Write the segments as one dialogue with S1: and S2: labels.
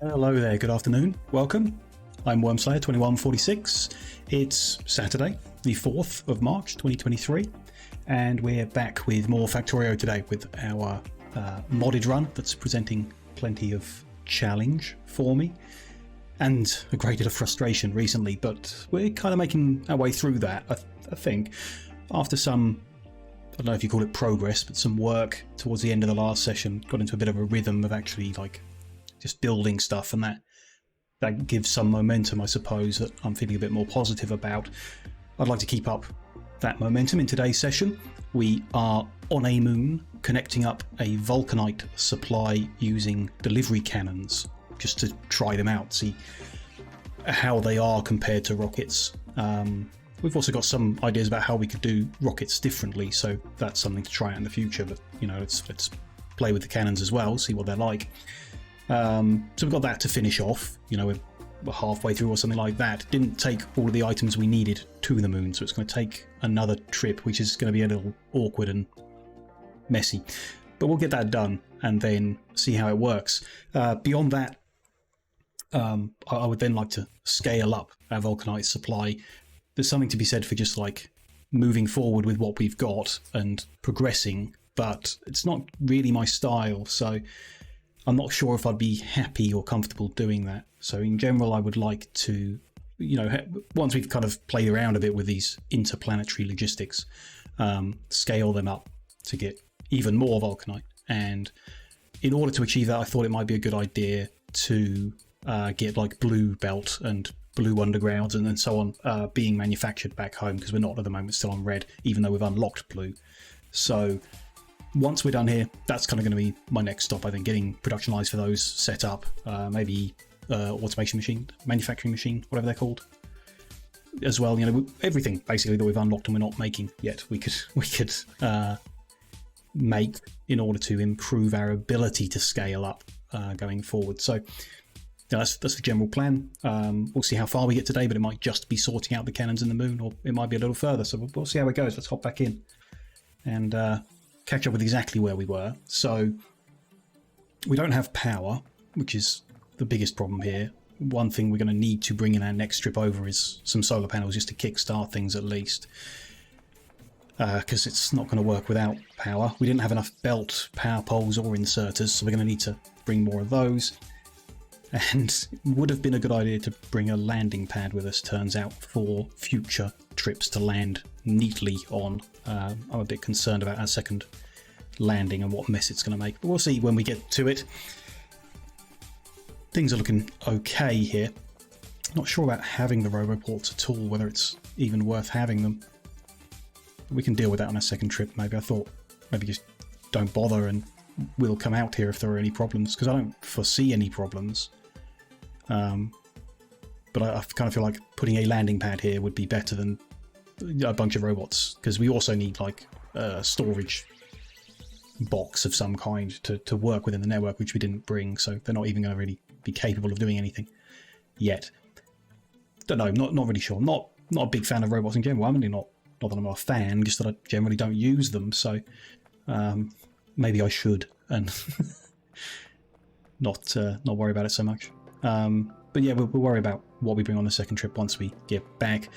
S1: Hello there, good afternoon, welcome. I'm Wormslayer2146. It's Saturday, the 4th of March 2023, and we're back with more Factorio today with our modded run that's presenting plenty of challenge for me and a great deal of frustration recently, but we're kind of making our way through that, I think, after some, I don't know if you call it progress, but some work towards the end of the last session. Got into a bit of a rhythm of actually like just building stuff, and that gives some momentum, I suppose, that I'm feeling a bit more positive about. I'd like to keep up that momentum in today's session. We are on a moon, connecting up a vulcanite supply using delivery cannons, just to try them out, see how they are compared to rockets. We've also got some ideas about how we could do rockets differently, so that's something to try out in the future, but you know, let's play with the cannons as well, see what they're like. So we've got that to finish off. You know, we're halfway through or something like that. Didn't take all of the items we needed to the moon, so it's going to take another trip, which is going to be a little awkward and messy. But we'll get that done and then see how it works. Beyond that, I would then like to scale up our vulcanite supply. There's something to be said for just like moving forward with what we've got and progressing, but it's not really my style, so I'm not sure if I'd be happy or comfortable doing that. So in general, I would like to, you know, once we've kind of played around a bit with these interplanetary logistics, scale them up to get even more vulcanite. And in order to achieve that, I thought it might be a good idea to get like blue belt and blue undergrounds and so on being manufactured back home, because we're not at the moment, still on red, even though we've unlocked blue. So once we're done here, that's kind of going to be my next stop, I think, getting production lines for those set up, maybe automation machine, manufacturing machine, whatever they're called, as well. You know, everything basically that we've unlocked and we're not making yet, we could make in order to improve our ability to scale up going forward. So that's the general plan. We'll see how far we get today, but it might just be sorting out the cannons in the moon, or it might be a little further. So we'll see how it goes. Let's hop back in and catch up with exactly where we were. So we don't have power, which is the biggest problem here. One thing we're going to need to bring in our next trip over is some solar panels, just to kickstart things at least, because it's not going to work without power. We didn't have enough belt power poles or inserters, so we're going to need to bring more of those. And it would have been a good idea to bring a landing pad with us, turns out, for future trips to land neatly on. I'm a bit concerned about our second landing and what mess it's going to make, but we'll see when we get to it. Things are looking okay here. Not sure about having the roboports at all, whether it's even worth having them. We can deal with that on our second trip, maybe. I thought maybe just don't bother and we'll come out here if there are any problems, because I don't foresee any problems. But I kind of feel like putting a landing pad here would be better than a bunch of robots, because we also need like a storage box of some kind to work within the network, which we didn't bring, so they're not even going to really be capable of doing anything yet. Don't know, not really sure. Not a big fan of robots in general. I'm really not that I'm not a fan, just that I generally don't use them, so maybe I should and not worry about it so much. But yeah, we'll worry about what we bring on the second trip once we get back.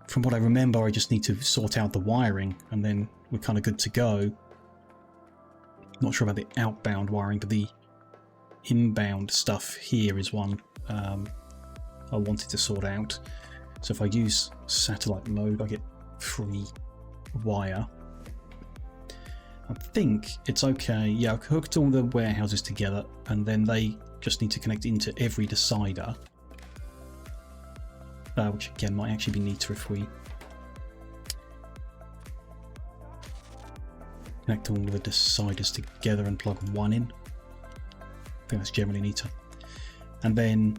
S1: From what I remember, I just need to sort out the wiring and then we're kind of good to go. Not sure about the outbound wiring, but the inbound stuff here is one I wanted to sort out. So if I use satellite mode, I get free wire. I think it's okay. Yeah, I've hooked all the warehouses together and then they just need to connect into every decider. Which again might actually be neater if we connect all the deciders together and plug one in. I think that's generally neater. And then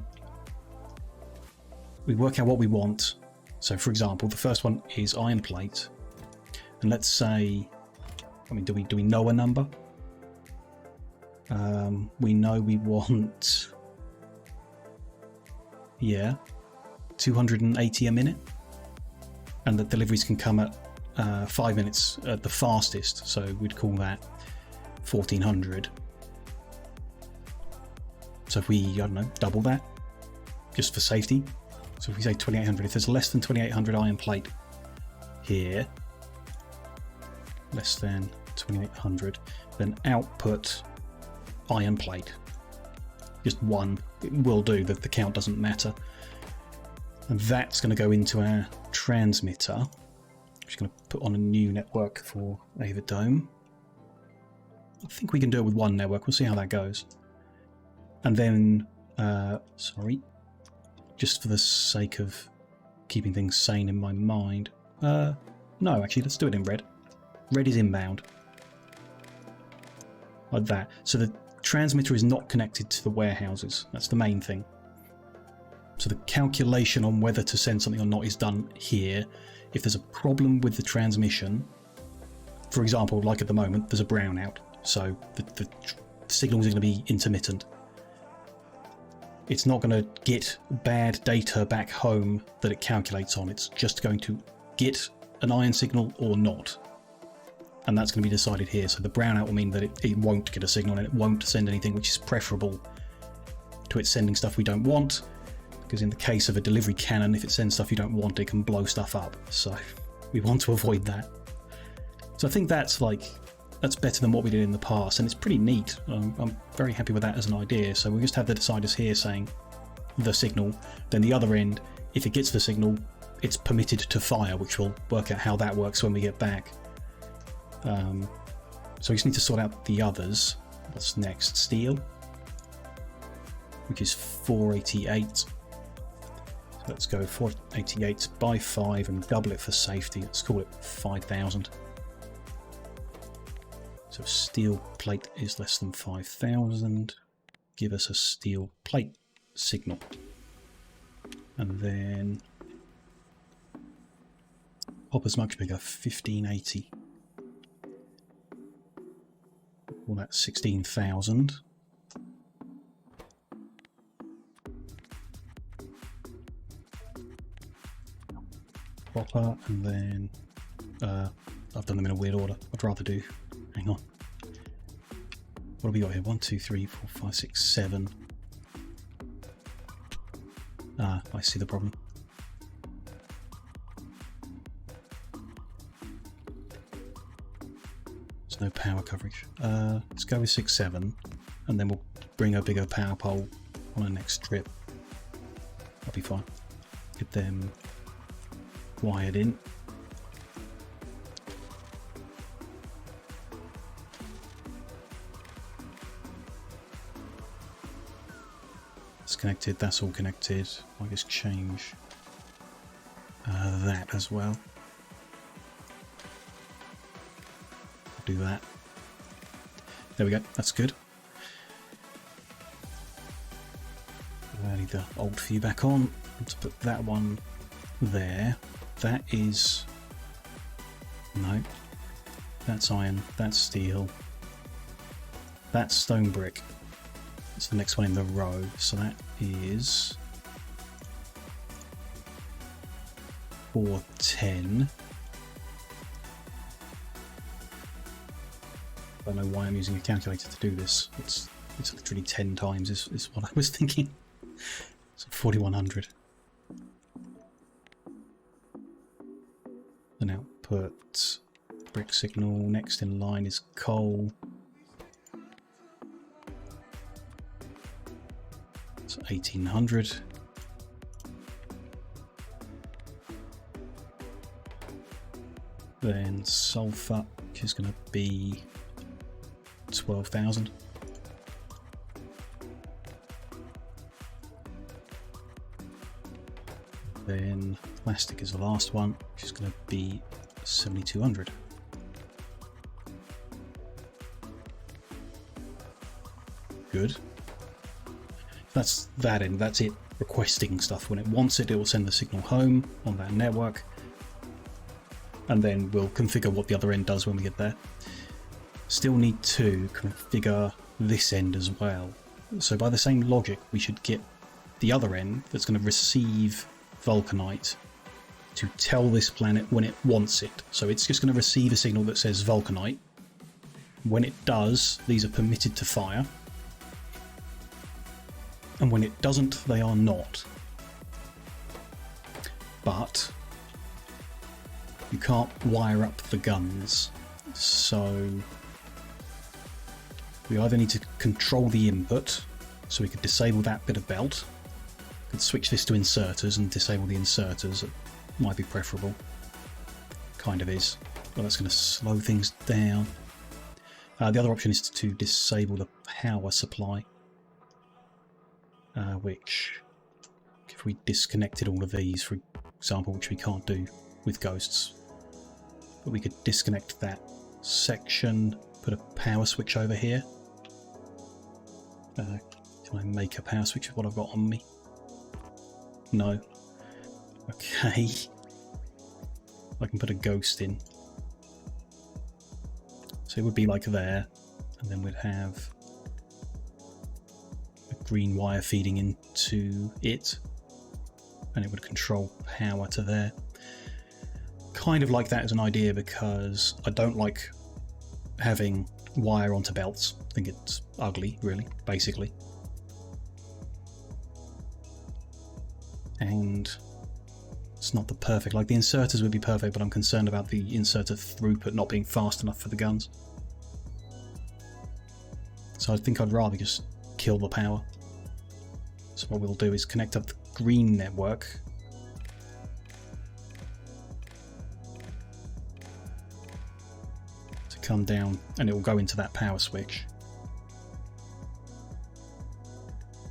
S1: we work out what we want. So for example, the first one is iron plate. And let's say, I mean, do we know a number? We know we want, yeah, 280 a minute, and the deliveries can come at 5 minutes at the fastest, so we'd call that 1400. So if we, I don't know, double that, just for safety. So if we say 2800, if there's less than 2800 iron plate here, less than 2800, then output iron plate. Just one, it will do, that the count doesn't matter. And that's going to go into our transmitter. I'm just going to put on a new network for Ava Dome. I think we can do it with one network. We'll see how that goes. And then, sorry, just for the sake of keeping things sane in my mind. No, actually, let's do it in red. Red is inbound. Like that. So the transmitter is not connected to the warehouses. That's the main thing. So the calculation on whether to send something or not is done here. If there's a problem with the transmission, for example, like at the moment, there's a brownout. So the signals are going to be intermittent. It's not going to get bad data back home that it calculates on. It's just going to get an iron signal or not. And that's going to be decided here. So the brownout will mean that it won't get a signal and it won't send anything, which is preferable to it sending stuff we don't want. Because in the case of a delivery cannon, if it sends stuff you don't want, it can blow stuff up. So we want to avoid that. So I think that's better than what we did in the past, and it's pretty neat. I'm very happy with that as an idea. So we just have the deciders here saying the signal, then the other end, if it gets the signal, it's permitted to fire, which we'll work out how that works when we get back. So we just need to sort out the others. What's next? Steel, which is 488. So let's go 488 by 5 and double it for safety. Let's call it 5,000. So steel plate is less than 5,000. Give us a steel plate signal. And then hopper's much bigger, 1580. Well, that's 16,000. Hopper, and then I've done them in a weird order. I'd rather do. Hang on. What have we got here? 1, 2, 3, 4, 5, 6, 7. Ah, I see the problem. There's no power coverage. Let's go with 6, 7, and then we'll bring a bigger power pole on the next trip. That'll be fine. Get them wired in. It's connected, that's all connected. I'll just change that as well. Do that. There we go, that's good. I need the old view back on. Let's put that one there. That is... no. That's iron, that's steel. That's stone brick. That's the next one in the row, so that is 410. I don't know why I'm using a calculator to do this. It's literally 10 times is what I was thinking. So 4100. Then output brick signal. Next in line is coal. So 1800. Then sulfur, which is going to be 12,000. Then plastic is the last one, which is going to be 7,200. Good. That's that end, that's it requesting stuff. When it wants it, it will send the signal home on that network. And then we'll configure what the other end does when we get there. Still need to configure this end as well. So by the same logic, we should get the other end that's going to receive vulcanite to tell this planet when it wants it. So it's just going to receive a signal that says vulcanite. When it does, these are permitted to fire. and when it doesn't, they are not. But you can't wire up the guns, so we either need to control the input, so we could disable that bit of belt. Could switch this to inserters and disable the inserters. It might be preferable. Kind of is. Well, that's going to slow things down. The other option is to disable the power supply, which, if we disconnected all of these, for example, which we can't do with ghosts, but we could disconnect that section, put a power switch over here. Can I make a power switch with what I've got on me? No. Okay. I can put a ghost in. So it would be like there, and then we'd have a green wire feeding into it, and it would control power to there. Kind of like that as an idea, because I don't like having wire onto belts. I think it's ugly, really, basically. And it's not the perfect, like the inserters would be perfect, but I'm concerned about the inserter throughput not being fast enough for the guns. So I think I'd rather just kill the power. So what we'll do is connect up the green network. To come down, and it will go into that power switch.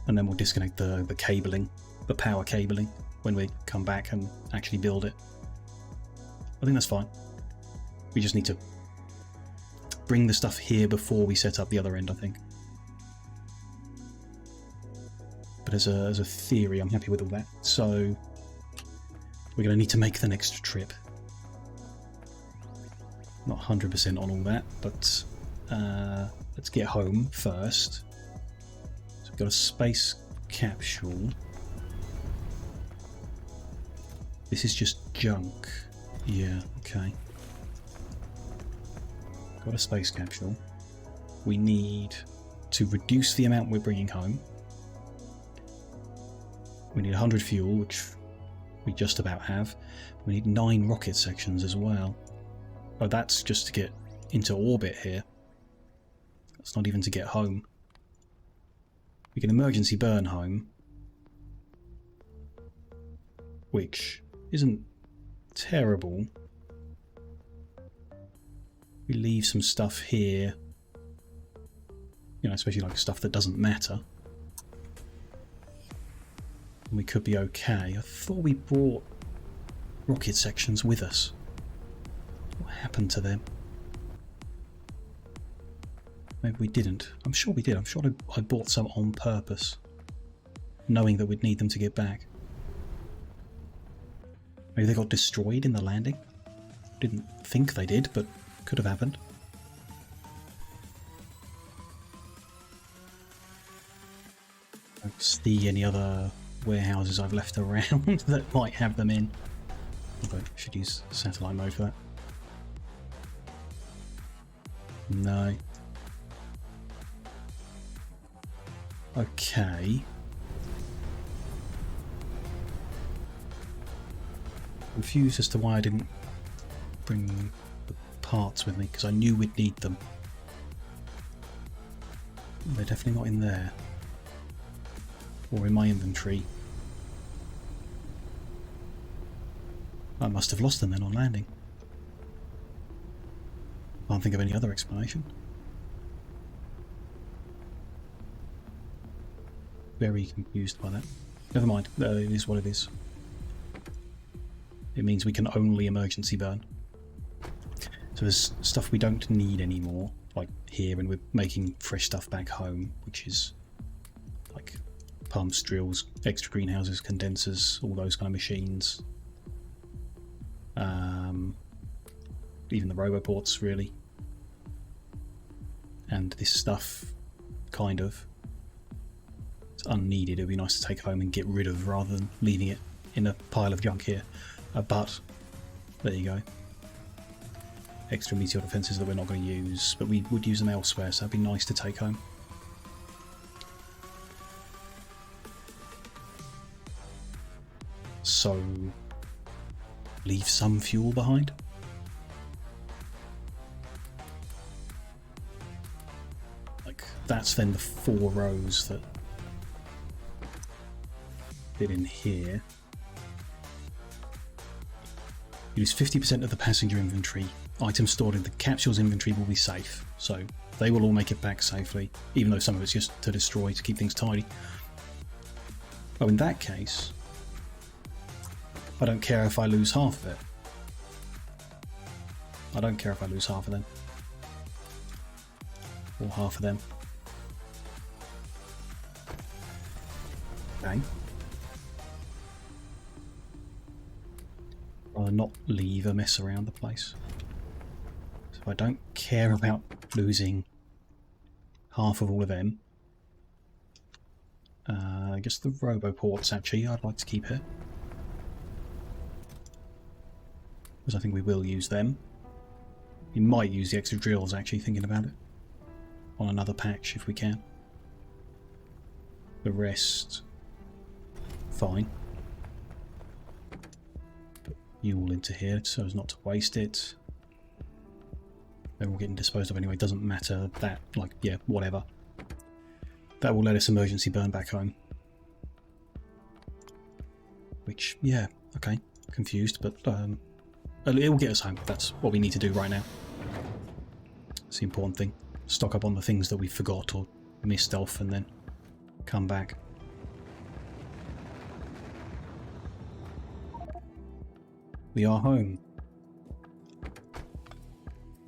S1: And then we'll disconnect the cabling, the power cabling, when we come back and actually build it. I think that's fine. We just need to bring the stuff here before we set up the other end, I think. But as a theory, I'm happy with all that. So we're going to need to make the next trip. Not 100% on all that, but let's get home first. So we've got a space capsule. This is just junk. Yeah, okay. Got a space capsule. We need to reduce the amount we're bringing home. We need 100 fuel, which we just about have. We need 9 rocket sections as well. Oh, that's just to get into orbit here. That's not even to get home. We can emergency burn home, which isn't terrible. We leave some stuff here, you know, especially like stuff that doesn't matter. And we could be okay. I thought we brought rocket sections with us. What happened to them? Maybe we didn't. I'm sure we did. I'm sure I bought some on purpose, knowing that we'd need them to get back. Maybe they got destroyed in the landing? Didn't think they did, but could have happened. I don't see any other warehouses I've left around that might have them in. Although I should use satellite mode for that. No. Okay. Confused as to why I didn't bring the parts with me, because I knew we'd need them. They're definitely not in there. Or in my inventory. I must have lost them then on landing. Can't think of any other explanation. Very confused by that. Never mind, it is what it is. It means we can only emergency burn. So there's stuff we don't need anymore, like here, and we're making fresh stuff back home, which is like pumps, drills, extra greenhouses, condensers, all those kind of machines. Even the roboports, really. And this stuff, kind of, it's unneeded. It would be nice to take home and get rid of rather than leaving it in a pile of junk here. But there you go. Extra meteor defences that we're not going to use, but we would use them elsewhere, so that'd be nice to take home. so leave some fuel behind. Like, that's then the 4 rows that fit in here. Use 50% of the passenger inventory. Items stored in the capsule's inventory will be safe, so they will all make it back safely, even though some of it's just to destroy, to keep things tidy. Oh, in that case, I don't care if I lose half of it. I don't care if I lose half of them. Or half of them. Okay. Rather not leave a mess around the place. So I don't care about losing half of all of them. I guess the roboports actually I'd like to keep here. Because I think we will use them. We might use the extra drills actually, thinking about it. On another patch if we can. The rest, fine. Put you all into here so as not to waste it. They're all getting disposed of anyway, doesn't matter that, like, yeah, whatever. That will let us emergency burn back home. Which, yeah, okay, confused, but it will get us home. That's what we need to do right now. It's the important thing. Stock up on the things that we forgot or missed off and then come back. We are home.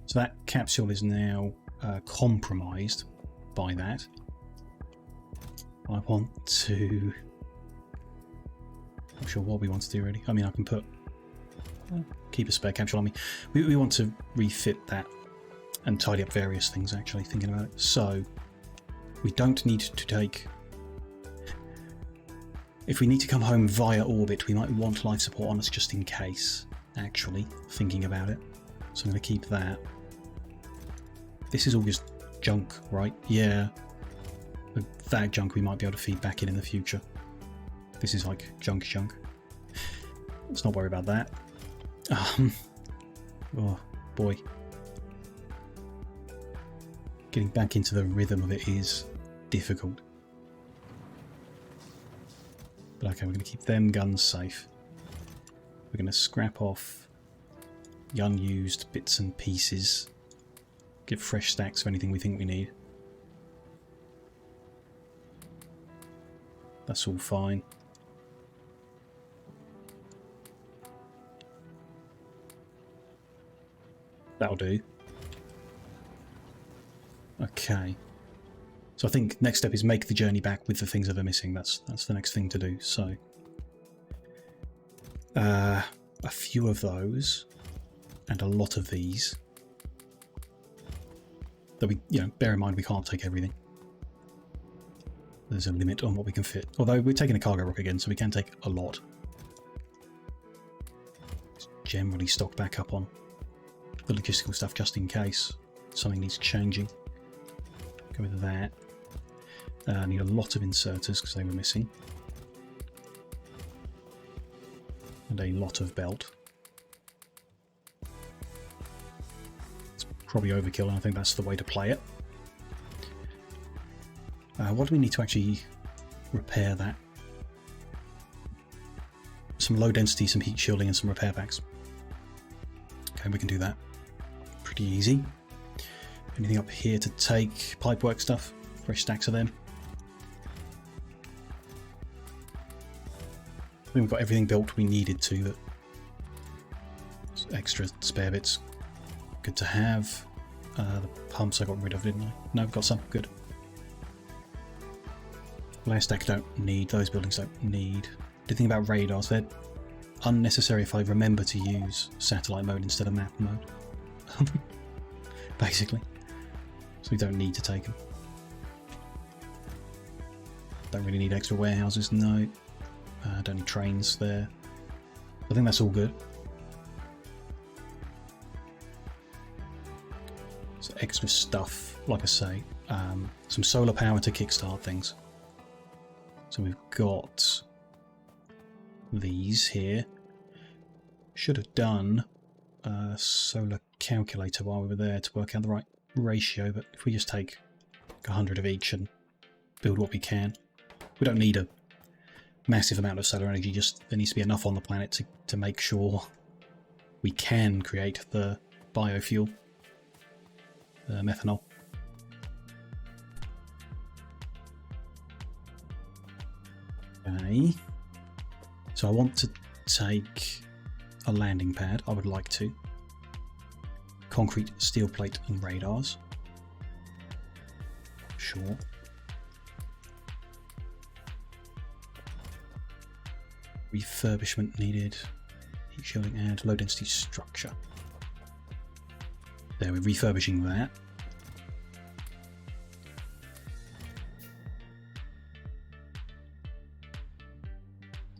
S1: So that capsule is now compromised by that. I want to... Not sure what we want to do really. I mean, I can put... keep a spare capsule on me. We want to refit that and tidy up various things actually, thinking about it. So, we don't need to take... If we need to come home via orbit, we might want life support on us just in case, actually, thinking about it. So I'm going to keep that. This is all just junk, right? Yeah. But that junk we might be able to feed back in the future. This is like junk. Let's not worry about that. Oh, boy. Getting back into the rhythm of it is difficult. But okay, we're going to keep them guns safe. We're going to scrap off the unused bits and pieces. Get fresh stacks of anything we think we need. That's all fine. That'll do. Okay. So I think next step is make the journey back with the things that are missing. That's the next thing to do. So a few of those and a lot of these. That we, bear in mind we can't take everything. There's a limit on what we can fit. Although we're taking a cargo rock again, so we can take a lot. It's generally stocked back up on the logistical stuff just in case something needs changing. Go with that. I need a lot of inserters because they were missing. And a lot of belt. It's probably overkill, and I think that's the way to play it. What do we need to actually repair that? Some low density, some heat shielding, and some repair packs. Okay, we can do that. Pretty easy. Anything up here to take? Pipework stuff? Fresh stacks of them. I think we've got everything built we needed to. That extra spare bits. Good to have. The pumps I got rid of, didn't I? No, I've got some. Good. Layer stack don't need. Those buildings don't need. The thing about radars, they're unnecessary if I remember to use satellite mode instead of map mode. Basically. So we don't need to take them. Don't really need extra warehouses, no. Don't need trains there. I think that's all good. So extra stuff, like I say. Some solar power to kickstart things. So we've got these here. Should have done a solar calculator while we were there to work out the right ratio, but if we just take 100 of each and build what we can. We don't need a massive amount of solar energy, just there needs to be enough on the planet to make sure we can create the biofuel, methanol. Okay, so I want to take a landing pad. I would like to. Concrete, steel plate and radars. Sure. Refurbishment needed. Heat shielding and low density structure. There, we're refurbishing that.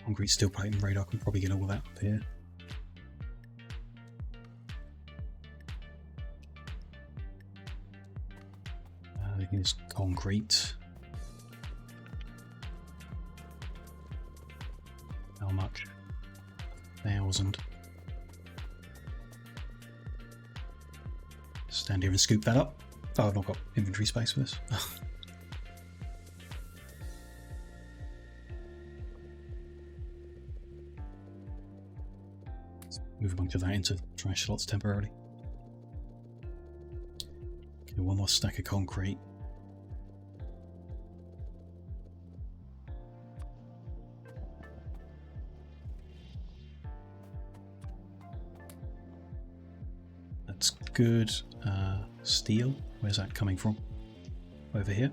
S1: Concrete, steel plate and radar can probably get all that up here. Here's concrete. How much? 1,000. Stand here and scoop that up. Oh, I've not got inventory space for this. Move a bunch of that into trash slots temporarily. Okay, one more stack of concrete. That's good. Steel, where's that coming from? Over here.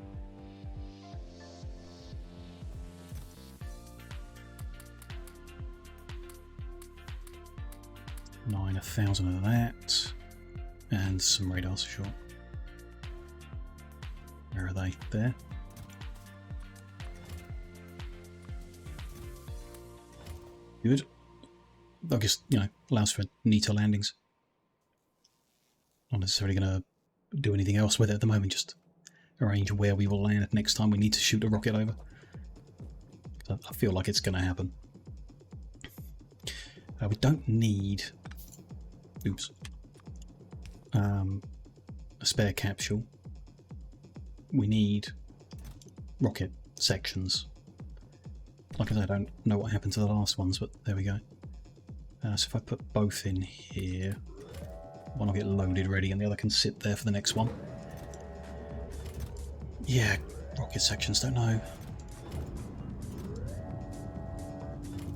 S1: Nine, 1,000 of that. And some radars, sure. Where are they? There. Good. I guess, you know, allows for neater landings. Not necessarily going to do anything else with it at the moment, just arrange where we will land next time we need to shoot a rocket over. I feel like it's going to happen. We don't need... Oops. A spare capsule. We need rocket sections. Like I said, I don't know what happened to the last ones, but there we go. So if I put both in here, one will get loaded ready and the other can sit there for the next one. Yeah, rocket sections, don't know.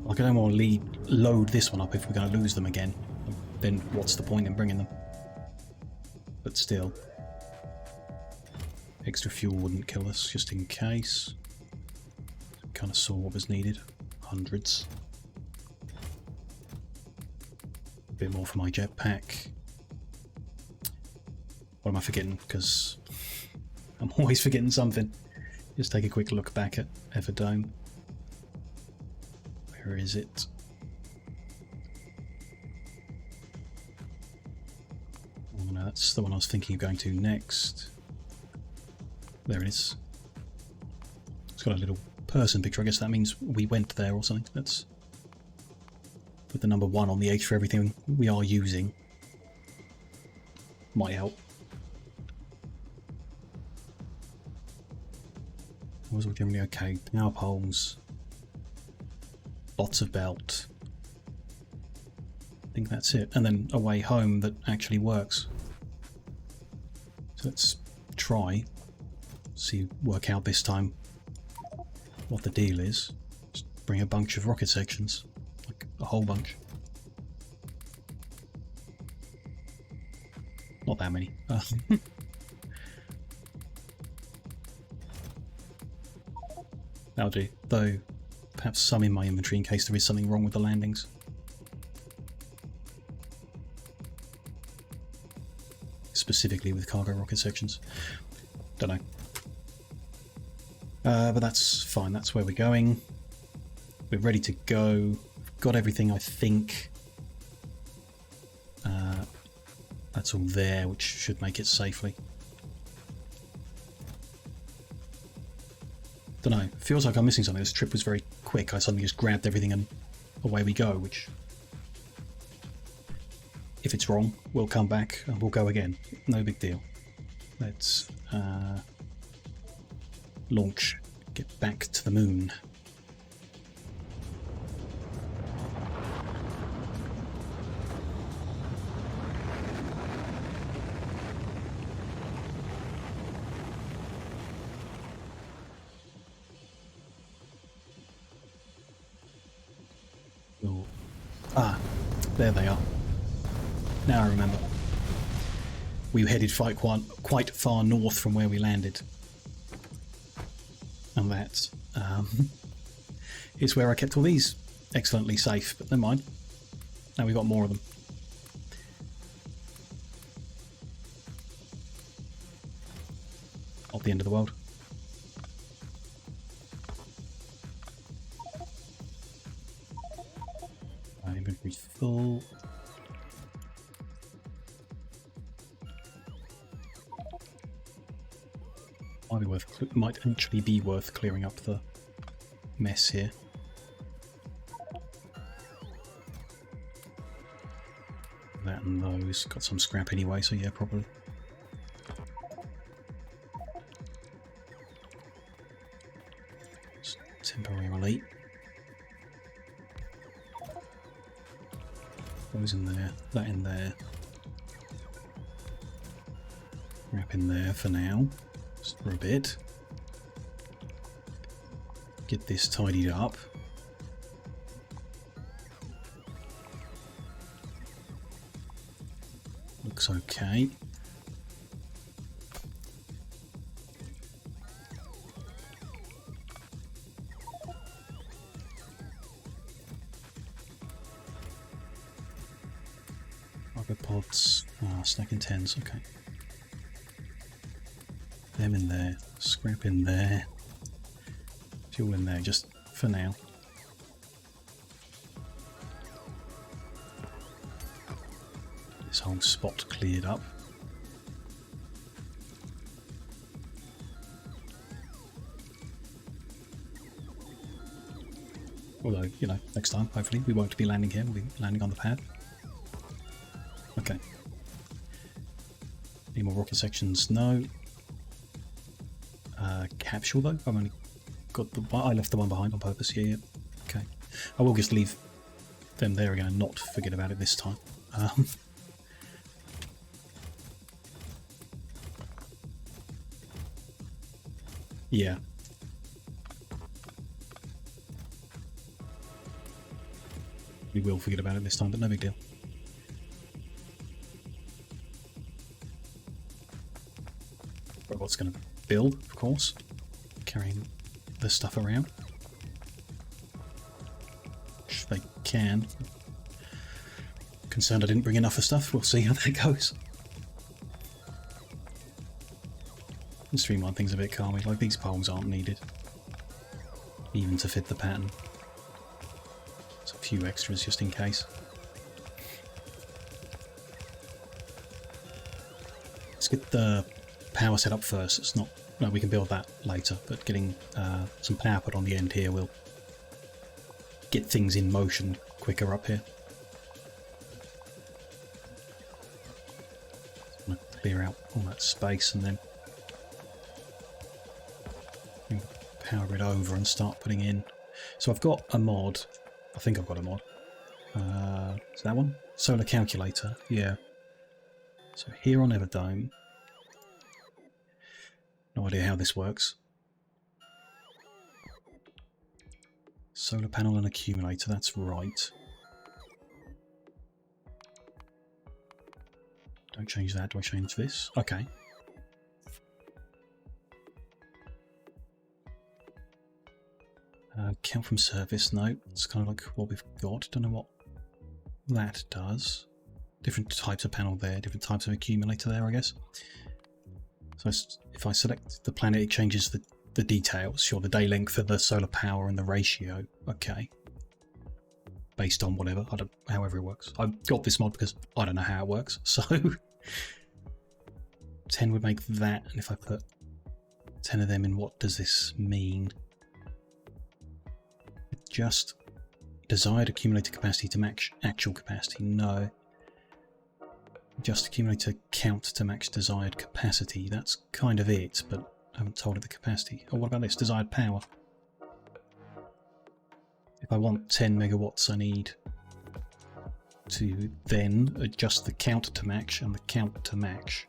S1: Like I don't want to load this one up if we're going to lose them again. Then what's the point in bringing them? But still. Extra fuel wouldn't kill us, just in case. Kind of saw what was needed. Hundreds. A bit more for my jetpack. What am I forgetting? Because I'm always forgetting something. Just take a quick look back at Everdome. Where is it? Oh no, that's the one I was thinking of going to next. There it is. It's got a little person picture. I guess that means we went there or something. Let's put the number 1 on the H for everything we are using. Might help. Was all generally okay. Power poles. Lots of belt. I think that's it. And then a way home that actually works. So let's try. See, work out this time what the deal is. Just bring a bunch of rocket sections. Like a whole bunch. Not that many. That'll do. Though, perhaps some in my inventory in case there is something wrong with the landings. Specifically with cargo rocket sections. Don't know. But that's fine. That's where we're going. We're ready to go. Got everything, I think. That's all there, which should make it safely. Don't know. Feels like I'm missing something. This trip was very quick. I suddenly just grabbed everything and away we go, which, if it's wrong, we'll come back and we'll go again. No big deal. Let's launch, get back to the moon. Ah, there they are. Now I remember. We headed quite far north from where we landed. And that is where I kept all these excellently safe, but never mind. Now we've got more of them. Not the end of the world. Inventory full. Might actually be worth clearing up the mess here. That and those. Got some scrap anyway, so yeah, probably. Just temporarily. Those in there, that in there. Wrap in there for now, just for a bit. Get this tidied up. Looks okay. Pods, stacking 10s, okay. Them in there, scrap in there, fuel in there, just for now. This whole spot cleared up. Although, you know, next time, hopefully, we won't be landing here, we'll be landing on the pad. Okay. Any more rocket sections? No. Capsule though? I've only got the... I left the one behind on purpose. Yeah. Okay. I will just leave them there again and not forget about it this time. Yeah. We will forget about it this time, but no big deal. Robot's going to build, of course, carrying the stuff around. If they can. Concerned I didn't bring enough of stuff, we'll see how that goes. And streamline things a bit, can't we? Like, these poles aren't needed, even to fit the pattern. There's a few extras just in case. Let's get the power set up first. It's not... No, we can build that later, but getting some power put on the end here will get things in motion quicker up here. I'm going to clear out all that space and then power it over and start putting in. So I've got a mod. I think I've got a mod. Is that one? Solar calculator. Yeah. So here on Everdome. No idea how this works. Solar panel and accumulator, that's right. Don't change that, do I change this? Okay. Count from service, no. It's kind of like what we've got. Don't know what that does. Different types of panel there, different types of accumulator there, I guess. So if I select the planet, it changes the details. Sure, the day length of the solar power and the ratio. Okay. Based on whatever, however it works. I've got this mod because I don't know how it works. So 10 would make that, and if I put 10 of them in, what does this mean? Just Desired accumulator capacity to match actual capacity. No. Just accumulator count to match desired capacity. That's kind of it, but I haven't told it the capacity. Oh, what about this? Desired power. If I want 10 megawatts, I need to then adjust the count to match and the count to match.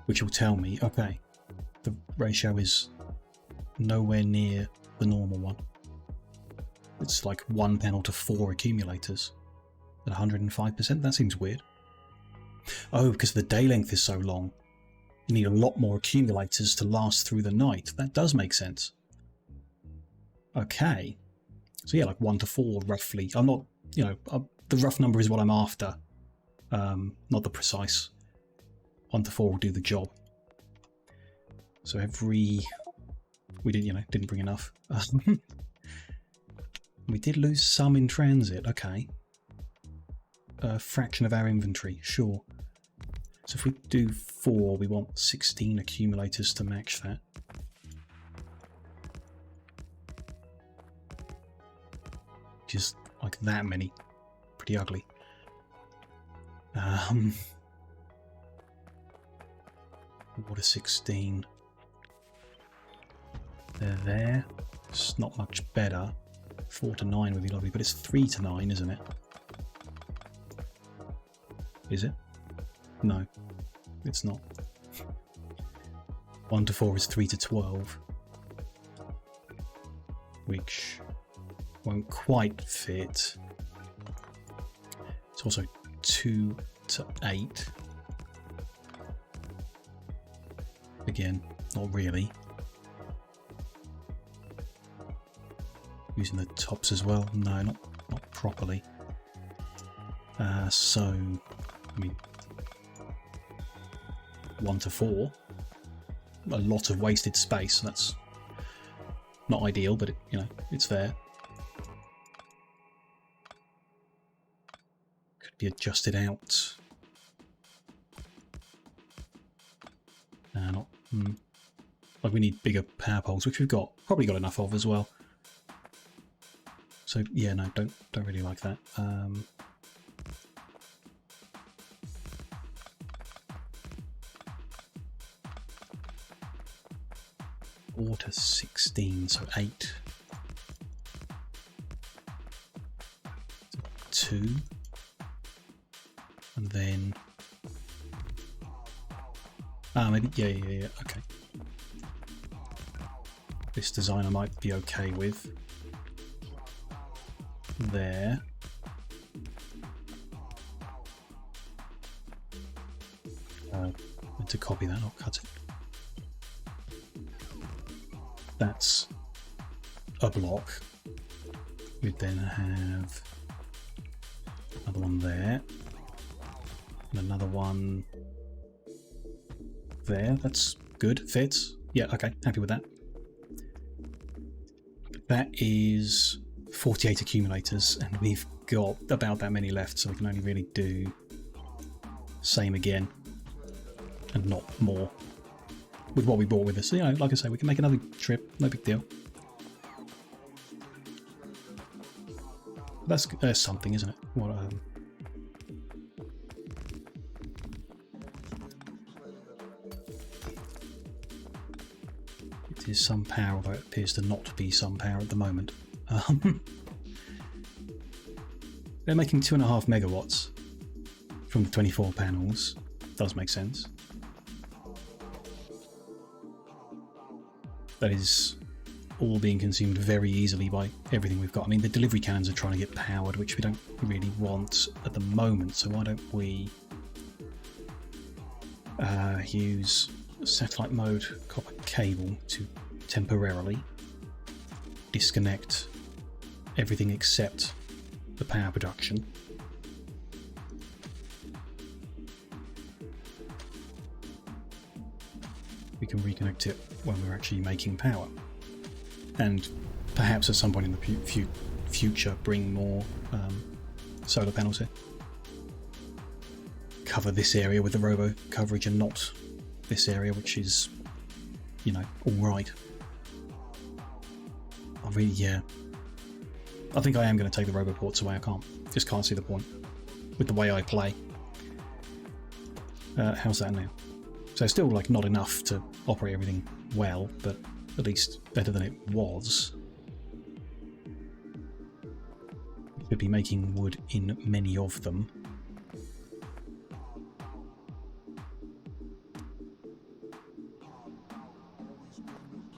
S1: Which will tell me, okay, the ratio is nowhere near the normal one. It's like 1 panel to 4 accumulators at 105%. That seems weird. Oh, because the day length is so long. You need a lot more accumulators to last through the night. That does make sense. Okay. So yeah, like 1 to 4 roughly. I'm not, you know, the rough number is what I'm after. Not the precise. 1 to 4 will do the job. So every... We didn't, you know, didn't bring enough. We did lose some in transit, okay. A fraction of our inventory, sure. So if we do 4, we want 16 accumulators to match that. Which is like that many. Pretty ugly. What a 16. They're there. It's not much better. 4 to 9 would be lovely, but it's 3 to 9, isn't it? Is it? No, it's not. 1 to 4 is 3 to 12, which won't quite fit. It's also 2 to 8. Again, not really. Using the tops as well? No, not properly. So, I mean, 1 to 4. A lot of wasted space. That's not ideal, but it, you know, it's there. Could be adjusted out. Not. Like we need bigger power poles, which we've probably got enough of as well. So yeah, no, don't really like that. 4 to 16, so 8. 2. And then... maybe, yeah, okay. This design I might be okay with. There. To copy that, I'll cut it. That's a block. We then have another one there, and another one there. That's good, fits. Yeah, okay, happy with that. That is 48 accumulators, and we've got about that many left, so we can only really do same again and not more with what we brought with us. You know, like I say, we can make another trip, no big deal. That's something, isn't it? What it is some power, although it appears to not be some power at the moment. They're making 2.5 megawatts from the 24 panels. Does make sense. That is all being consumed very easily by everything we've got. I mean, the delivery cannons are trying to get powered, which we don't really want at the moment, so why don't we use satellite mode copper cable to temporarily disconnect everything except the power production. We can reconnect it when we're actually making power, and perhaps at some point in the future bring more solar panels here. Cover this area with the robo coverage and not this area, which is, you know, all right. I really, yeah, I think I am going to take the roboports away. I just can't see the point with the way I play. How's that now? So still like not enough to operate everything well, but at least better than it was. Could be making wood in many of them.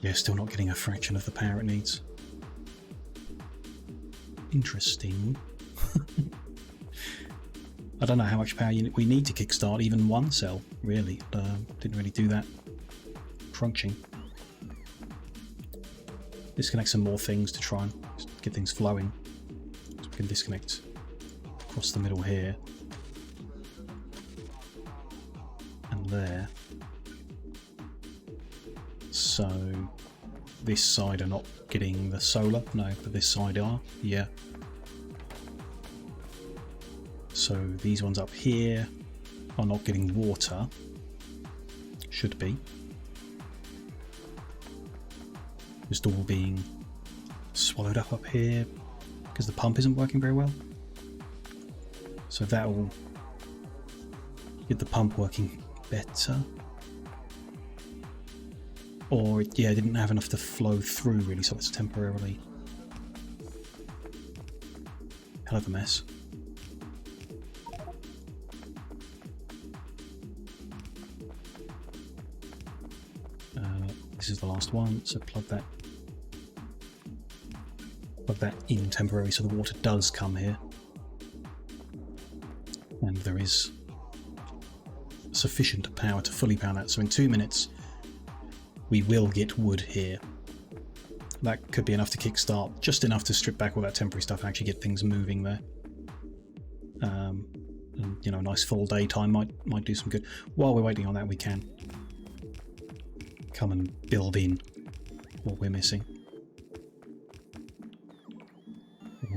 S1: Yeah, still not getting a fraction of the power it needs. Interesting. I don't know how much power we need to kickstart even one cell, really. Didn't really do that crunching. Disconnect some more things to try and get things flowing. So we can disconnect across the middle here. And there. So this side are not getting the solar, no, but this side are, yeah. So these ones up here are not getting water, should be. Just all being swallowed up here because the pump isn't working very well. So that will get the pump working better. Or, yeah, it didn't have enough to flow through, really, so it's temporarily hell of a mess. This is the last one, so plug that in temporarily so the water does come here. And there is sufficient power to fully power that, so in 2 minutes we will get wood here. That could be enough to kickstart, just enough to strip back all that temporary stuff and actually get things moving there. And, you know, a nice full daytime might do some good. While we're waiting on that, we can come and build in what we're missing.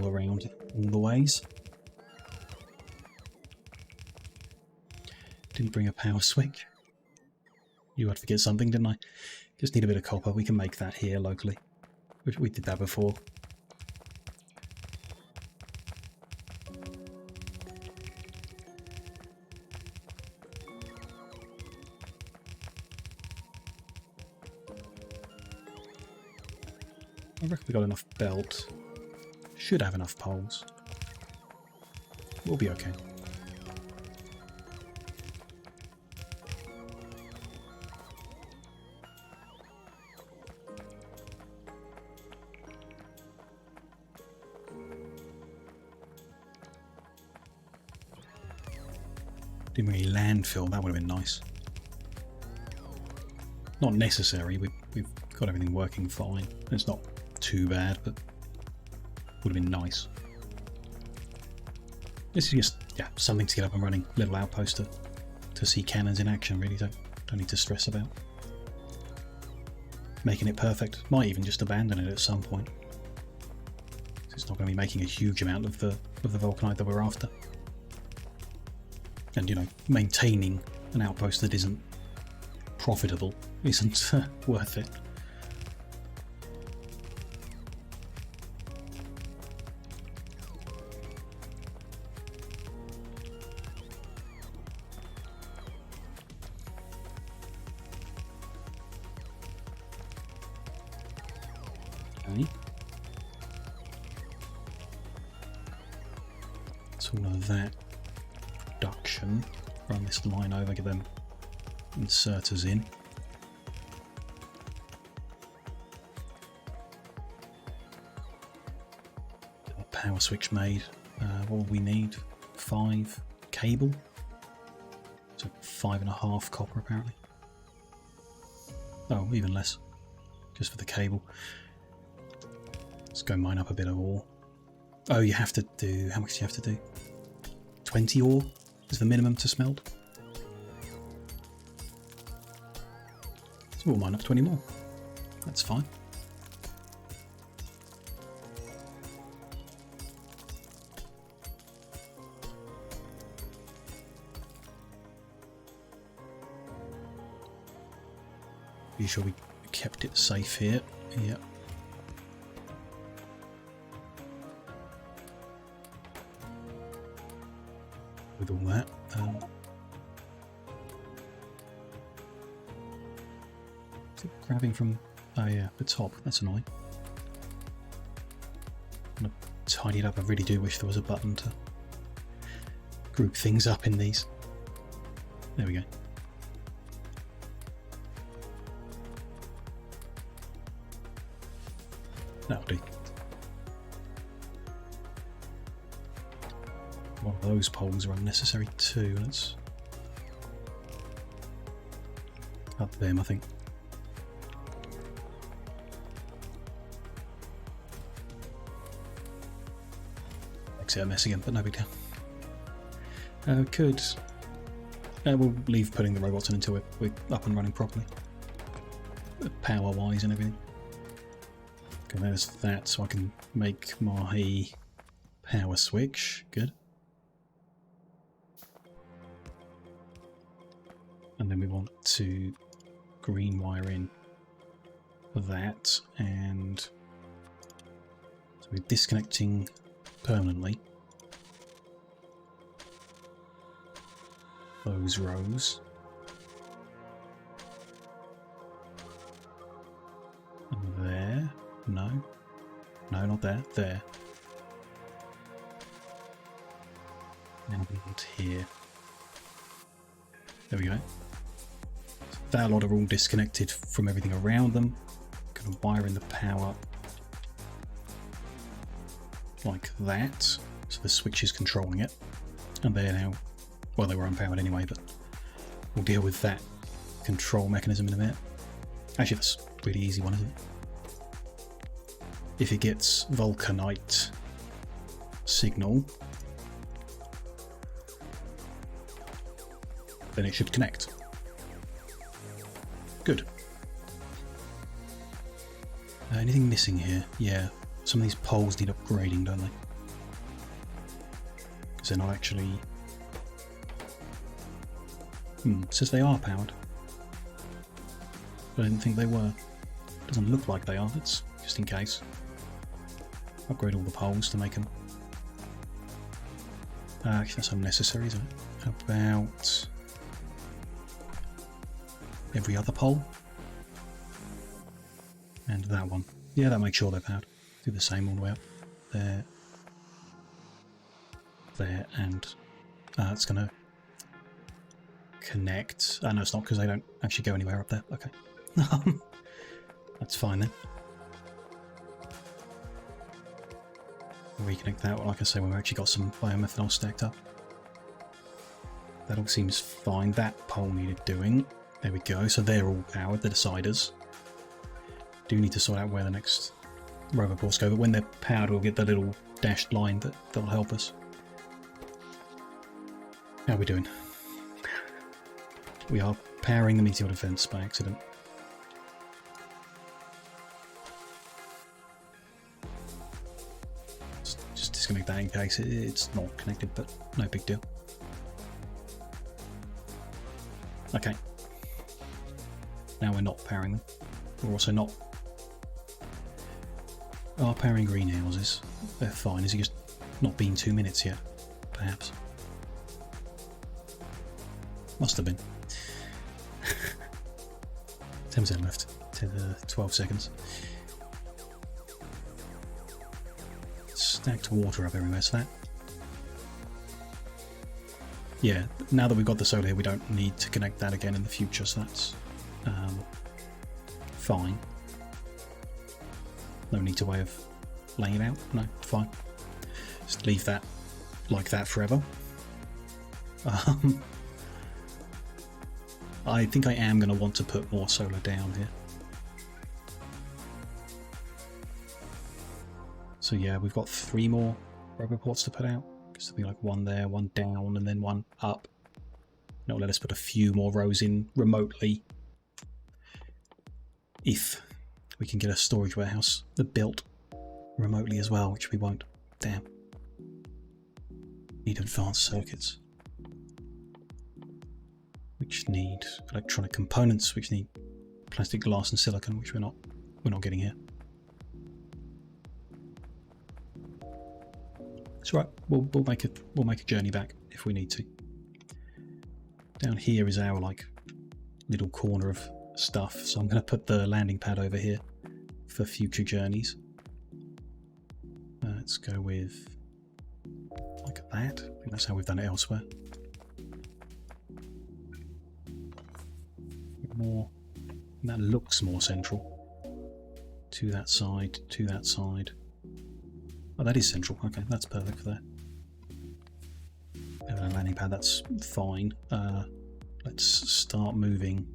S1: All around, all the ways. Didn't bring a power switch. You had to get something, didn't I? Just need a bit of copper. We can make that here locally. We did that before. I reckon we got enough belt. Should have enough poles. We'll be okay. Didn't really landfill, that would have been nice. Not necessary, we've got everything working fine. It's not too bad, but would have been nice. This is just, yeah, something to get up and running. Little outpost to see cannons in action, really. Don't need to stress about making it perfect. Might even just abandon it at some point. It's not going to be making a huge amount of the vulcanite that we're after. And, you know, maintaining an outpost that isn't profitable isn't worth it. Okay. That's all of that production. Run this line over, get them inserters in. Get a power switch made. What will we need? 5 cable. So 5.5 copper apparently. Oh, even less. Just for the cable. Let's go mine up a bit of ore. Oh, you have to do... How much do you have to do? 20 ore is the minimum to smelt. So we'll mine up 20 more. That's fine. Be sure we kept it safe here. Yep. with all that. Is it grabbing from... Oh yeah, the top. That's annoying. I'm gonna tidy it up. I really do wish there was a button to group things up in these. There we go. That'll do. Well, those poles are unnecessary too. Let's up them, I think. Makes it a mess again, but no big deal. We'll leave putting the robots in until we're up and running properly, power-wise and everything. Okay, there's that, so I can make my power switch. Good. And then we want to green wire in that, and so we're disconnecting permanently those rows. And there. No. No, not there. There. And here. There we go. That lot are all disconnected from everything around them. Going to wire in the power like that. So the switch is controlling it. And they're now, well, they were unpowered anyway, but we'll deal with that control mechanism in a minute. Actually, that's a really easy one, isn't it? If it gets vulcanite signal, then it should connect. Good. Anything missing here? Yeah, some of these poles need upgrading, don't they? Because they're not actually... it says they are powered. But I didn't think they were. Doesn't look like they are, that's just in case. Upgrade all the poles to make them... actually, that's unnecessary, isn't it? How about... every other pole? And that one. Yeah, that makes sure they're powered. Do the same all the way up. There. There, and... it's going to connect. No, it's not, because they don't actually go anywhere up there. Okay. That's fine then. Reconnect that. Like I say, we've actually got some biomethanol stacked up. That all seems fine. That pole needed doing. There we go. So they're all powered. The deciders. Do need to sort out where the next roboports go, but when they're powered, we'll get the little dashed line that'll help us. How are we doing? We are powering the meteor defense by accident. Just disconnect that in case it's not connected, but no big deal. Okay. Now we're not powering them. We're also not... are powering greenhouses. They're fine. Is it just not been 2 minutes yet? Perhaps. Must have been. 10% left. 12 seconds. Stacked water up everywhere, so that... yeah, now that we've got the solar here, we don't need to connect that again in the future, so that's fine. No need to way of laying it out. No, fine. Just leave that like that forever. I think I am going to want to put more solar down here. So yeah, we've got 3 more roboports to put out. Because there'll be like one there, one down, and then one up. It'll let us put a few more rows in remotely. If we can get a storage warehouse built remotely as well, which we won't. Damn. Need advanced circuits. Which need electronic components, which need plastic, glass and silicon, which we're not getting here. It's right. We'll make a journey back. if we need to. Down here is our like little corner of stuff, so I'm going to put the landing pad over here for future journeys. Let's go with like that. I think that's how we've done it elsewhere. More, that looks more central. To that side, to that side. Oh, that is central. Okay, that's perfect for that. A landing pad, that's fine. Let's start moving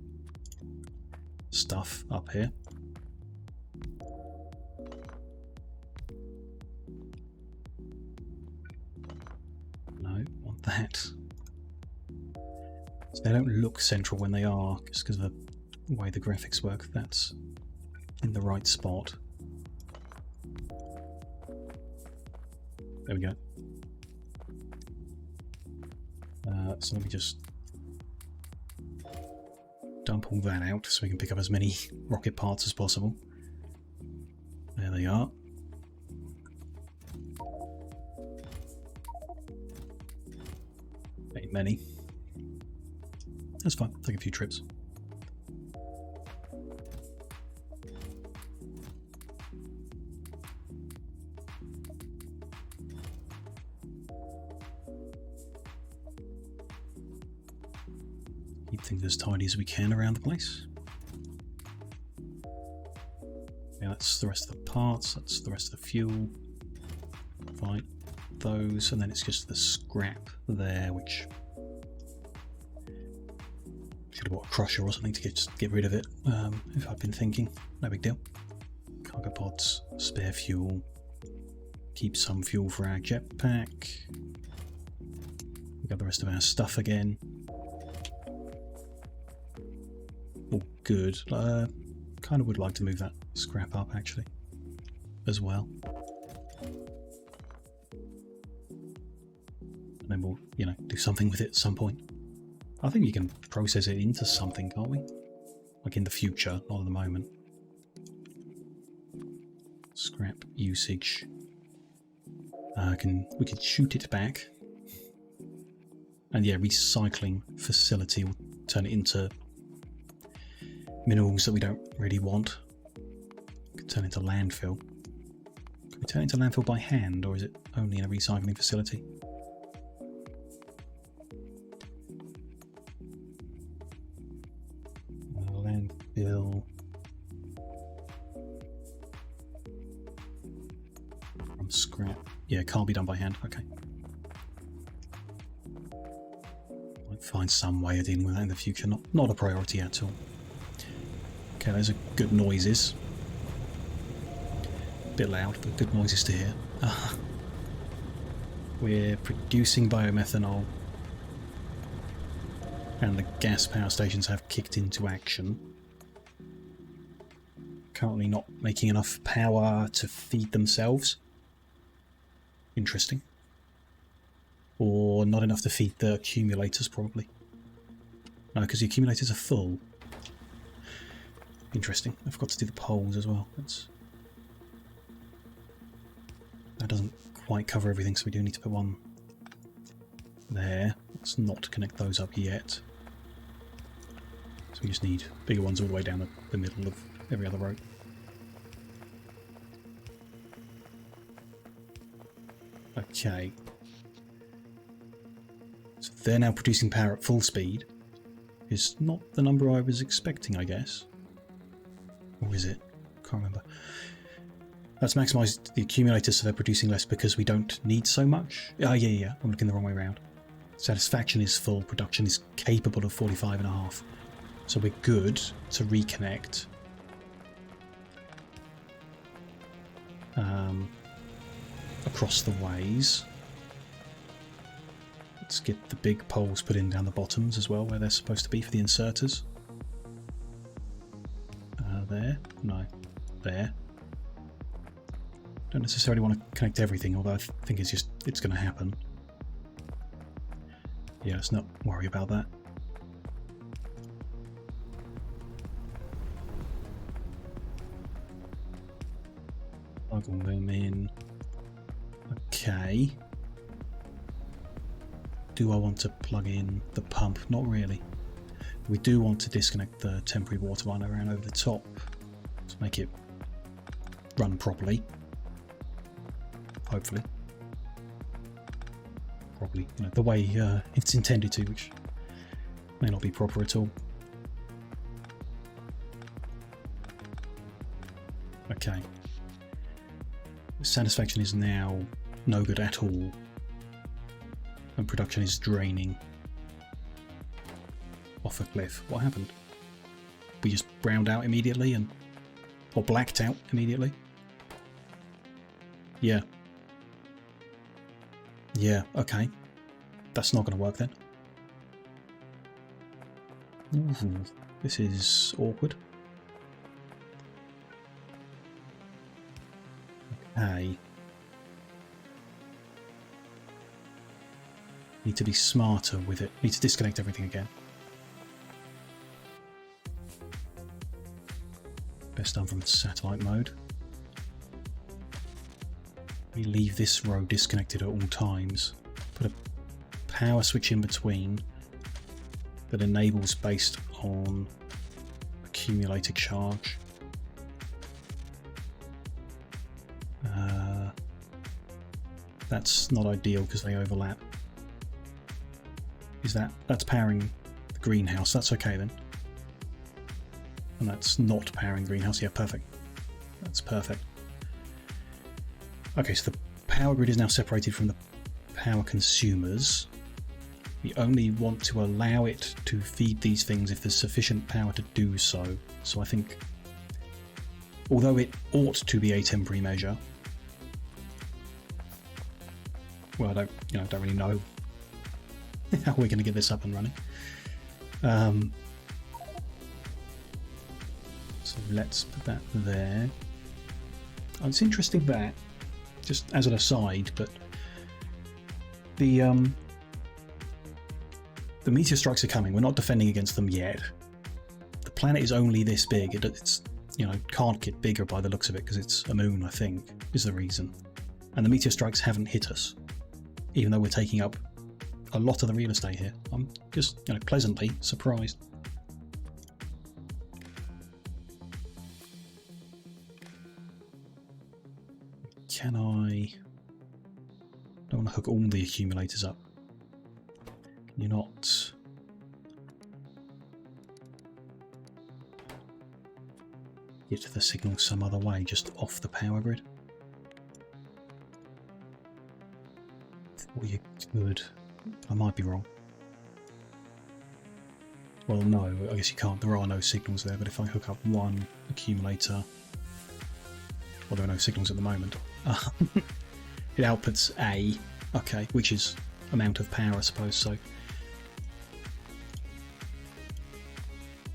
S1: stuff up here. No, want that. So they don't look central when they are, just because of the way the graphics work. That's in the right spot. There we go. So let me just dump all that out so we can pick up as many rocket parts as possible. There they are. Ain't many. That's fine, take a few trips. Keep things as tidy as we can around the place. Yeah, that's the rest of the parts, that's the rest of the fuel. Fine. Those, and then it's just the scrap there, which should have bought a crusher or something to get rid of it, if I've been thinking. No big deal. Cargo pods, spare fuel, keep some fuel for our jetpack. We got the rest of our stuff again. All good. Kind of would like to move that scrap up actually, as well. And then we'll, you know, do something with it at some point. I think you can process it into something, can't we? Like in the future, not at the moment. Scrap usage. We could shoot it back. And yeah, recycling facility will turn it into minerals that we don't really want. Could turn it into landfill. Can we turn it into landfill by hand, or is it only in a recycling facility? Landfill from scrap. Yeah, can't be done by hand. Okay. Might find some way of dealing with that in the future. Not a priority at all. Okay, those are good noises. Bit loud, but good noises to hear. We're producing biomethanol, and the gas power stations have kicked into action. Currently not making enough power to feed themselves. Interesting. Or not enough to feed the accumulators, probably. No, because the accumulators are full. Interesting. I forgot to do the poles as well. That doesn't quite cover everything, so we do need to put one there. Let's not connect those up yet. So we just need bigger ones all the way down the middle of every other row. Okay. So they're now producing power at full speed. It's not the number I was expecting, I guess. Or is it? Can't remember. That's maximised the accumulators so they're producing less because we don't need so much. Yeah. I'm looking the wrong way around. Satisfaction is full. Production is capable of 45.5. So we're good to reconnect. Across the ways. Let's get the big poles put in down the bottoms as well, where they're supposed to be for the inserters. There? No. There. Don't necessarily want to connect everything, although I think it's going to happen. Yeah, let's not worry about that. Plug all them in. Okay. do I want to plug in the pump? Not really. We do want to disconnect the temporary water line around over the top to make it run properly. Hopefully. Probably, you know, the way it's intended to, which may not be proper at all. Okay. Satisfaction is now no good at all. And production is draining off a cliff. What happened? We just browned out immediately or blacked out immediately? Yeah. Yeah, okay. That's not going to work then. Ooh, this is awkward. Okay. Need to be smarter with it. Need to disconnect everything again. Best done from satellite mode. We leave this row disconnected at all times. Put a power switch in between that enables based on accumulator charge. That's not ideal because they overlap. That's powering the greenhouse? That's okay then. And that's not powering greenhouse. Yeah, perfect. That's perfect. Okay, so the power grid is now separated from the power consumers. We only want to allow it to feed these things if there's sufficient power to do so. So I think, although it ought to be a temporary measure, well, I don't really know how we're going to get this up and running. So let's put that there. Oh, it's interesting that, just as an aside, but the meteor strikes are coming. We're not defending against them yet. The planet is only this big. It's can't get bigger by the looks of it because it's a moon, I think, is the reason. And the meteor strikes haven't hit us, even though we're taking up a lot of the real estate here. I'm just pleasantly surprised. Can I don't want to hook all the accumulators up. Can you not? Get the signal some other way, just off the power grid? Thought you could. I might be wrong. Well, no, I guess you can't. There are no signals there, but if I hook up one accumulator, well, there are no signals at the moment. It outputs A, okay, which is amount of power, I suppose. So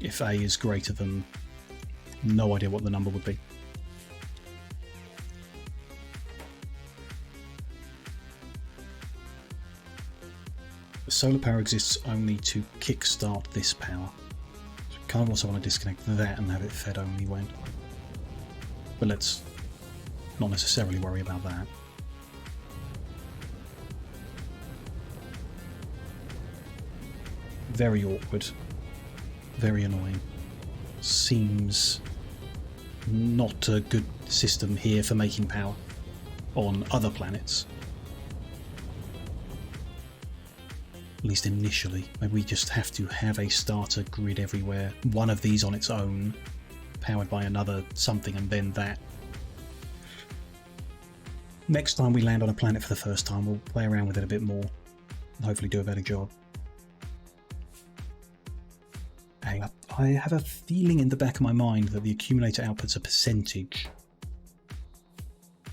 S1: if A is greater than, no idea what the number would be. The solar power exists only to kickstart this power. So I kind of also want to disconnect that and have it fed only when. But let's not necessarily worry about that. Very awkward. Very annoying. Seems not a good system here for making power on other planets. At least initially. Maybe we just have to have a starter grid everywhere. One of these on its own, powered by another something, and then that. Next time we land on a planet for the first time, we'll play around with it a bit more and hopefully do a better job. I have a feeling in the back of my mind that the accumulator outputs a percentage.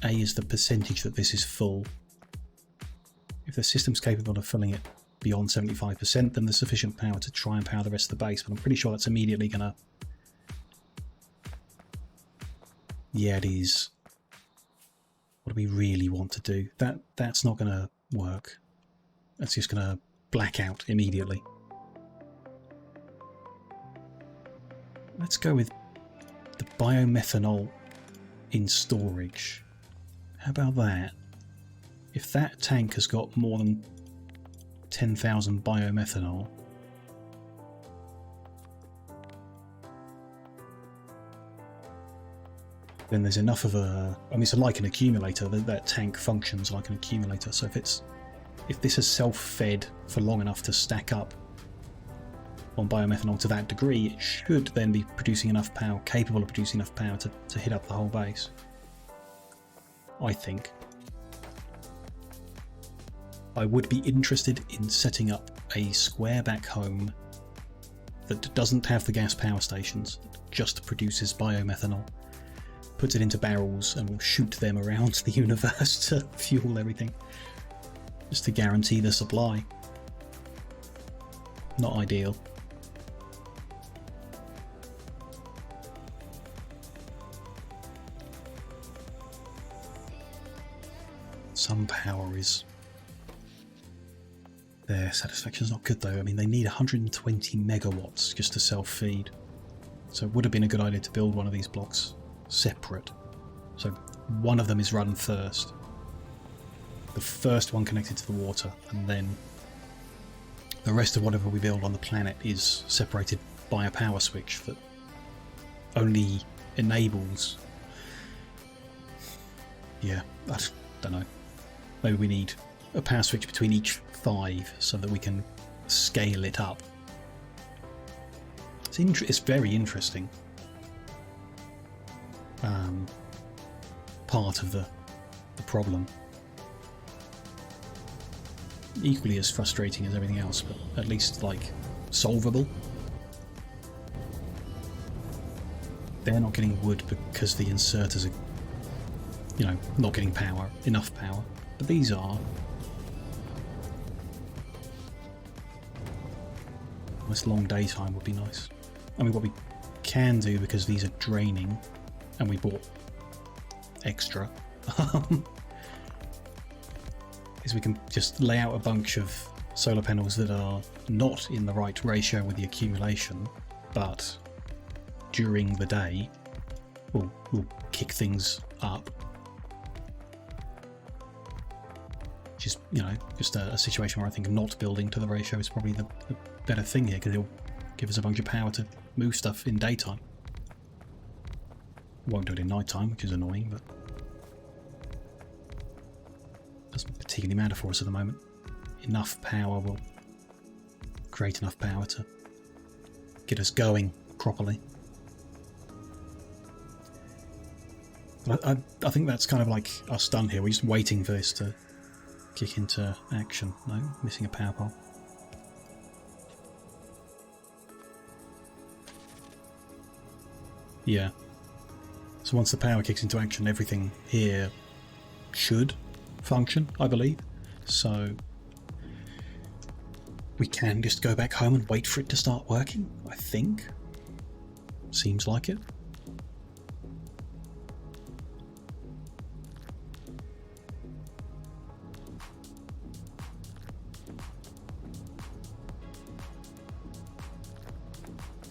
S1: A is the percentage that this is full. If the system's capable of filling it beyond 75%, then there's sufficient power to try and power the rest of the base, but I'm pretty sure that's immediately gonna... Yeah, it is. What do we really want to do? That's not gonna work. That's just gonna black out immediately. Let's go with the biomethanol in storage. How about that? If that tank has got more than 10,000 biomethanol. Then there's enough of a... I mean, it's like an accumulator. That tank functions like an accumulator. So if this is self-fed for long enough to stack up on biomethanol to that degree, it should then be producing enough power, capable of producing enough power to hit up the whole base. I think. I would be interested in setting up a square back home that doesn't have the gas power stations, just produces biomethanol, puts it into barrels and will shoot them around the universe to fuel everything, just to guarantee the supply. Not ideal. Some power is... Their satisfaction's not good though. I mean, they need 120 megawatts just to self-feed. So it would have been a good idea to build one of these blocks separate. So one of them is run first. The first one connected to the water, and then the rest of whatever we build on the planet is separated by a power switch that only enables... Yeah, I don't know. Maybe we need a power switch between each 5 so that we can scale it up. It's very interesting. Part of the problem. Equally as frustrating as everything else, but at least like solvable. They're not getting wood because the inserters are, you know, not getting power, enough power. But these are. This long daytime would be nice. I mean, what we can do, because these are draining, and we bought extra, is we can just lay out a bunch of solar panels that are not in the right ratio with the accumulation, but during the day we'll kick things up. Which is, you know, just a situation where I think not building to the ratio is probably the better thing here, because it'll give us a bunch of power to move stuff in daytime. Won't do it in nighttime, which is annoying, but doesn't particularly matter for us at the moment. Enough power will create enough power to get us going properly. But I think that's kind of like us done here. We're just waiting for this to kick into action. No, missing a power pole. Yeah. So once the power kicks into action, everything here should function, I believe. So we can just go back home and wait for it to start working, I think. Seems like it.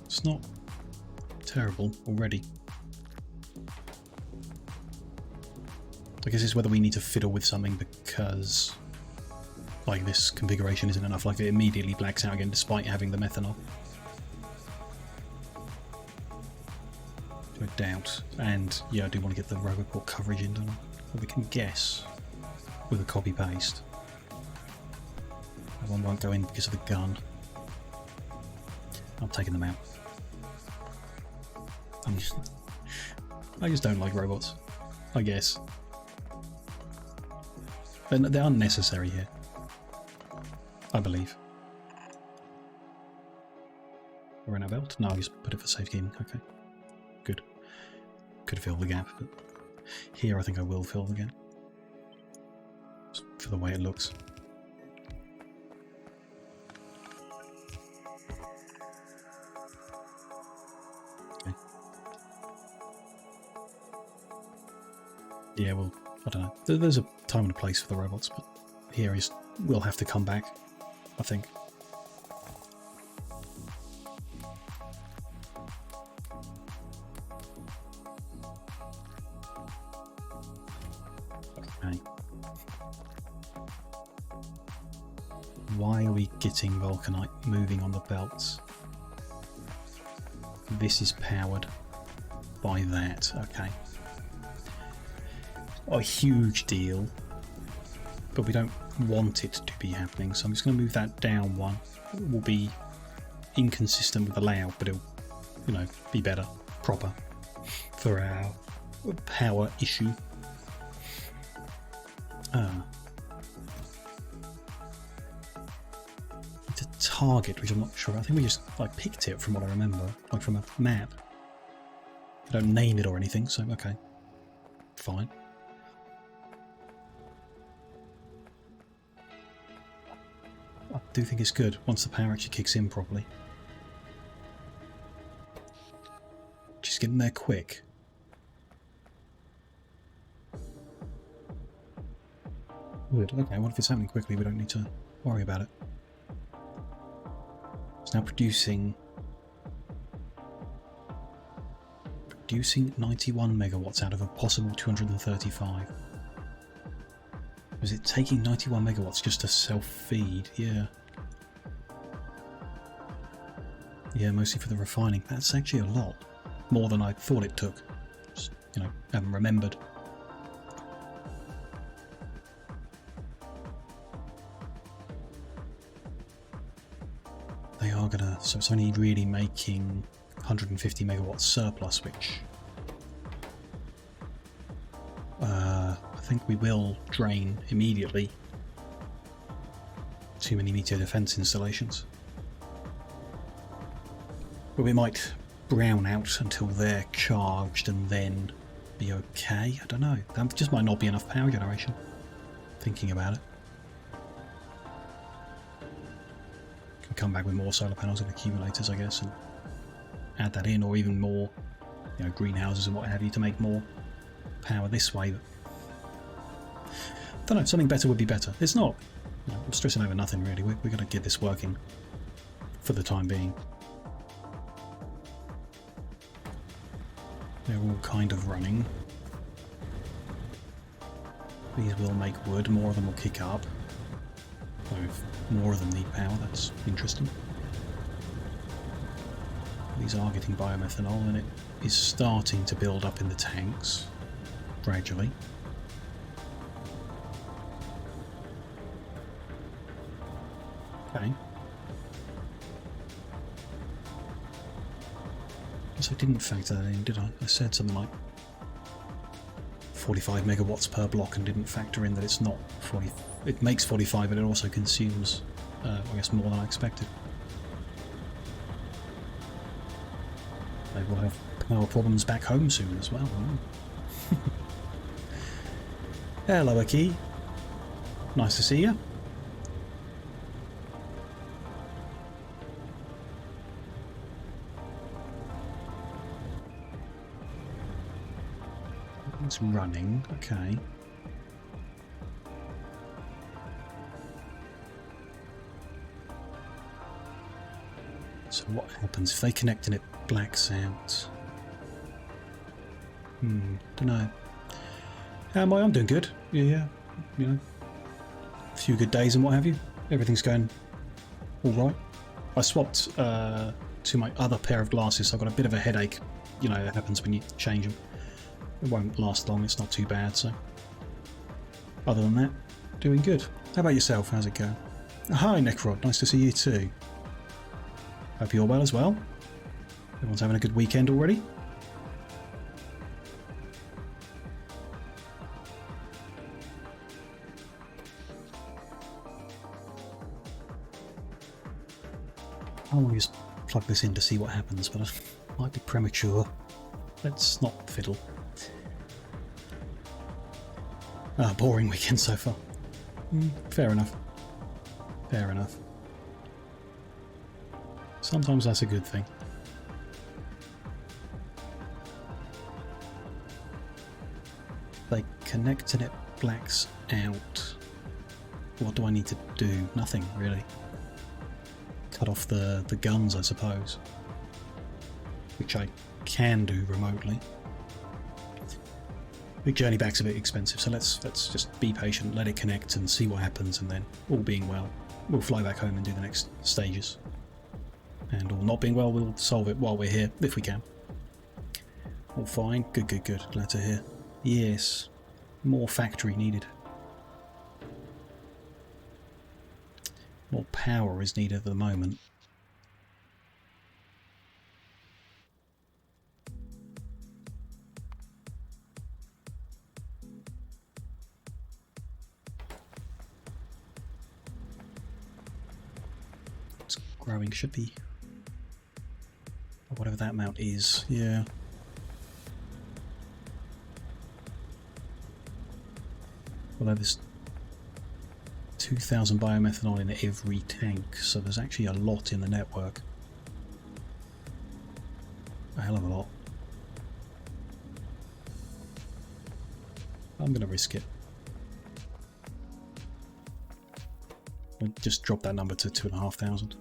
S1: It's not terrible already. I guess it's whether we need to fiddle with something because like this configuration isn't enough, like it immediately blacks out again despite having the methanol. I doubt. And yeah, I do want to get the Roboport coverage in, don't I? But we can guess with a copy paste. That one won't go in because of the gun. I'm taking them out. I just don't like robots, I guess. They're unnecessary here, I believe. We're in our belt? No, I'll just put it for safekeeping. Okay, good. Could fill the gap, but here I think I will fill the gap. Just for the way it looks. Okay. Yeah, well, I don't know. There's a time and a place for the robots, but here we'll have to come back, I think. Okay. why are we getting vulcanite moving on the belts? This is powered by that. Okay. A huge deal, but we don't want it to be happening, so I'm just going to move that down one. It will be inconsistent with the layout, but it'll, you know, be better, proper for our power issue. It's a target, which I'm not sure. I think we just like picked it from what I remember, like from a map. I don't name it or anything, so okay, fine. I do think it's good once the power actually kicks in properly. Just getting there quick. Good. Okay, what if it's happening quickly? We don't need to worry about it. It's now producing 91 megawatts out of a possible 235. Was it taking 91 megawatts just to self-feed? Yeah. Yeah, mostly for the refining. That's actually a lot. More than I thought it took. Just, you know, haven't remembered. They are gonna... So it's only really making 150 megawatts surplus, which... I think we will drain immediately. Too many meteor defense installations. But we might brown out until they're charged and then be okay. I don't know. That just might not be enough power generation. Thinking about it. Can come back with more solar panels and accumulators, I guess, and add that in, or even more, you know, greenhouses and what have you to make more power this way. But I don't know, something better would be better. It's not, you know, I'm stressing over nothing really. We're going to get this working for the time being. They're all kind of running. These will make wood, more of them will kick up. So if more of them need power, that's interesting. These are getting biomethanol and it is starting to build up in the tanks, gradually. Okay. Guess I didn't factor that in, did I? I said something like 45 megawatts per block and didn't factor in that it's not 40. It makes 45, but it also consumes, I guess, more than I expected. Maybe we'll have power problems back home soon as well. Hello, Aki. Nice to see you. It's running, okay. So what happens if they connect and it blacks out? Don't know. I'm doing good. Yeah, you know, a few good days and what have you. Everything's going all right. I swapped to my other pair of glasses, so I've got a bit of a headache. You know, that happens when you change them. It won't last long, it's not too bad, so... Other than that, doing good. How about yourself? How's it going? Hi, Necrod. Nice to see you too. Hope you're well as well. Everyone's having a good weekend already. I'll just plug this in to see what happens, but it might be premature. Let's not fiddle. Boring weekend so far. Fair enough. Fair enough. Sometimes that's a good thing. They connect and it blacks out. What do I need to do? Nothing, really. Cut off the guns, I suppose. Which I can do remotely. Big journey back's a bit expensive, so let's just be patient, let it connect and see what happens, and then, all being well, we'll fly back home and do the next stages. And all not being well, we'll solve it while we're here, if we can. All fine. Good, good, good. Glad to hear. Yes. More factory needed. More power is needed at the moment. It's growing, should be. Or whatever that amount is, yeah. Although there's 2,000 biomethanol in every tank, so there's actually a lot in the network. A hell of a lot. I'm going to risk it. I'll just drop that number to 2,500.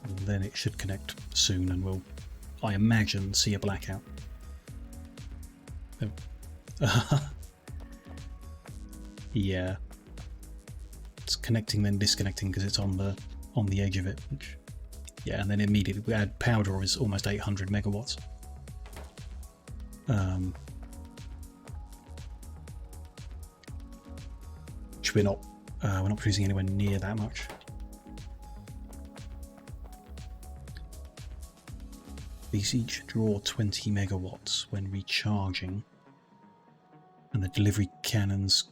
S1: And then it should connect soon and we'll, I imagine, see a blackout. Yeah, it's connecting then disconnecting because it's on the edge of it. Which, yeah, and then immediately we add power draw is almost 800 megawatts. Which we're not producing anywhere near that much. These each draw 20 megawatts when recharging, and the delivery cannons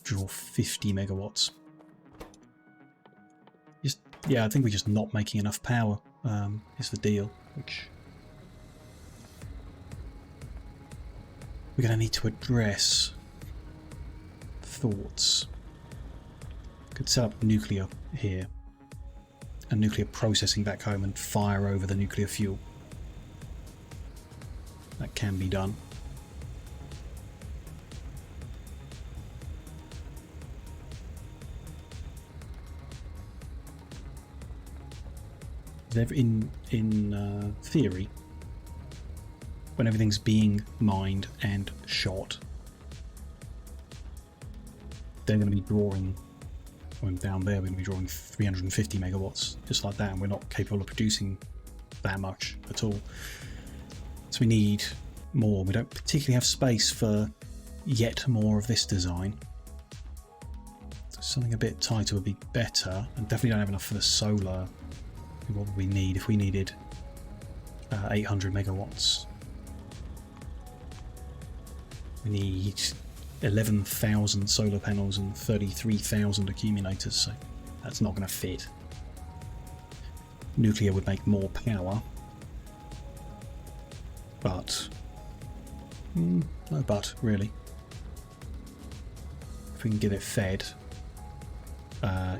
S1: draw 50 megawatts. Yeah, I think we're just not making enough power, is the deal, which we're going to need to address. Thoughts. Could set up nuclear here, and nuclear processing back home and fire over the nuclear fuel. That can be done. In theory, when everything's being mined and shot, they're going to be drawing, down there we're going to be drawing 350 megawatts, just like that, and we're not capable of producing that much at all. So we need more. We don't particularly have space for yet more of this design. So something a bit tighter would be better, and definitely don't have enough for the solar. What would we need if we needed 800 megawatts? We need 11,000 solar panels and 33,000 accumulators, so that's not going to fit. Nuclear would make more power, but no but, really. If we can get it fed,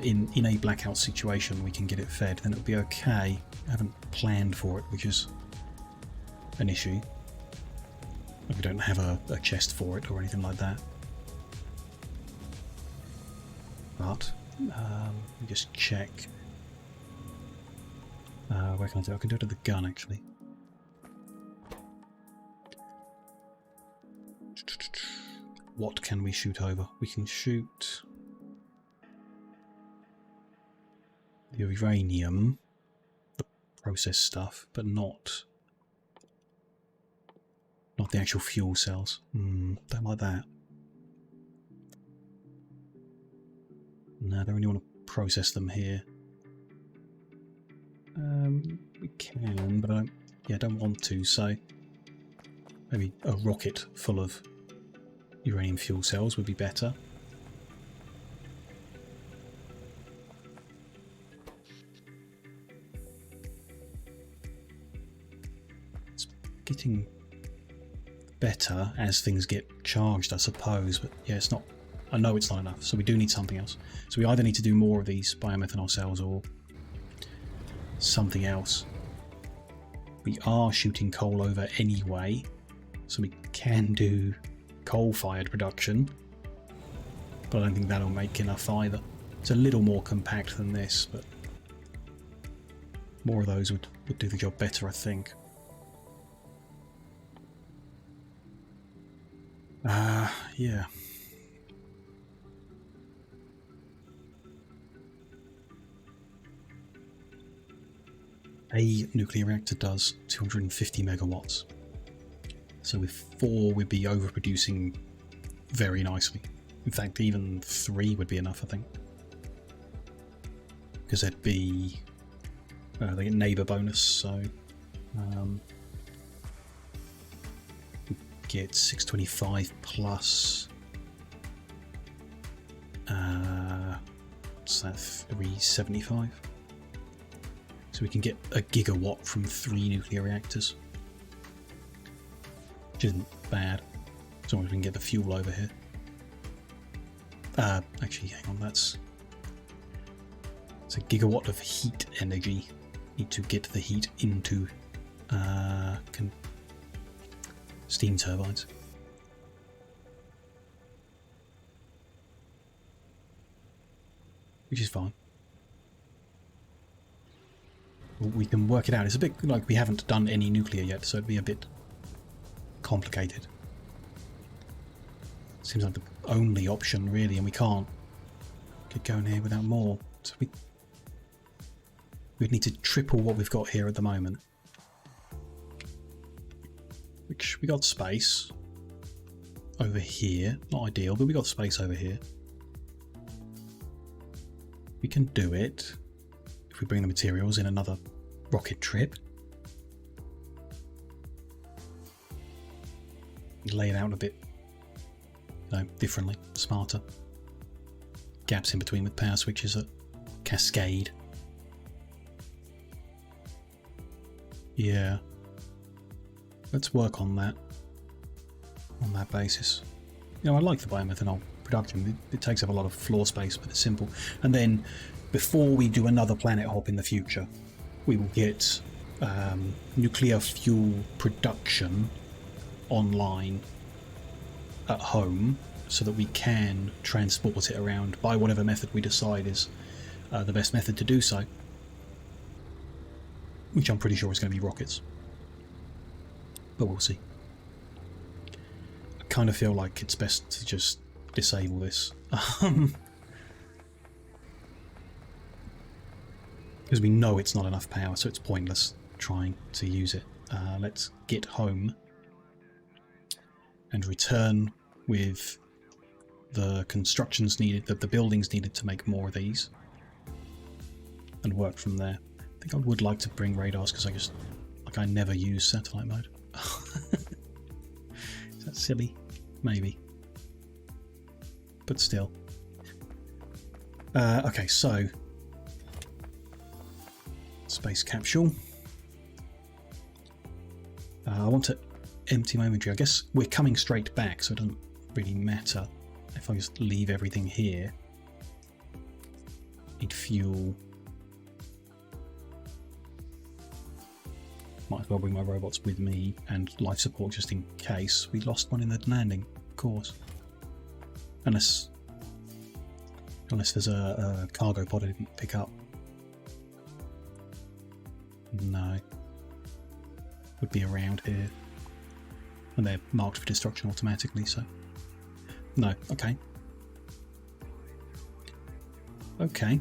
S1: in a blackout situation we can get it fed, then it'll be okay. I haven't planned for it, which is an issue. We don't have a chest for it or anything like that. But, let me just check. Where can I do it? I can do it to the gun, actually. What can we shoot over? We can shoot the uranium, the processed stuff, but not the actual fuel cells. Don't like that. No, I don't really want to process them here. We can, but I don't want to, so maybe a rocket full of uranium fuel cells would be better. It's getting better as things get charged, I suppose, but yeah, it's not. I know it's not enough, so we do need something else. So we either need to do more of these biomethanol cells or something else. We are shooting coal over anyway, so we can do coal-fired production, but I don't think that'll make enough either. It's a little more compact than this, but more of those would do the job better, I think. Yeah. A nuclear reactor does 250 megawatts. So with 4 we'd be overproducing very nicely. In fact, even 3 would be enough, I think. Because there'd be... they get neighbour bonus, so... get 625 plus... what's that? 375? So we can get a gigawatt from 3 nuclear reactors. Which isn't bad. As long as we can get the fuel over here. Actually, hang on, it's a gigawatt of heat energy. Need to get the heat into steam turbines. Which is fine. We can work it out. It's a bit like we haven't done any nuclear yet, so it'd be a bit complicated. Seems like the only option really, and we can't get going here without more. So we'd need to triple what we've got here at the moment. Which we got space over here. Not ideal, but we got space over here. We can do it if we bring the materials in another rocket trip. Lay it out a bit, differently, smarter. Gaps in between with power switches that cascade. Yeah. Let's work on that basis. You know, I like the biomethanol production. It takes up a lot of floor space, but it's simple. And then before we do another planet hop in the future, we will get nuclear fuel production online at home so that we can transport it around by whatever method we decide is the best method to do so, which I'm pretty sure is going to be rockets, but we'll see. I kind of feel like it's best to just disable this because we know it's not enough power, so it's pointless trying to use it. Let's get home and return with the constructions needed, the buildings needed to make more of these, and work from there. I think I would like to bring radars because I never use satellite mode. Is that silly? Maybe. But still. Okay, so space capsule. I want to empty my inventory. I guess we're coming straight back, so it doesn't really matter if I just leave everything here. Need fuel. Might as well bring my robots with me and life support just in case. We lost one in the landing, of course. Unless there's a cargo pod I didn't pick up. No. Would be around here. And they're marked for destruction automatically, so... No, okay. Okay.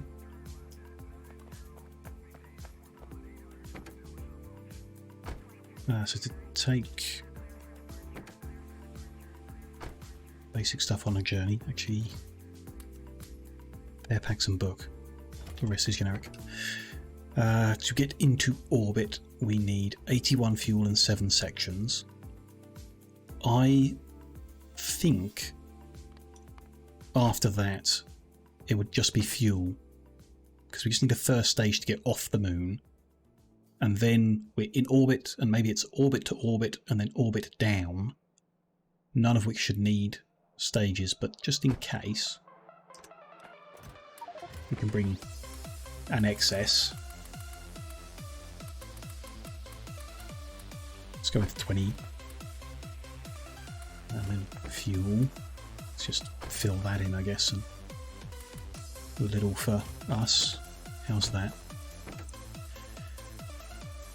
S1: So to take basic stuff on a journey, actually, air packs and book. The rest is generic. To get into orbit, we need 81 fuel and 7 sections. I think after that it would just be fuel, because we just need a first stage to get off the moon, and then we're in orbit, and maybe it's orbit to orbit and then orbit down, none of which should need stages, but just in case we can bring an excess. Let's go with 20. And then fuel. Let's just fill that in, I guess, and a little for us. How's that?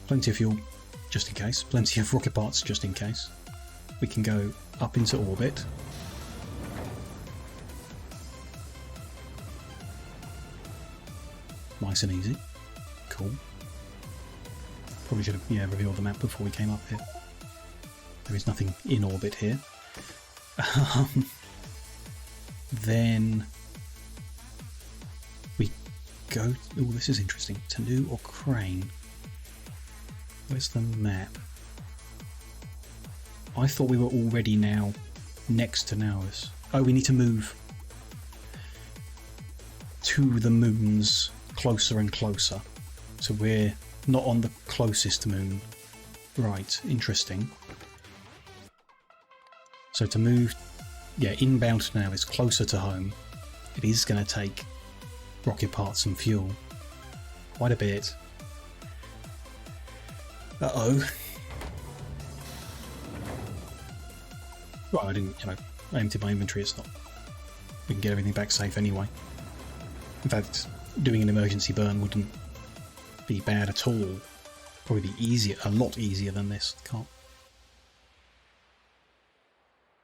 S1: Plenty of fuel, just in case. Plenty of rocket parts, just in case. We can go up into orbit. Nice and easy. Cool. Probably should have revealed the map before we came up here. There is nothing in orbit here. Then we go... Oh, this is interesting. Tanu or Crane? Where's the map? I thought we were already now next to Nauvis. Oh, we need to move to the moons closer and closer. So we're not on the closest moon. Right, interesting. So to move, inbound to Nauvis, closer to home, it is going to take rocket parts and fuel. Quite a bit. Uh-oh. Right, I didn't, I emptied my inventory, it's not... We can get everything back safe anyway. In fact, doing an emergency burn wouldn't be bad at all. Probably be easier, a lot easier than this. Can't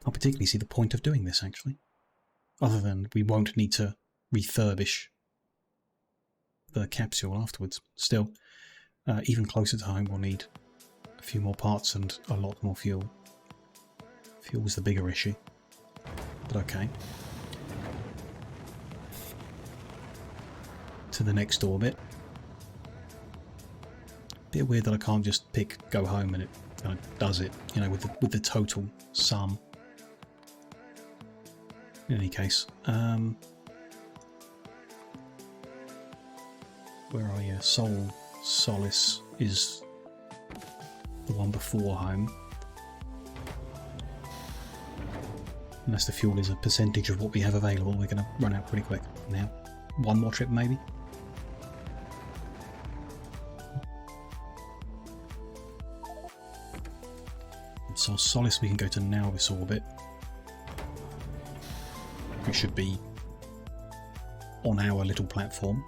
S1: particularly see the point of doing this, actually. Other than we won't need to refurbish the capsule afterwards. Still, even closer to home we'll need a few more parts and a lot more fuel. Fuel's the bigger issue, but okay. To the next orbit. Bit weird that I can't just pick go home and it kind of does it, with the total sum. In any case, where are you? Solace is the one before home. Unless the fuel is a percentage of what we have available, we're going to run out pretty quick. Now, one more trip maybe? So Solace, we can go to Nauvis orbit. We should be on our little platform.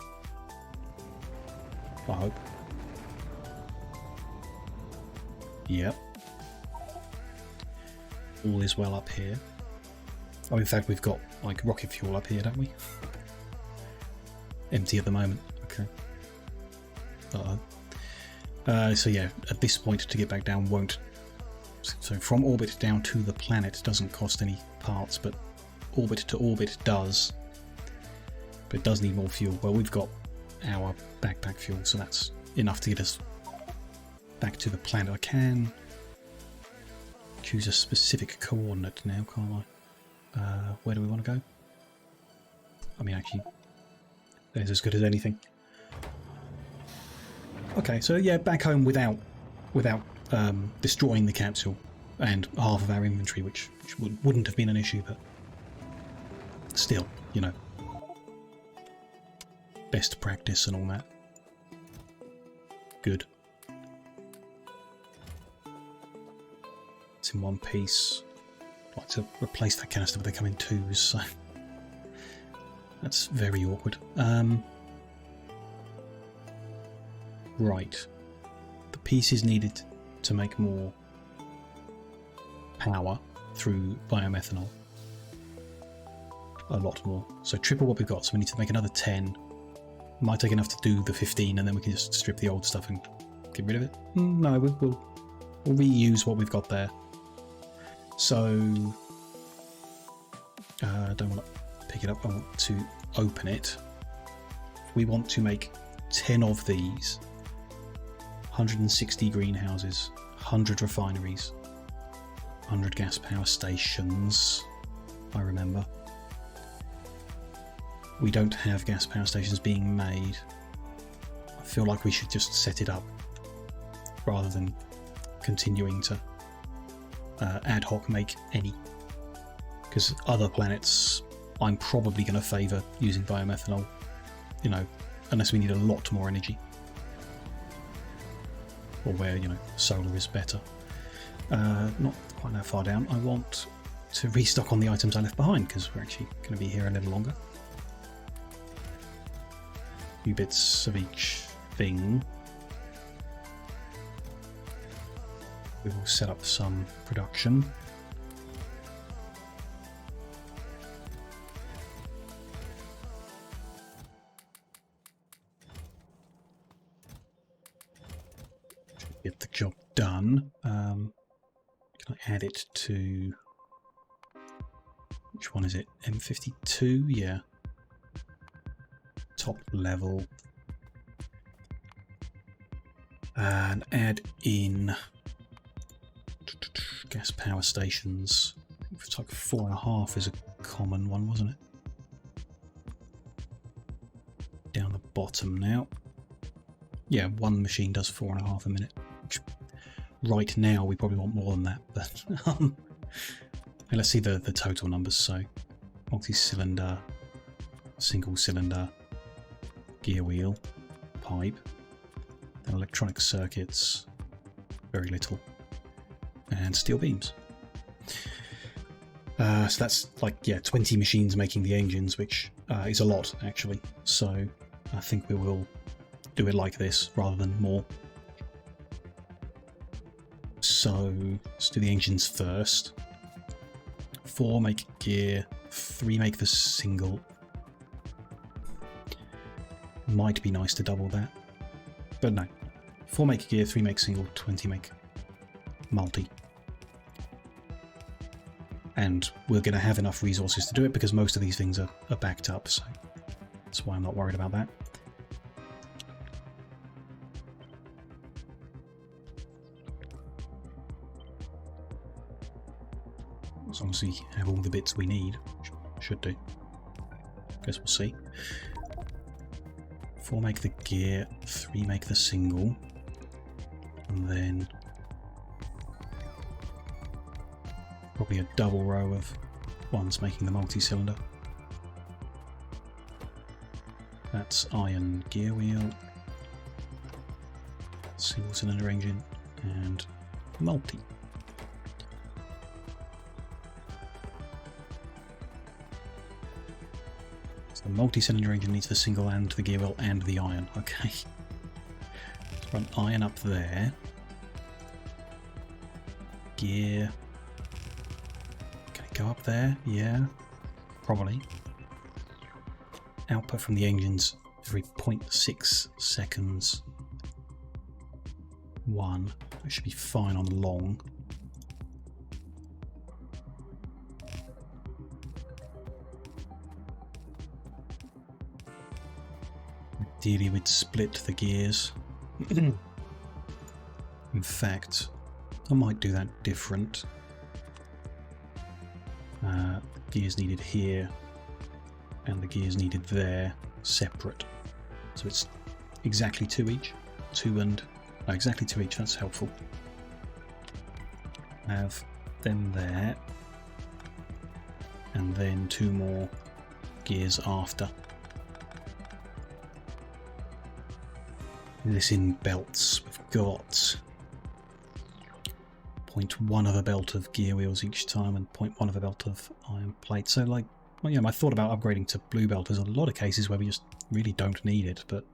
S1: I hope. Yep. All is well up here. Oh, in fact, we've got like rocket fuel up here, don't we? Empty at the moment. Okay. Uh-oh. So yeah, at this point to get back down won't... So from orbit down to the planet doesn't cost any parts, but orbit to orbit does. But it does need more fuel. Well, we've got our backpack fuel, so that's enough to get us back to the planet. I can choose a specific coordinate now, can't I? Where do we want to go? I mean, actually, that is as good as anything. Okay, so yeah, back home without destroying the capsule and half of our inventory, which wouldn't have been an issue, but still, best practice and all that. Good. It's in one piece. I'd like to replace that canister, but they come in twos, so that's very awkward. Right. The pieces needed to make more power through biomethanol. A lot more. So triple what we've got, so we need to make another 10. Might take enough to do the 15, and then we can just strip the old stuff and get rid of it. No, we'll reuse what we've got there. So, I don't want to pick it up, I want to open it. We want to make 10 of these. 160 greenhouses, 100 refineries, 100 gas power stations, I remember. We don't have gas power stations being made. I feel like we should just set it up rather than continuing to ad hoc make any. Because other planets, I'm probably going to favour using biomethanol, unless we need a lot more energy. Or where, solar is better. Not quite that far down. I want to restock on the items I left behind, because we're actually going to be here a little longer. A few bits of each thing. We will set up some production. get the job done. Can I add it to... Which one is it? M52? Yeah. Top level. And add in gas power stations. It's like 4.5 is a common one, wasn't it? Down the bottom now. Yeah, one machine does 4.5 a minute. Which right now we probably want more than that, but let's see the total numbers. So multi-cylinder, single cylinder, gear wheel, pipe, then electronic circuits, very little, and steel beams. So that's like, yeah, 20 machines making the engines, which is a lot actually. So I think we will do it like this rather than more. So let's do the engines first. 4 make gear, 3 make the single. Might be nice to double that, but no. 4 make gear, 3 make single, 20 make multi. And we're going to have enough resources to do it because most of these things are backed up, so that's why I'm not worried about that. As long as we have all the bits we need, should do. Guess we'll see. 4 make the gear, 3 make the single, and then probably a double row of ones making the multi-cylinder. That's iron gear wheel, single cylinder engine, and multi. So the multi-cylinder engine needs the single and the gear wheel and the iron. Okay. Let's run iron up there. Gear. Go up there, yeah, probably. Output from the engines every 0.6 seconds. 1. That should be fine on long. Ideally, we'd split the gears. In fact, I might do that different. Gears needed here and the gears needed there separate, so it's exactly 2 each. Exactly 2 each. That's helpful. Have them there and then 2 more gears after. This in belts. We've got 0.1 of a belt of gear wheels each time and 0.1 of a belt of iron plate. So like, well, yeah, my thought about upgrading to blue belt is a lot of cases where we just really don't need it, but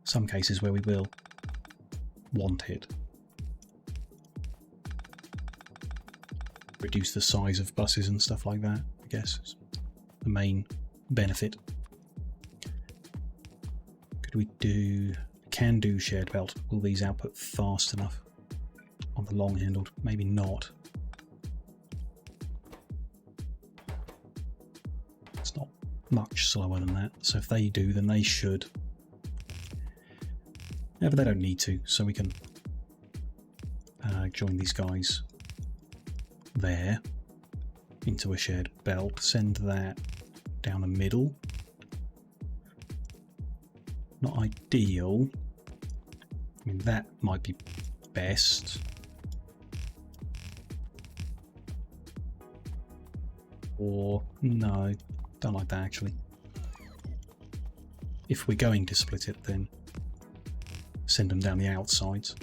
S1: some cases where we will want it. Reduce the size of buses and stuff like that, I guess, is the main benefit. Could we do... Can do shared belt. Will these output fast enough? On the long handled, maybe not. It's not much slower than that, so if they do, then they should. Yeah, but they don't need to, so we can join these guys there into a shared belt, send that down the middle. Not ideal. I mean, that might be best. Or, no, don't like that actually. If we're going to split it, then send them down the outsides.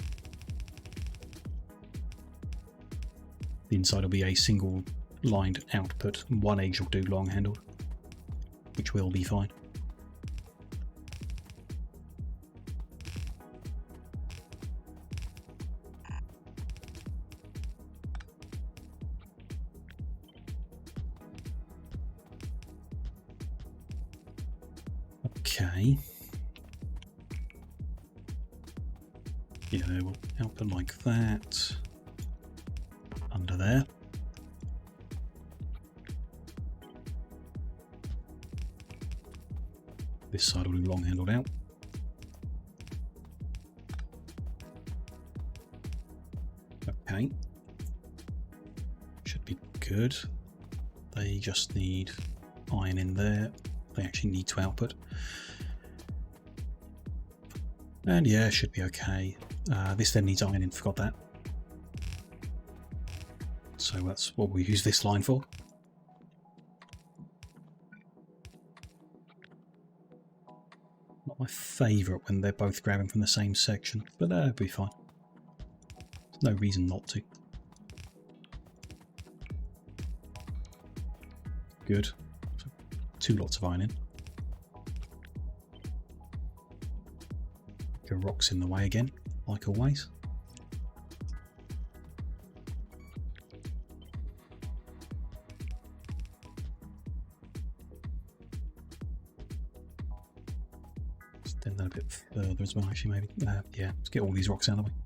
S1: The inside will be a single lined output, and 1 edge will do long handled, which will be fine. Okay. Yeah, we'll output like that. Under there. This side will be long handled out. Okay. Should be good. They just need iron in there. They actually need to output. And yeah, should be okay. This then needs iron in, forgot that. So that's what we use this line for. Not my favourite when they're both grabbing from the same section, but it'll be fine. There's no reason not to. Good. So 2 lots of iron in. Go rocks in the way again, like always. Extend that a bit further as well, actually, maybe. Yeah, let's get all these rocks out of the way.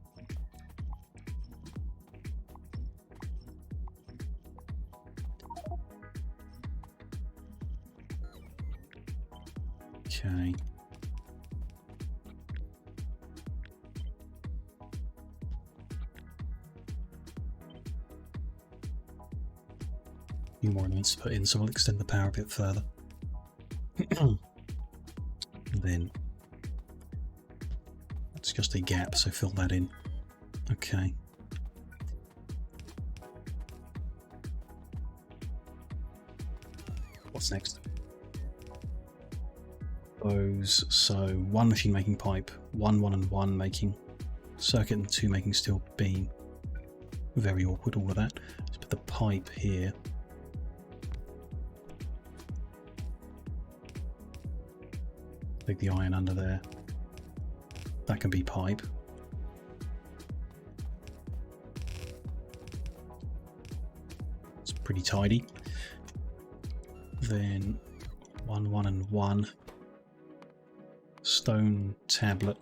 S1: Okay. Few more elements to put in, so I'll extend the power a bit further. And then it's just a gap, so fill that in. Okay. What's next? Those, so 1 machine making pipe, 1 and 1 making circuit, and 2 making steel beam. Very awkward, all of that. Let's put the pipe here. Take the iron under there. That can be pipe. It's pretty tidy. Then 1 and 1. Stone tablet.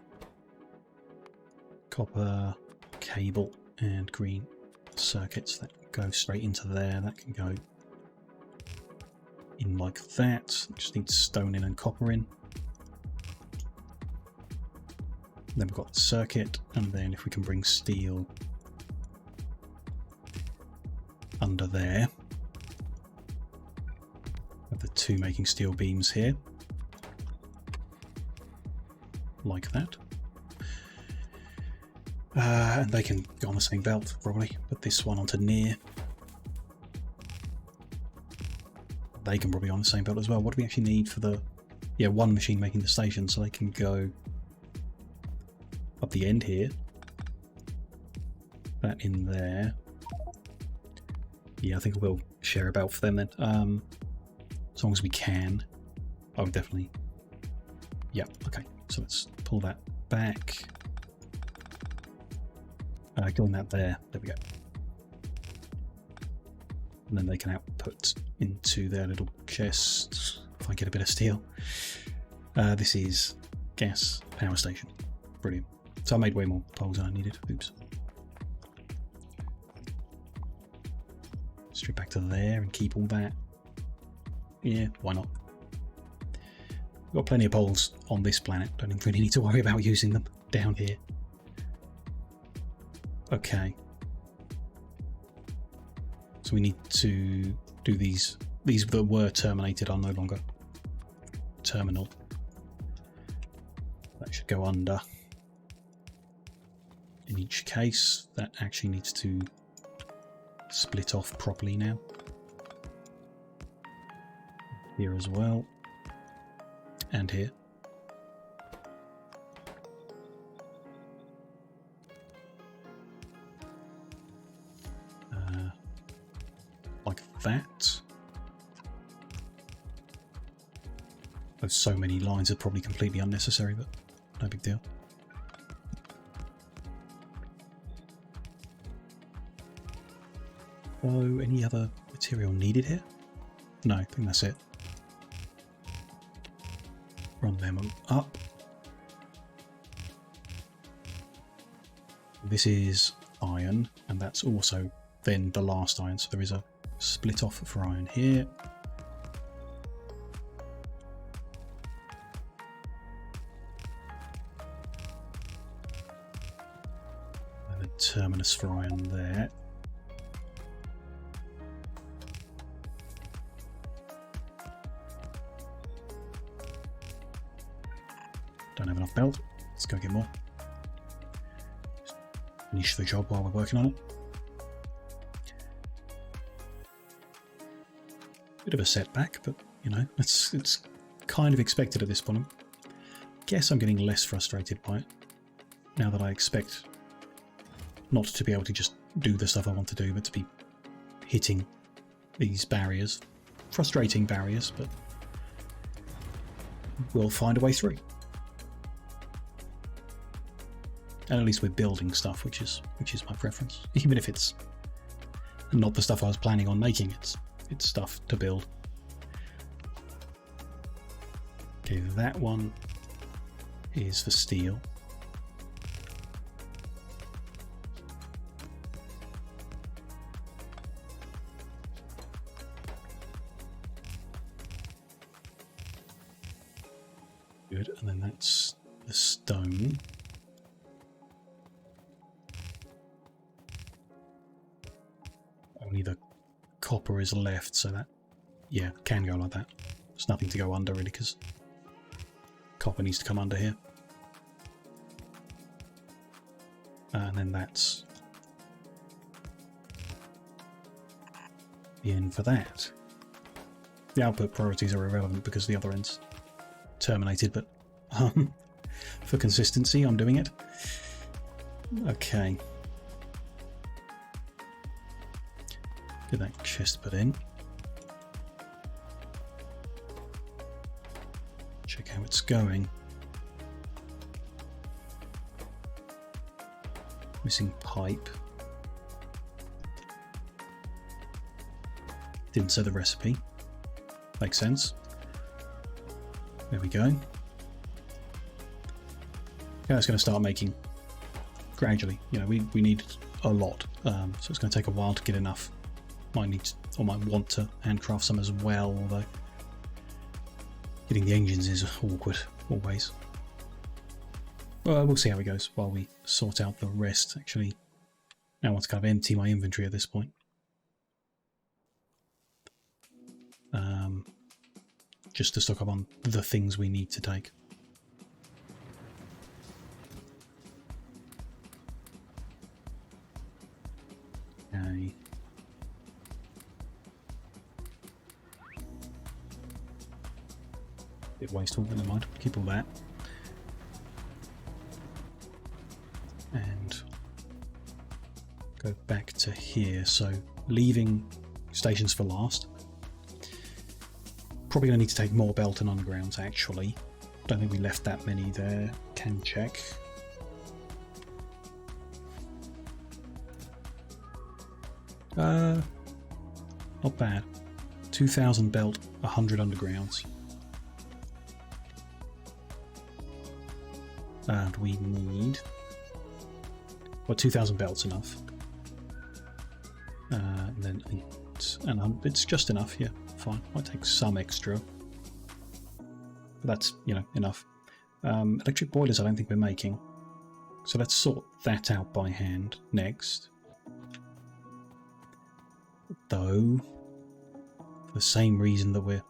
S1: Copper cable and green circuits that go straight into there. That can go in like that. Just needs stone in and copper in. Then we've got the circuit, and then if we can bring steel under there, with the 2 making steel beams here, like that. And they can go on the same belt, probably. Put this one onto near. They can probably go on the same belt as well. What do we actually need for the... Yeah, 1 machine making the station, so they can go up the end here. That in there. Yeah, I think we'll share a belt for them then. As long as we can. Oh, definitely. Yeah, okay. So let's pull that back. Going that there. There we go. And then they can output into their little chest. If I get a bit of steel. This is gas power station. Brilliant. So I made way more poles than I needed. Oops. Straight back to there and keep all that. Yeah, why not? We've got plenty of poles on this planet. Don't really need to worry about using them down here. Okay. So we need to do these. These that were terminated are no longer terminal. That should go under. In each case, that actually needs to split off properly now. Here as well. And here. Like that. There's so many lines are probably completely unnecessary, but no big deal. Oh, any other material needed here? No, I think that's it. Run them up. This is iron, and that's also then the last iron. So there is a split off for iron here. And a terminus for iron there. Don't have enough belt. Let's go get more. Finish the job while we're working on it. Bit of a setback, but you know, it's kind of expected at this point. Guess I'm getting less frustrated by it now that I expect not to be able to just do the stuff I want to do, but to be hitting these barriers. Frustrating barriers, but we'll find a way through. And at least we're building stuff, which is my preference. Even if it's not the stuff I was planning on making, it's stuff to build. Okay, that one is for steel. Good, and then that's the stone. Only the copper is left, so that, yeah, can go like that. There's nothing to go under really, because copper needs to come under here. And then that's the end for that. The output priorities are irrelevant because the other end's terminated, but for consistency I'm doing it. Okay. Get that chest put in. Check how it's going. Missing pipe. Didn't say the recipe. Makes sense. There we go. Yeah, it's going to start making gradually. You know, we need a lot, so it's going to take a while to get enough. Might need to, or might want to handcraft some as well, although getting the engines is awkward always. Well, we'll see how it goes while we sort out the rest. Actually, I want to kind of empty my inventory at this point. Just to stock up on the things we need to take. Okay. Bit wasteful, but never mind. Keep all that. And go back to here. So leaving stations for last. Probably going to need to take more belt and undergrounds, actually. Don't think we left that many there. Can check. Not bad. 2,000 belt, 100 undergrounds. And we need... well, 2,000 belts enough. And then it's just enough, yeah, fine. Might take some extra. But that's, you know, enough. Electric boilers I don't think we're making. So let's sort that out by hand next. Though, for the same reason that we're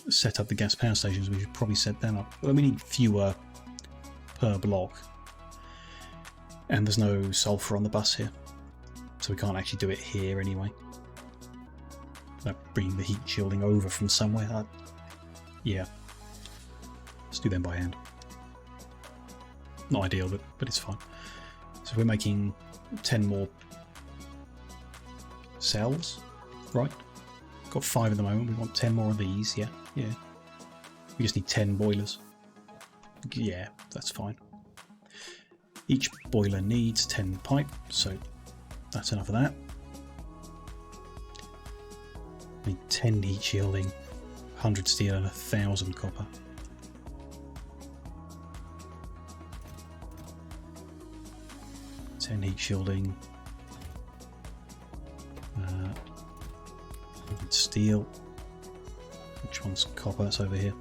S1: set up the gas power stations, we should probably set them up. Well, we need fewer per block. And there's no sulfur on the bus here. So we can't actually do it here anyway. Bringing the heat shielding over from somewhere. Yeah. Let's do them by hand. Not ideal, but it's fine. So we're making 10 more cells, right? Got 5 at the moment. We want 10 more of these. Yeah, yeah. We just need 10 boilers. Yeah, that's fine. Each boiler needs 10 pipe, so that's enough of that. We need 10 heat shielding, 100 steel and 1,000 copper. . 10 heat shielding. Steel. Which one's copper? It's over here.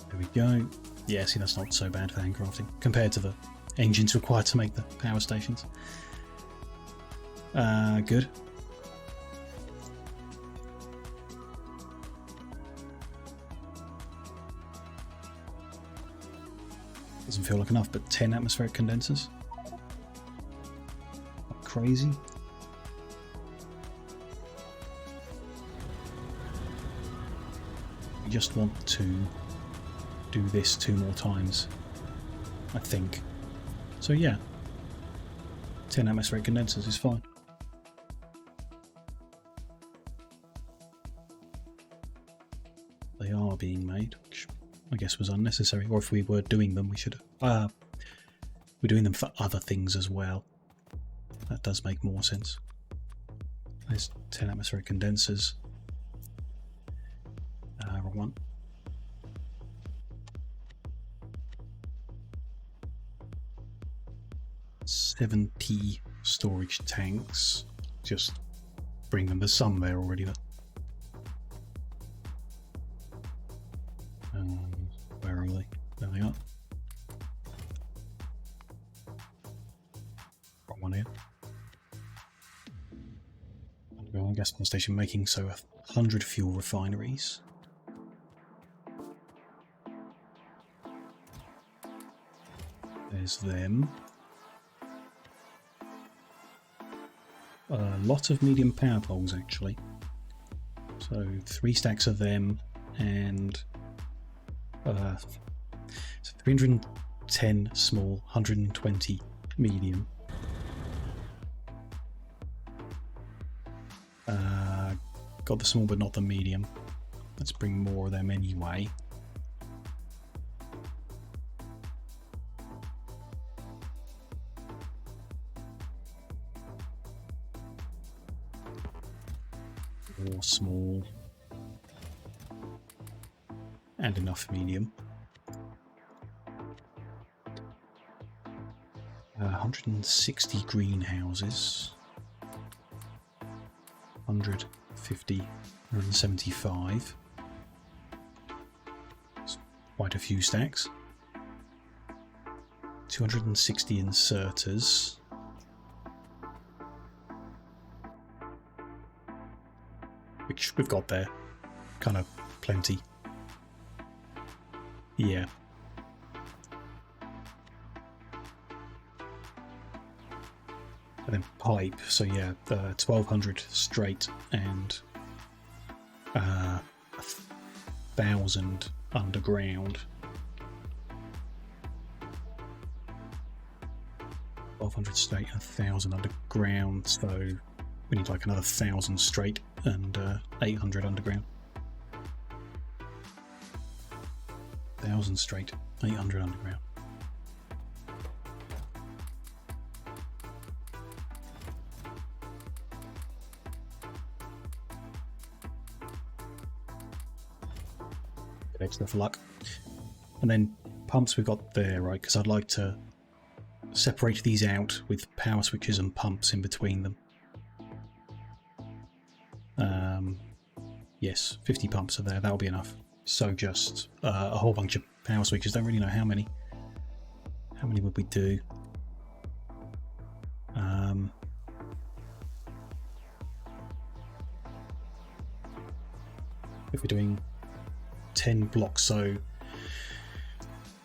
S1: There we go. Yeah, see, that's not so bad for handcrafting compared to the engines required to make the power stations. Good. Doesn't feel like enough, but 10 atmospheric condensers. Not crazy. We just want to do this 2 more times, I think. So yeah, 10 atmospheric condensers is fine. They are being made, which I guess was unnecessary, or if we were doing them, we should have. We're doing them for other things as well. That does make more sense. There's 10 atmospheric condensers. Wrong one. $70 storage tanks. Just bring them. There's some there already. Where are they? There they are. Got one here. Underground gas station making so 100 fuel refineries. There's them. A lot of medium power poles actually. So 3 stacks of them and so 310 small, 120 medium. Got the small but not the medium. Let's bring more of them anyway. More small. And enough medium. 160 greenhouses. 150, 175. That's quite a few stacks. 260 inserters. Which we've got there. Kind of plenty. Yeah. And then pipe, so yeah, 1200 straight and 1,000 underground. 1200 straight and 1,000 underground, so we need like another 1,000 straight and 800 underground. 1,000 straight, 800 underground. Good extra for luck. And then pumps we've got there, right? Because I'd like to separate these out with power switches and pumps in between them. Yes, 50 pumps are there. That'll be enough. So just a whole bunch of power switches. Don't really know how many. How many would we do? If we're doing 10 blocks, so there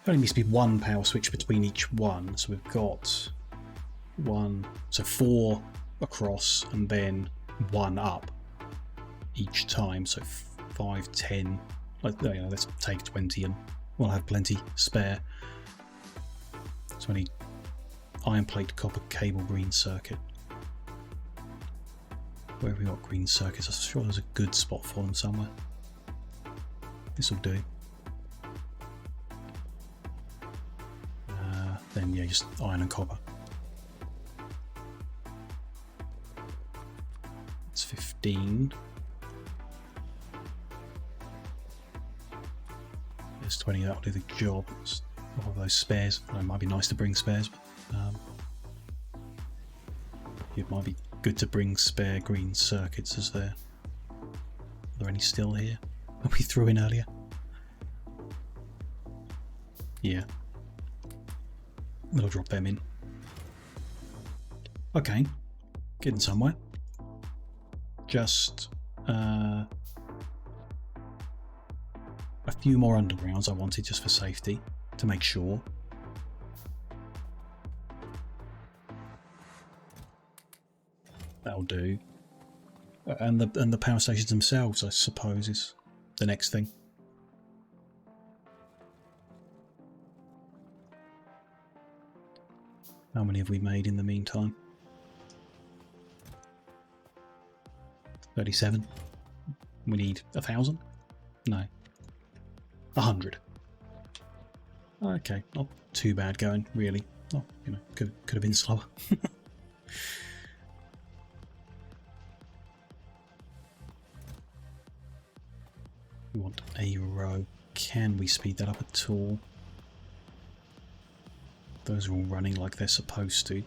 S1: only needs to be 1 power switch between each one. So we've got 1, so 4 across, and then 1 up each time. So 5, 10. Let's take 20 and we'll have plenty spare. So I need iron plate, copper cable, green circuit. Where have we got green circuits? I'm sure there's a good spot for them somewhere. This will do. Then yeah, just iron and copper. It's 15. There's 20, that'll do the job. All of those spares. Well, it might be nice to bring spares, but it might be good to bring spare green circuits as there. Are there any still here? That we threw in earlier? Yeah. We'll drop them in. Okay. Getting somewhere. Just a few more undergrounds I wanted just for safety, to make sure. That'll do. And the power stations themselves, I suppose, is the next thing. How many have we made in the meantime? 37. We need 1,000? No. 100. Okay, not too bad going, really. Oh, you know, could have been slower. We want a row. Can we speed that up at all? Those are all running like they're supposed to.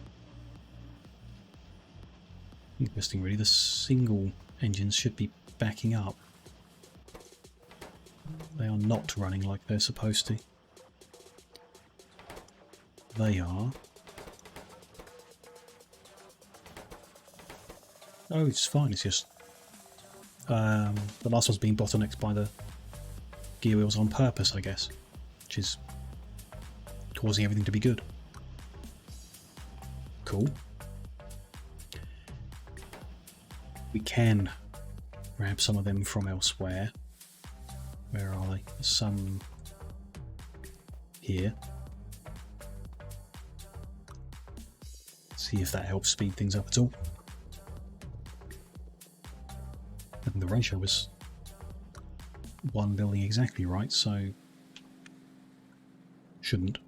S1: Interesting, really. The single engines should be backing up. They are not running like they're supposed to. They are. Oh, it's fine. It's just the last one's being bottlenecked by the gear wheels on purpose, I guess, which is causing everything to be good. Cool. We can grab some of them from elsewhere. Where are they? There's some here. See if that helps speed things up at all. I think the ratio was one building exactly right, so shouldn't.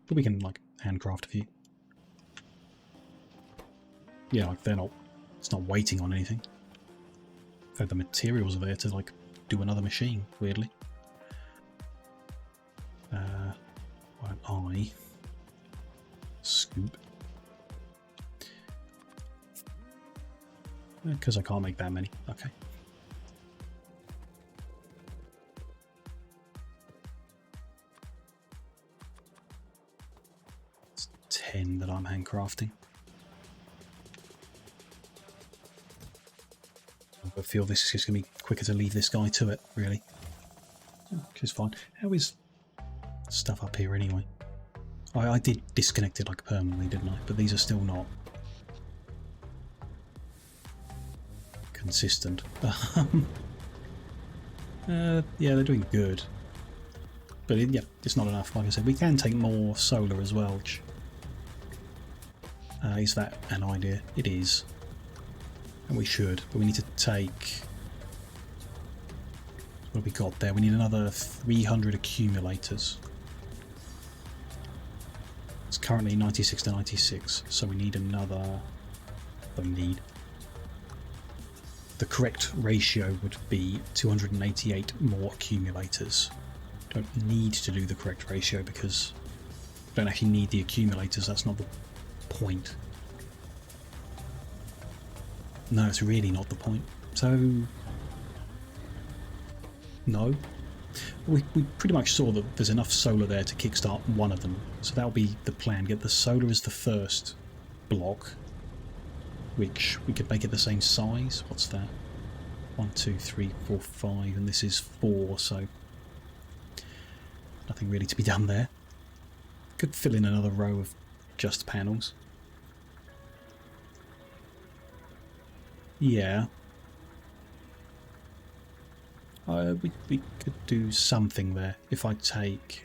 S1: But we can like handcraft a few. Yeah, like they're not. It's not waiting on anything. In fact, the materials are there to like do another machine. Weirdly. Why don't I scoop? Because I can't make that many. Okay. It's 10 that I'm handcrafting. I feel this is just going to be quicker to leave this guy to it, really. Which is fine. How is stuff up here anyway? I did disconnect it like permanently, didn't I? But these are still not consistent. Yeah, they're doing good. But yeah, it's not enough. Like I said, we can take more solar as well, which... is that an idea? It is. And we should, but we need to take... What have we got there? We need another 300 accumulators. It's currently 96 to 96, so we need another... The correct ratio would be 288 more accumulators. Don't need to do the correct ratio because we don't actually need the accumulators, that's not the point. No, it's really not the point. So, no. We pretty much saw that there's enough solar there to kickstart one of them. So that'll be the plan. Get the solar as the first block, which we could make it the same size. What's that? 1, 2, 3, 4, 5, and this is 4, so nothing really to be done there. Could fill in another row of just panels. Yeah. We could do something there. If I take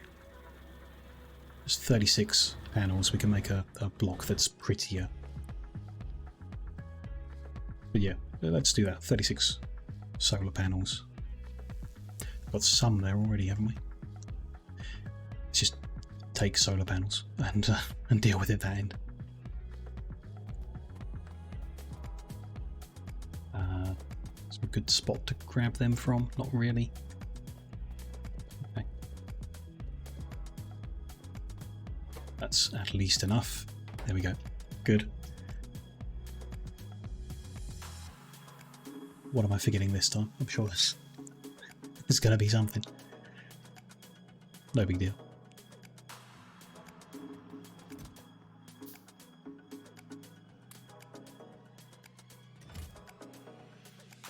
S1: just 36 panels, we can make a block that's prettier. But yeah, let's do that. 36 solar panels. Got some there already, haven't we? Let's just take solar panels and deal with it that end. It's a good spot to grab them from. Not really. Okay. that's at least enough. There we go. Good. What am I forgetting this time? I'm sure there's going to be something. No big deal.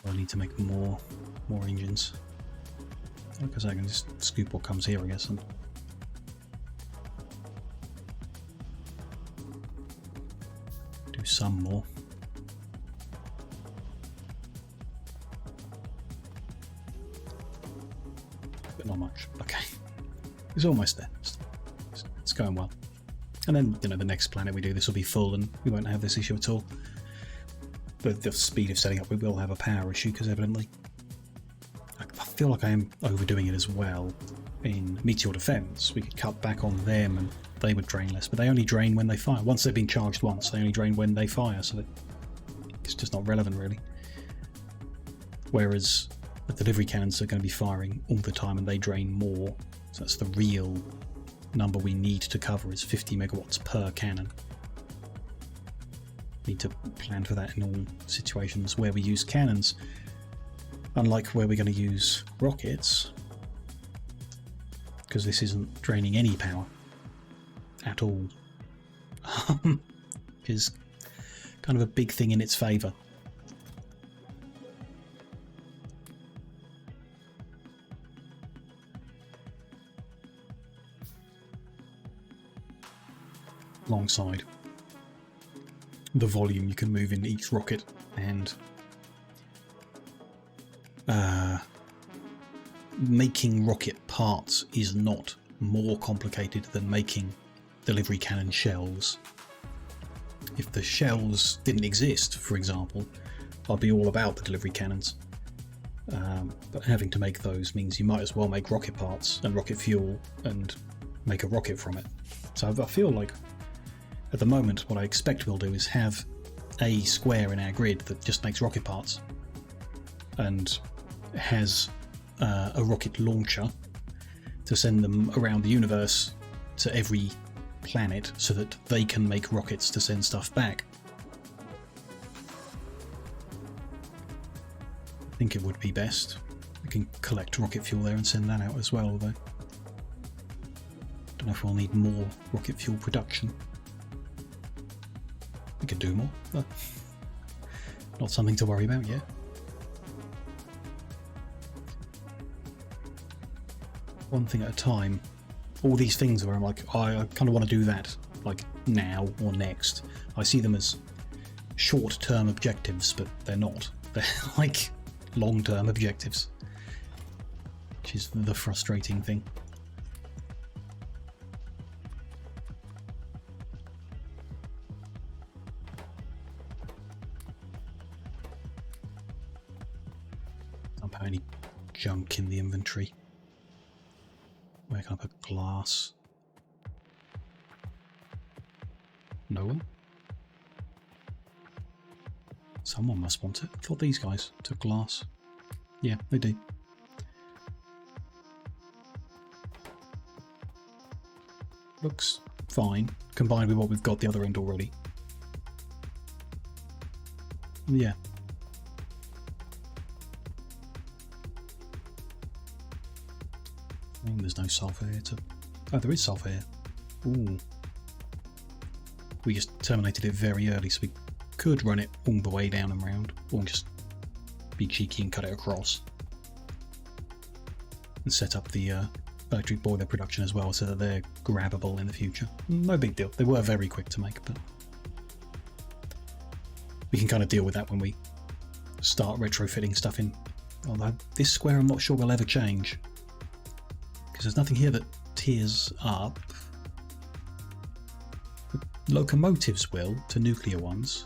S1: I need to make more engines. Because I can just scoop what comes here, I guess, and do some more. But not much. Okay. It's almost there. It's going well. And then, you know, the next planet we do, this will be full and we won't have this issue at all. But the speed of setting up, we will have a power issue because evidently I feel like I am overdoing it as well. In Meteor Defense, we could cut back on them and they would drain less, but they only drain when they fire. Once they've been charged once, they only drain when they fire, so it's just not relevant really. Whereas the delivery cannons are going to be firing all the time and they drain more, so that's the real number we need to cover, is 50 megawatts per cannon. Need to plan for that in all situations where we use cannons. Unlike where we're going to use rockets, because this isn't draining any power at all, which is kind of a big thing in its favour. Alongside the volume you can move in each rocket, and making rocket parts is not more complicated than making delivery cannon shells. If the shells didn't exist, for example, I'd be all about the delivery cannons. But having to make those means you might as well make rocket parts and rocket fuel and make a rocket from it. So I feel like at the moment what I expect we'll do is have a square in our grid that just makes rocket parts and has a rocket launcher to send them around the universe to every planet so that they can make rockets to send stuff back. I think it would be best. We can collect rocket fuel there and send that out as well, although don't know if we'll need more rocket fuel production. We could do more, but not something to worry about yet. One thing at a time. All these things where I'm like, oh, I kind of want to do that, like now or next. I see them as short-term objectives, but they're not. They're like long-term objectives, which is the frustrating thing. Don't put any junk in the inventory. Where can I put glass? No one? Someone must want it. I thought these guys took glass. Yeah, they do. Looks fine, combined with what we've got the other end already. Yeah. There's no sulfur here to... Oh, there is sulfur here. Ooh. We just terminated it very early, so we could run it all the way down and round, or just be cheeky and cut it across. And set up the electric boiler production as well, so that they're grabbable in the future. No big deal. They were very quick to make, but we can kind of deal with that when we start retrofitting stuff in. Although this square I'm not sure will ever change. There's nothing here that tears up. Locomotives will, to nuclear ones.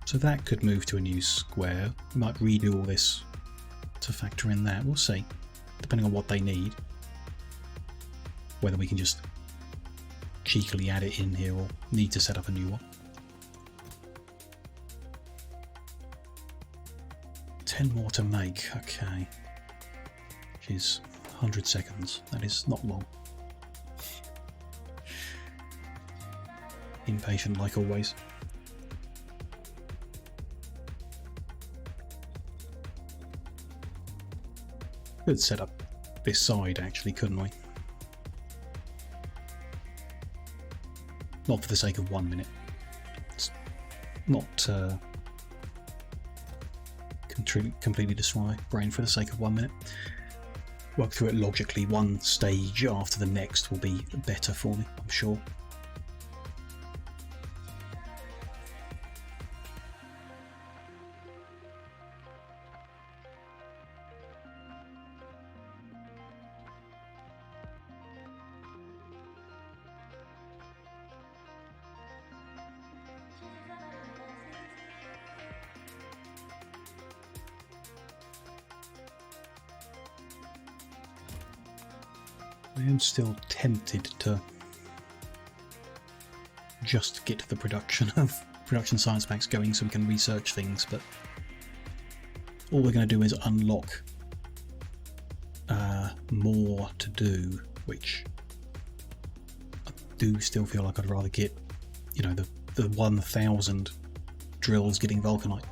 S1: So that could move to a new square. We might redo all this to factor in that. We'll see, depending on what they need. Whether we can just cheekily add it in here or need to set up a new one. 10 more to make, okay. Which is 100 seconds. That is not long. impatient like always. Could set up this side actually, couldn't we? Not for the sake of 1 minute. It's not completely destroy my brain for the sake of 1 minute. Work through it logically. One stage after the next will be better for me, I'm sure. I am still tempted to just get the production science packs going so we can research things, but all we're going to do is unlock more to do, which I do still feel like I'd rather get, you know, the 1,000 drills getting vulcanite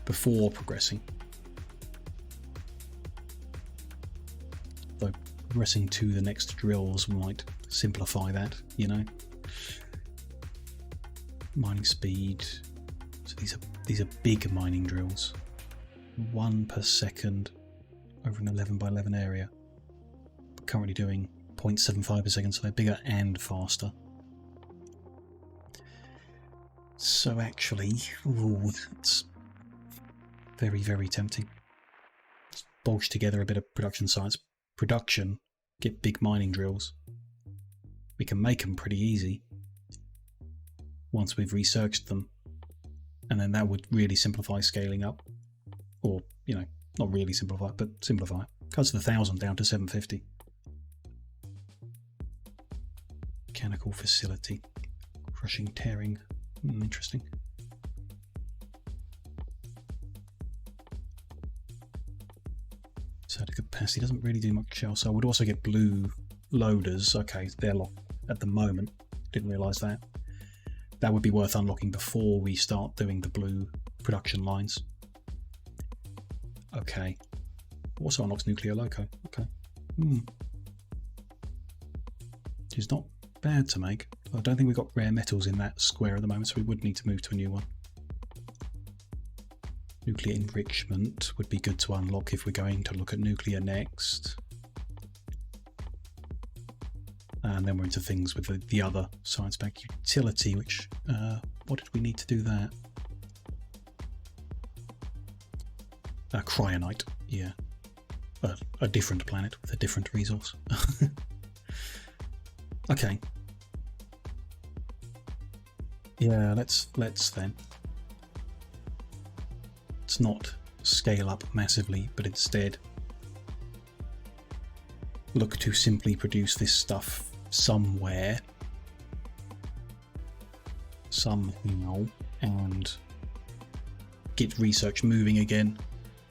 S1: before progressing. Though progressing to the next drills might simplify that, you know. Mining speed. So these are big mining drills. 1 per second over an 11 by 11 area. We're currently doing 0.75 per second, so they're bigger and faster. So actually, ooh, it's very, very tempting. Let's bulge together a bit of production science. Production, get big mining drills. We can make them pretty easy once we've researched them, and then that would really simplify scaling up, or, you know, not really simplify, but simplify. Cuts the 1,000 down to 750. Mechanical facility, crushing, tearing. Interesting. So the capacity doesn't really do much else. I would also get blue loaders. Okay, they're locked at the moment. Didn't realise that. That would be worth unlocking before we start doing the blue production lines. Okay. Also unlocks nuclear loco. Okay. Which is not bad to make. I don't think we've got rare metals in that square at the moment, so we would need to move to a new one. Nuclear enrichment would be good to unlock if we're going to look at nuclear next. And then we're into things with the other science pack. Utility, which, what did we need to do that? Cryonite, yeah. A different planet with a different resource. Okay. Yeah, let's then. Let's not scale up massively, but instead look to simply produce this stuff somewhere, somehow, and get research moving again,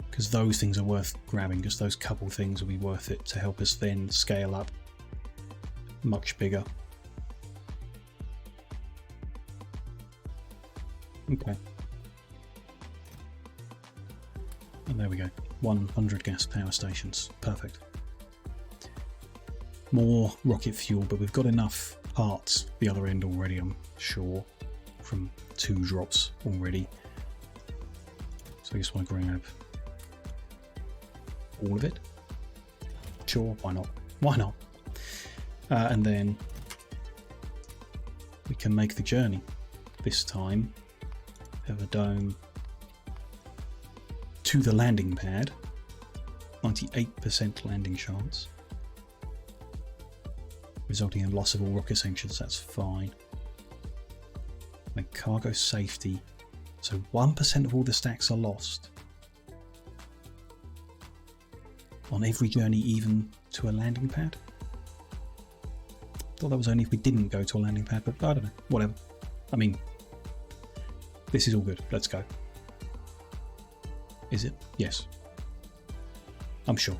S1: because those things are worth grabbing. Just those couple things will be worth it to help us then scale up much bigger. Okay. And there we go. 100 gas power stations. Perfect. More rocket fuel, but we've got enough parts the other end already, I'm sure, from 2 drops already. So I just want to grab all of it. Sure, why not? Why not? And then we can make the journey. This time, have a dome to the landing pad. 98% landing chance, resulting in loss of all rocket sanctions. That's fine. Then cargo safety. So 1% of all the stacks are lost on every journey, even to a landing pad. Thought that was only if we didn't go to a landing pad, but I don't know. Whatever. I mean, this is all good. Let's go. Is it? Yes. I'm sure.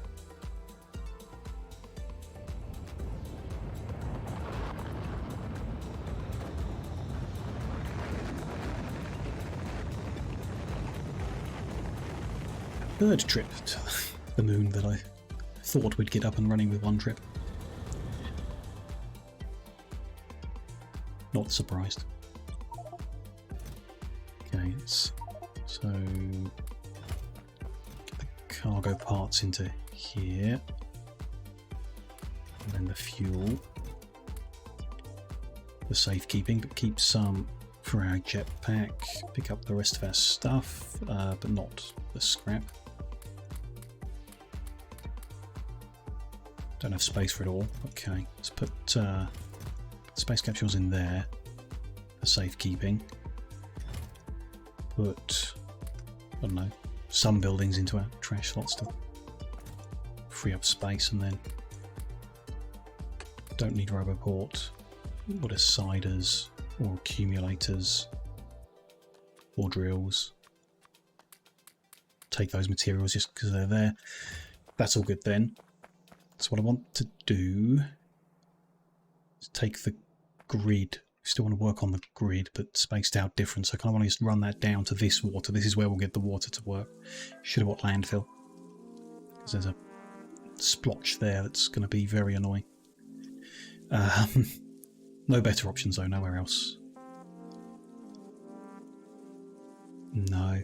S1: third trip to the moon that I thought we'd get up and running with one trip. Not surprised. Okay, so get the cargo parts into here, and then the fuel, the safekeeping, but keep some for our jetpack. Pick up the rest of our stuff, but not the scrap. Don't have space for it all. Okay, let's put space capsules in there for safekeeping. Put, I don't know, some buildings into our trash slots to free up space, and then don't need Roboport. What are siders or accumulators or drills? Take those materials just because they're there. That's all good then. So what I want to do is take the grid. We still want to work on the grid, but spaced out different. So I kind of want to just run that down to this water. This is where we'll get the water to work. Should have got landfill, because there's a splotch there that's going to be very annoying. No better options though, nowhere else. No.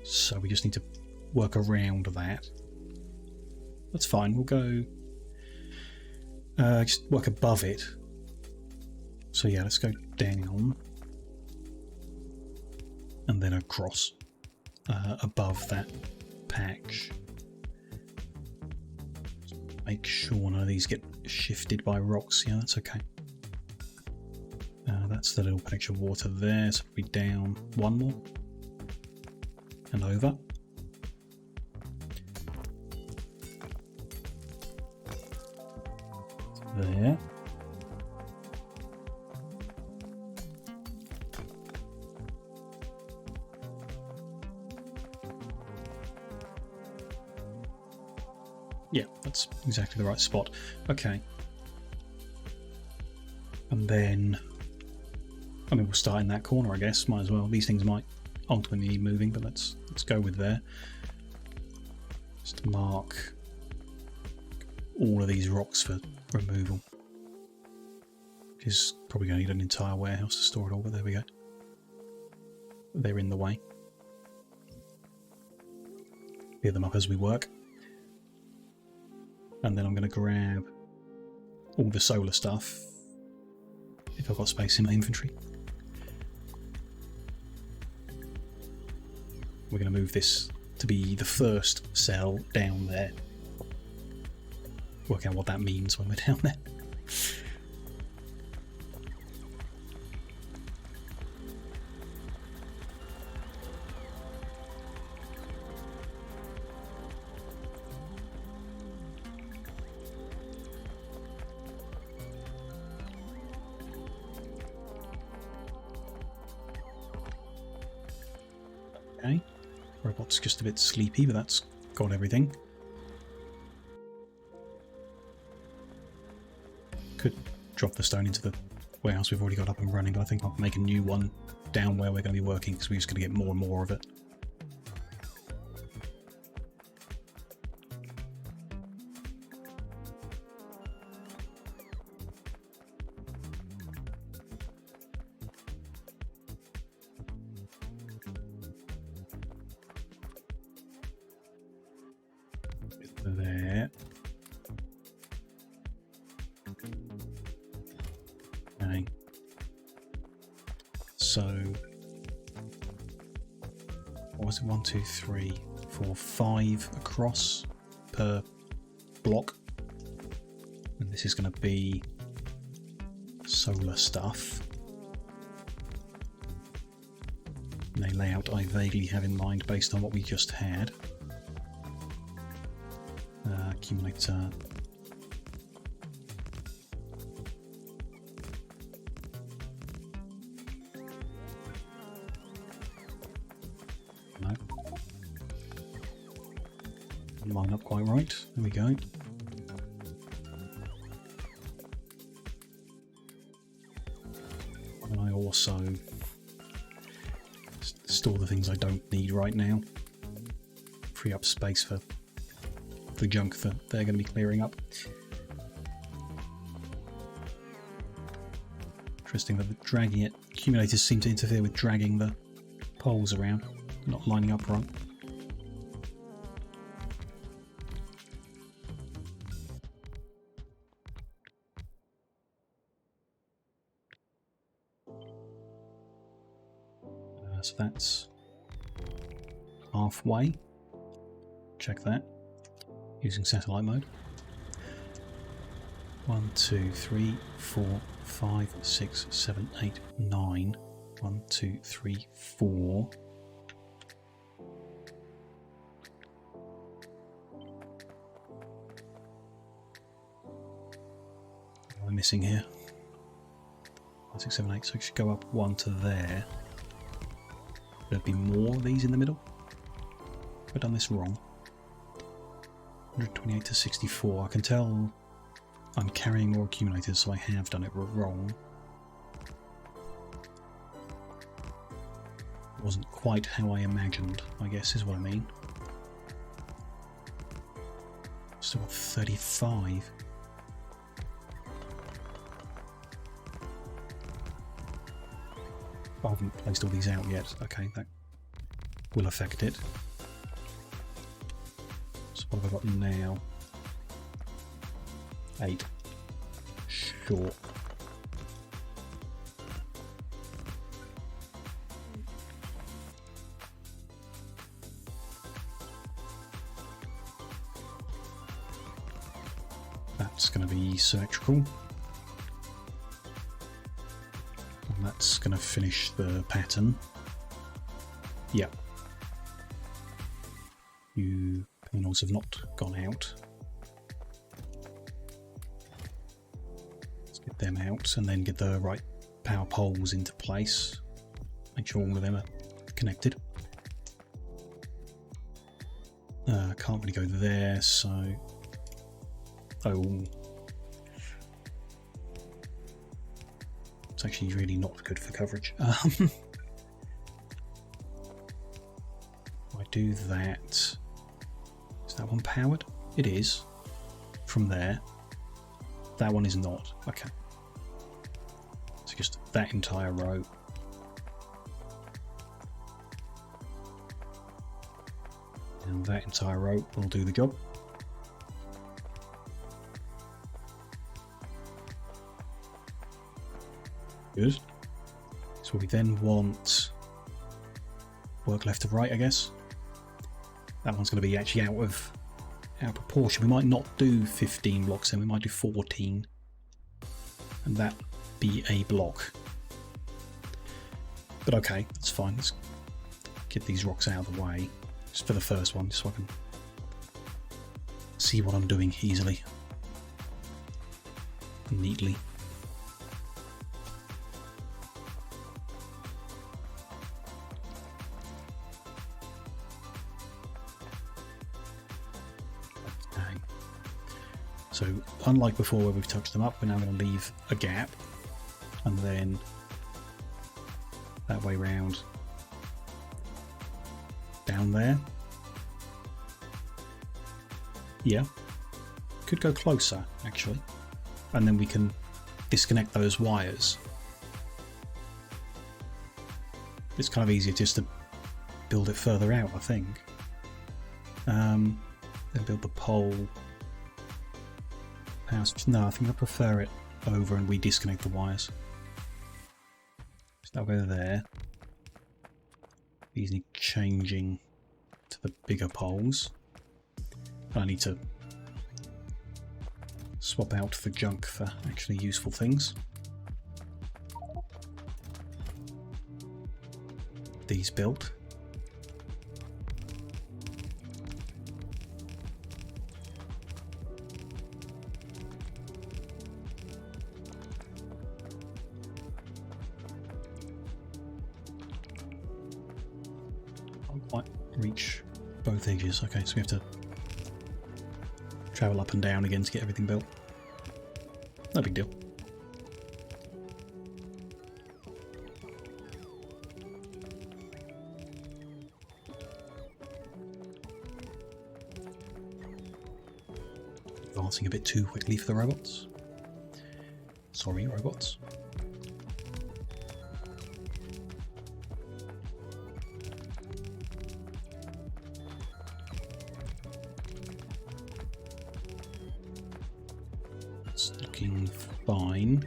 S1: So we just need to work around that. That's fine, we'll go just work above it. So yeah, let's go down and then across above that patch. Make sure none of these get shifted by rocks. Yeah, that's okay. That's the little patch of water there, so we'll be down one more and over. There. Yeah, that's exactly the right spot. Okay. And then, I mean, we'll start in that corner, I guess. Might as well. These things might ultimately need moving, but let's go with there. Just mark all of these rocks for removal. Which is probably going to need an entire warehouse to store it all, but there we go. They're in the way. Clear them up as we work. And then I'm going to grab all the solar stuff, if I've got space in my inventory. We're going to move this to be the first cell down there. Work out what that means when we're down there. Okay, robot's just a bit sleepy, but that's got everything. Could drop the stone into the warehouse we've already got up and running, but I think I'll make a new one down where we're going to be working, because we're just going to get more and more of it. There. Okay. So, what was it? 1, 2, 3, 4, 5 across per block. And this is going to be solar stuff. And a layout I vaguely have in mind based on what we just had. Accumulator. No. Didn't line up quite right. There we go. And I also store the things I don't need right now. Free up space for the junk that they're going to be clearing up. Interesting that the dragging it, accumulators seem to interfere with dragging the poles around, not lining up right. So that's halfway. Check that using satellite mode. 1, 2, 3, 4, 5, 6, 7, 8, 9. 1, 2, 3, 4. What am I missing here? 5, 6, 7, 8. So I should go up 1 to there. There'd be more of these in the middle. Have I done this wrong? 128 to 64. I can tell I'm carrying more accumulators, so I have done it wrong. It wasn't quite how I imagined, I guess is what I mean. Still got 35. I haven't placed all these out yet. Okay, that will affect it. So what have I got now? 8. Sure. That's going to be symmetrical. That's going to finish the pattern. Yep. You panels have not gone out. Let's get them out and then get the right power poles into place. Make sure all of them are connected. Can't really go there, so... Oh... It's actually really not good for coverage. I do that. Is that one powered? It is. From there. That one is not. Okay. So just that entire row. And that entire row will do the job. Good. So we then want work left to right, I guess. That one's going to be actually out of proportion. We might not do 15 blocks then, we might do 14. And that be a block. But okay, that's fine. Let's get these rocks out of the way. Just for the first one, just so I can see what I'm doing easily. Neatly. So unlike before where we've touched them up, we're now going to leave a gap and then that way round down there. Yeah, could go closer actually, and then we can disconnect those wires. It's kind of easier just to build it further out, I think. Then build the pole. No, I think I prefer it over and we disconnect the wires. So that'll go there. These need changing to the bigger poles. I need to swap out the junk for actually useful things. These built. Quite reach both edges. Okay, so we have to travel up and down again to get everything built. No big deal. advancing a bit too quickly for the robots. Sorry, robots. It's looking fine.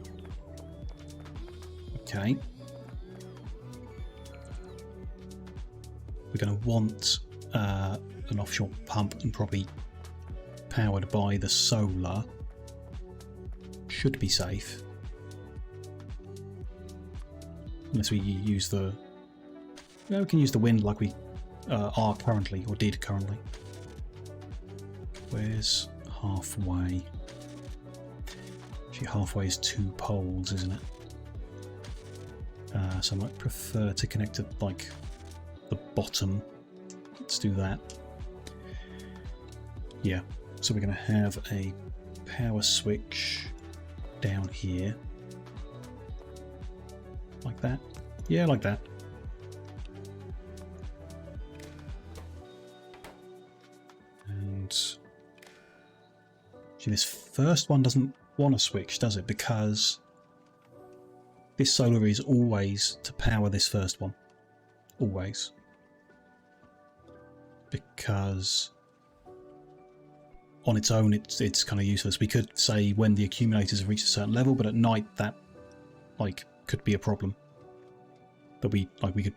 S1: Okay. We're going to want an offshore pump and probably powered by the solar. Should be safe. Unless we use the... Yeah, we can use the wind like we are currently, or did currently. Where's halfway? Actually, halfway is 2 poles, isn't it? So I might prefer to connect to, like, the bottom. Let's do that. Yeah, so we're going to have a power switch down here. Like that? Yeah, like that. And see, this first one doesn't want to switch, does it? Because this solar is always to power this first one. Always. Because on its own it's kind of useless. We could say when the accumulators have reached a certain level, but at night that like could be a problem. That we could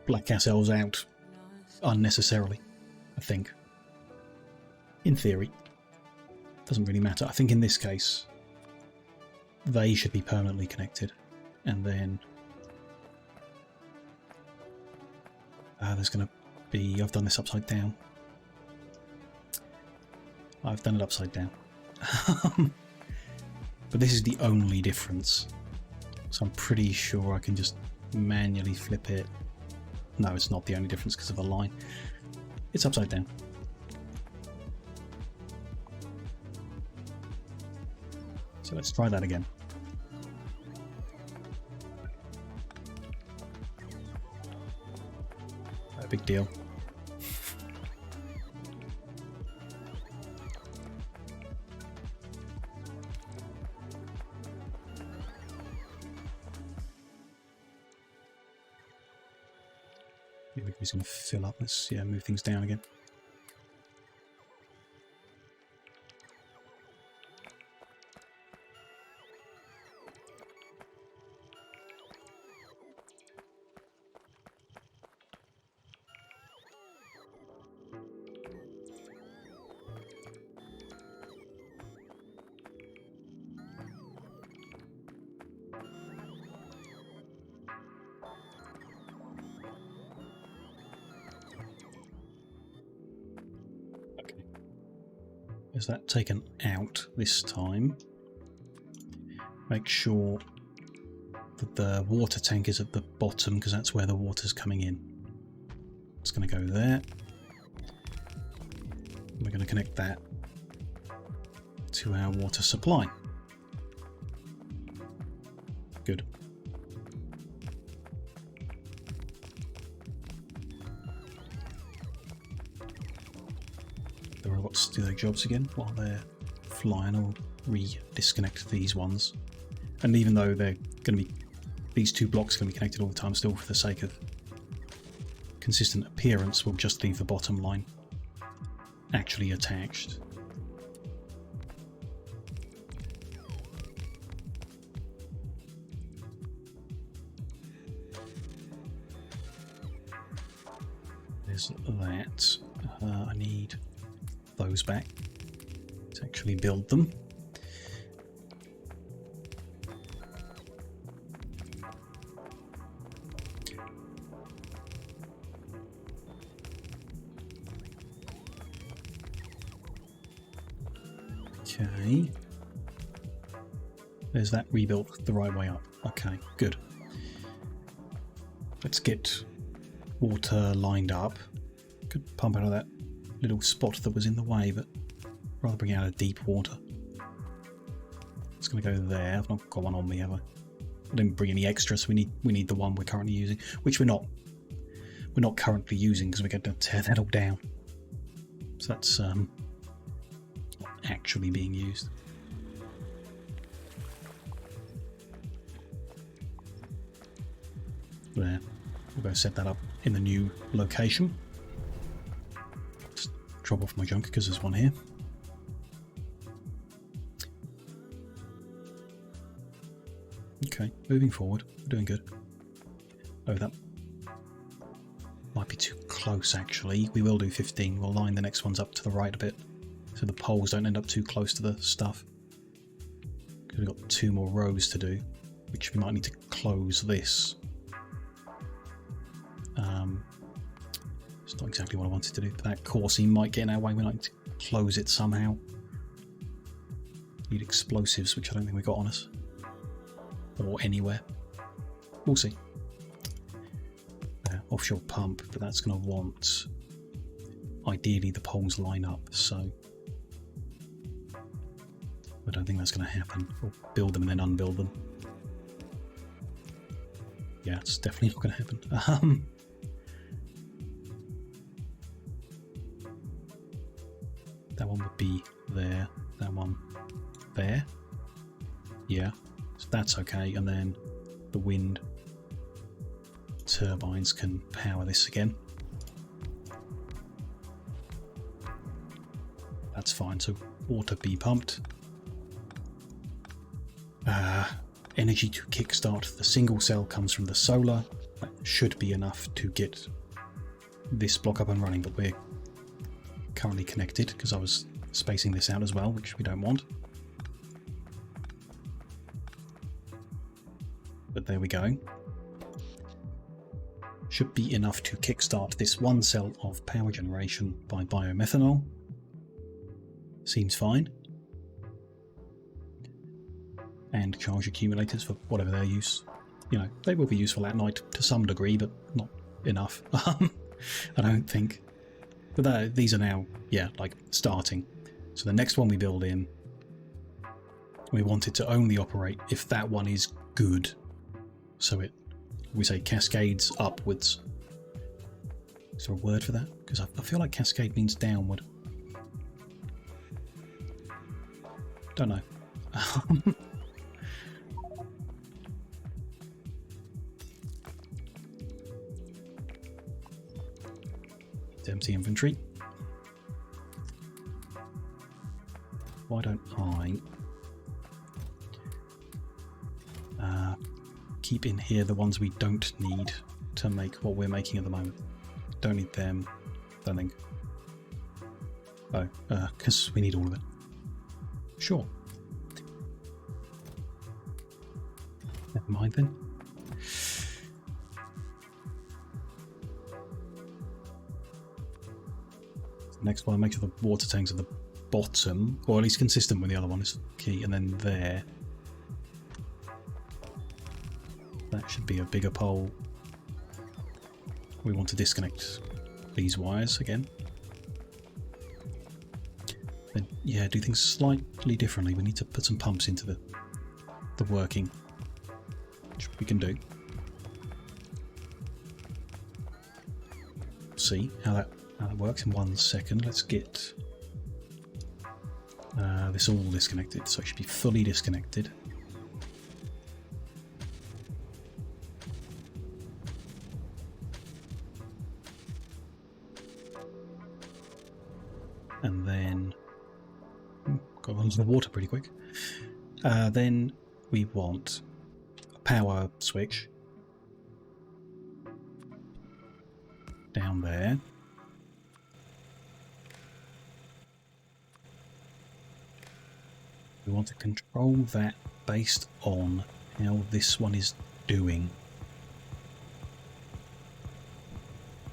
S1: black ourselves out unnecessarily, I think. In theory. Doesn't really matter. I think in this case they should be permanently connected. And then there's going to be... I've done this upside down. I've done it upside down. But this is the only difference. So I'm pretty sure I can just manually flip it. No, it's not the only difference because of the line. It's upside down. So let's try that again. No big deal. He's going to fill up. Let's move things down again. Is that taken out this time? Make sure that the water tank is at the bottom because that's where the water's coming in. It's going to go there. We're going to connect that to our water supply. Good. The robots do their jobs again while they're flying. I'll re-disconnect these ones. And even though they're going to be, these 2 blocks are going to be connected all the time, still for the sake of consistent appearance, we'll just leave the bottom line actually attached. There's that. I need those back to actually build them. Okay. There's that rebuilt the right way up. Okay, good. Let's get water lined up. Could pump out of that little spot that was in the way, but rather bring it out of deep water. It's going to go there. I've not got one on me, have I? I didn't bring any extra, so we need the one we're currently using, which we're not currently using because we're going to tear that all down. So that's actually being used. There. We'll go set that up in the new location. Just drop off my junk because there's one here. Okay, moving forward. We're doing good. Oh, that might be too close actually. We will do 15. We'll line the next ones up to the right a bit so the poles don't end up too close to the stuff. Because we've got 2 more rows to do, which we might need to close this. It's not exactly what I wanted to do. But that core seam might get in our way. We might need to close it somehow. Need explosives, which I don't think we got on us. Or anywhere. We'll see. Offshore pump, but that's going to want ideally the poles line up, so I don't think that's going to happen. Or build them and then unbuild them. Yeah, it's definitely not going to happen. That one would be there, that one there. Yeah, so that's okay, and then the wind turbines can power this again. That's fine, so water be pumped. Energy to kickstart the single cell comes from the solar. That should be enough to get this block up and running, but we're currently connected because I was spacing this out as well, which we don't want. But there we go. Should be enough to kickstart this 1 cell of power generation by biomethanol. Seems fine. And charge accumulators for whatever their use. You know, they will be useful at night to some degree, but not enough. I don't think. But these are now, yeah, like starting. So the next one we build in, we want it to only operate if that one is good. So we say cascades upwards. Is there a word for that? Because I feel like cascade means downward. Don't know. Empty inventory. Why don't I keep in here the ones we don't need to make what we're making at the moment? Don't need them. Don't think. Oh, because we need all of it. Sure. Never mind then. Next one, make sure the water tanks at the bottom, or at least consistent with the other one, is key. And then there. That should be a bigger pole. We want to disconnect these wires again. Then, yeah, do things slightly differently. We need to put some pumps into the working, which we can do. See how that works in 1 second. Let's get this all disconnected, so it should be fully disconnected. And then got onto the water pretty quick. Then we want a power switch down there. We want to control that based on how this one is doing.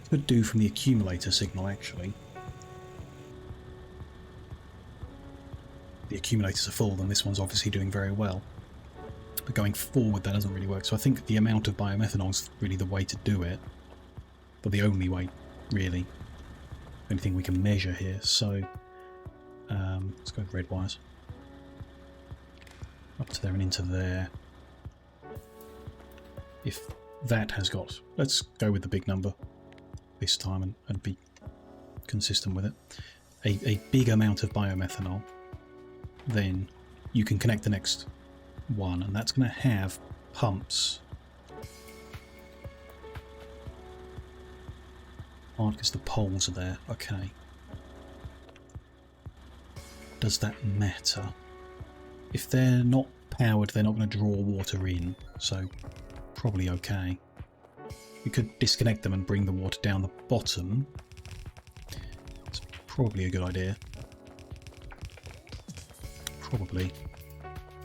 S1: Could do from the accumulator signal, actually. The accumulators are full, then this one's obviously doing very well. But going forward, that doesn't really work. So I think the amount of biomethanol is really the way to do it. But the only way, really. Anything we can measure here. So let's go with red wires. Up to there and into there. If that has got... Let's go with the big number this time and be consistent with it. A big amount of biomethanol then you can connect the next one, and that's going to have pumps. Oh, because the poles are there. Okay. Does that matter? If they're not powered, they're not going to draw water in, so probably okay. We could disconnect them and bring the water down the bottom. It's probably a good idea. Probably.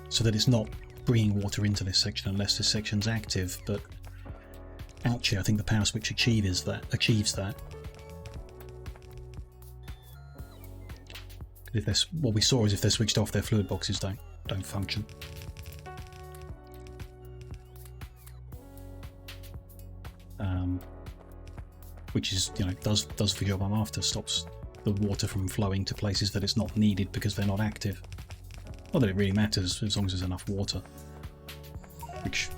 S1: So that it's not bringing water into this section unless this section's active, but actually I think the power switch achieves that. If they're, what we saw is if they're switched off, their fluid boxes don't function. Which is, you know, does the job I'm after. Stops the water from flowing to places that it's not needed because they're not active. Not that it really matters as long as there's enough water. Which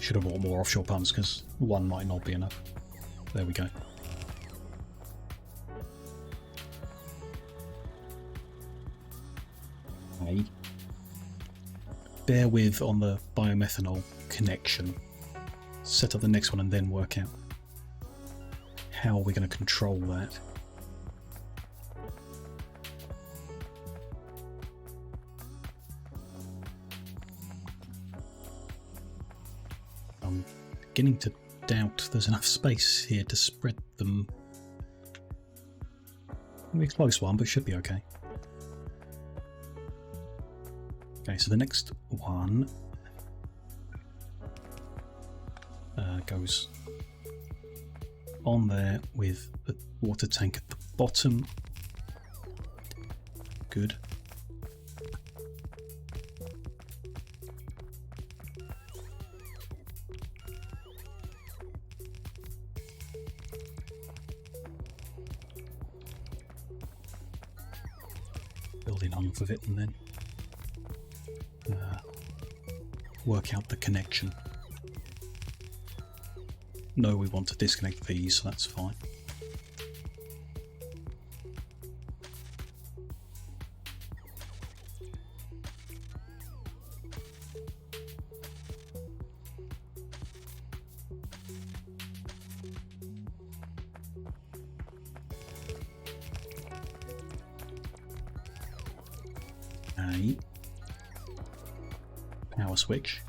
S1: should have bought more offshore pumps because one might not be enough. There we go. Okay. Bear with on the biomethanol connection. Set up the next one and then work out how are we going to control that. I'm beginning to doubt there's enough space here to spread them. It'll be a close one, but it should be okay. Okay, so the next one goes on there with the water tank at the bottom. Good. Building off of it and then work out the connection. No, we want to disconnect these, so that's fine. A power switch.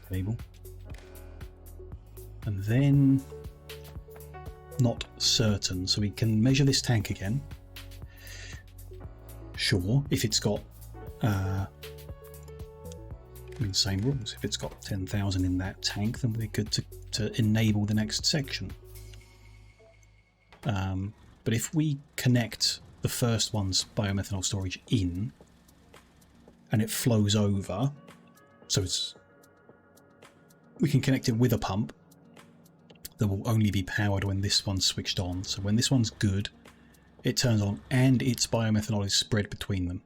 S1: Cable. And then not certain, so we can measure this tank again. Sure, if it's got same rules. If it's got 10,000 in that tank, then we're good to enable the next section. But if we connect the first one's biomethanol storage in and it flows over, so we can connect it with a pump that will only be powered when this one's switched on. So when this one's good, it turns on and its biomethanol is spread between them.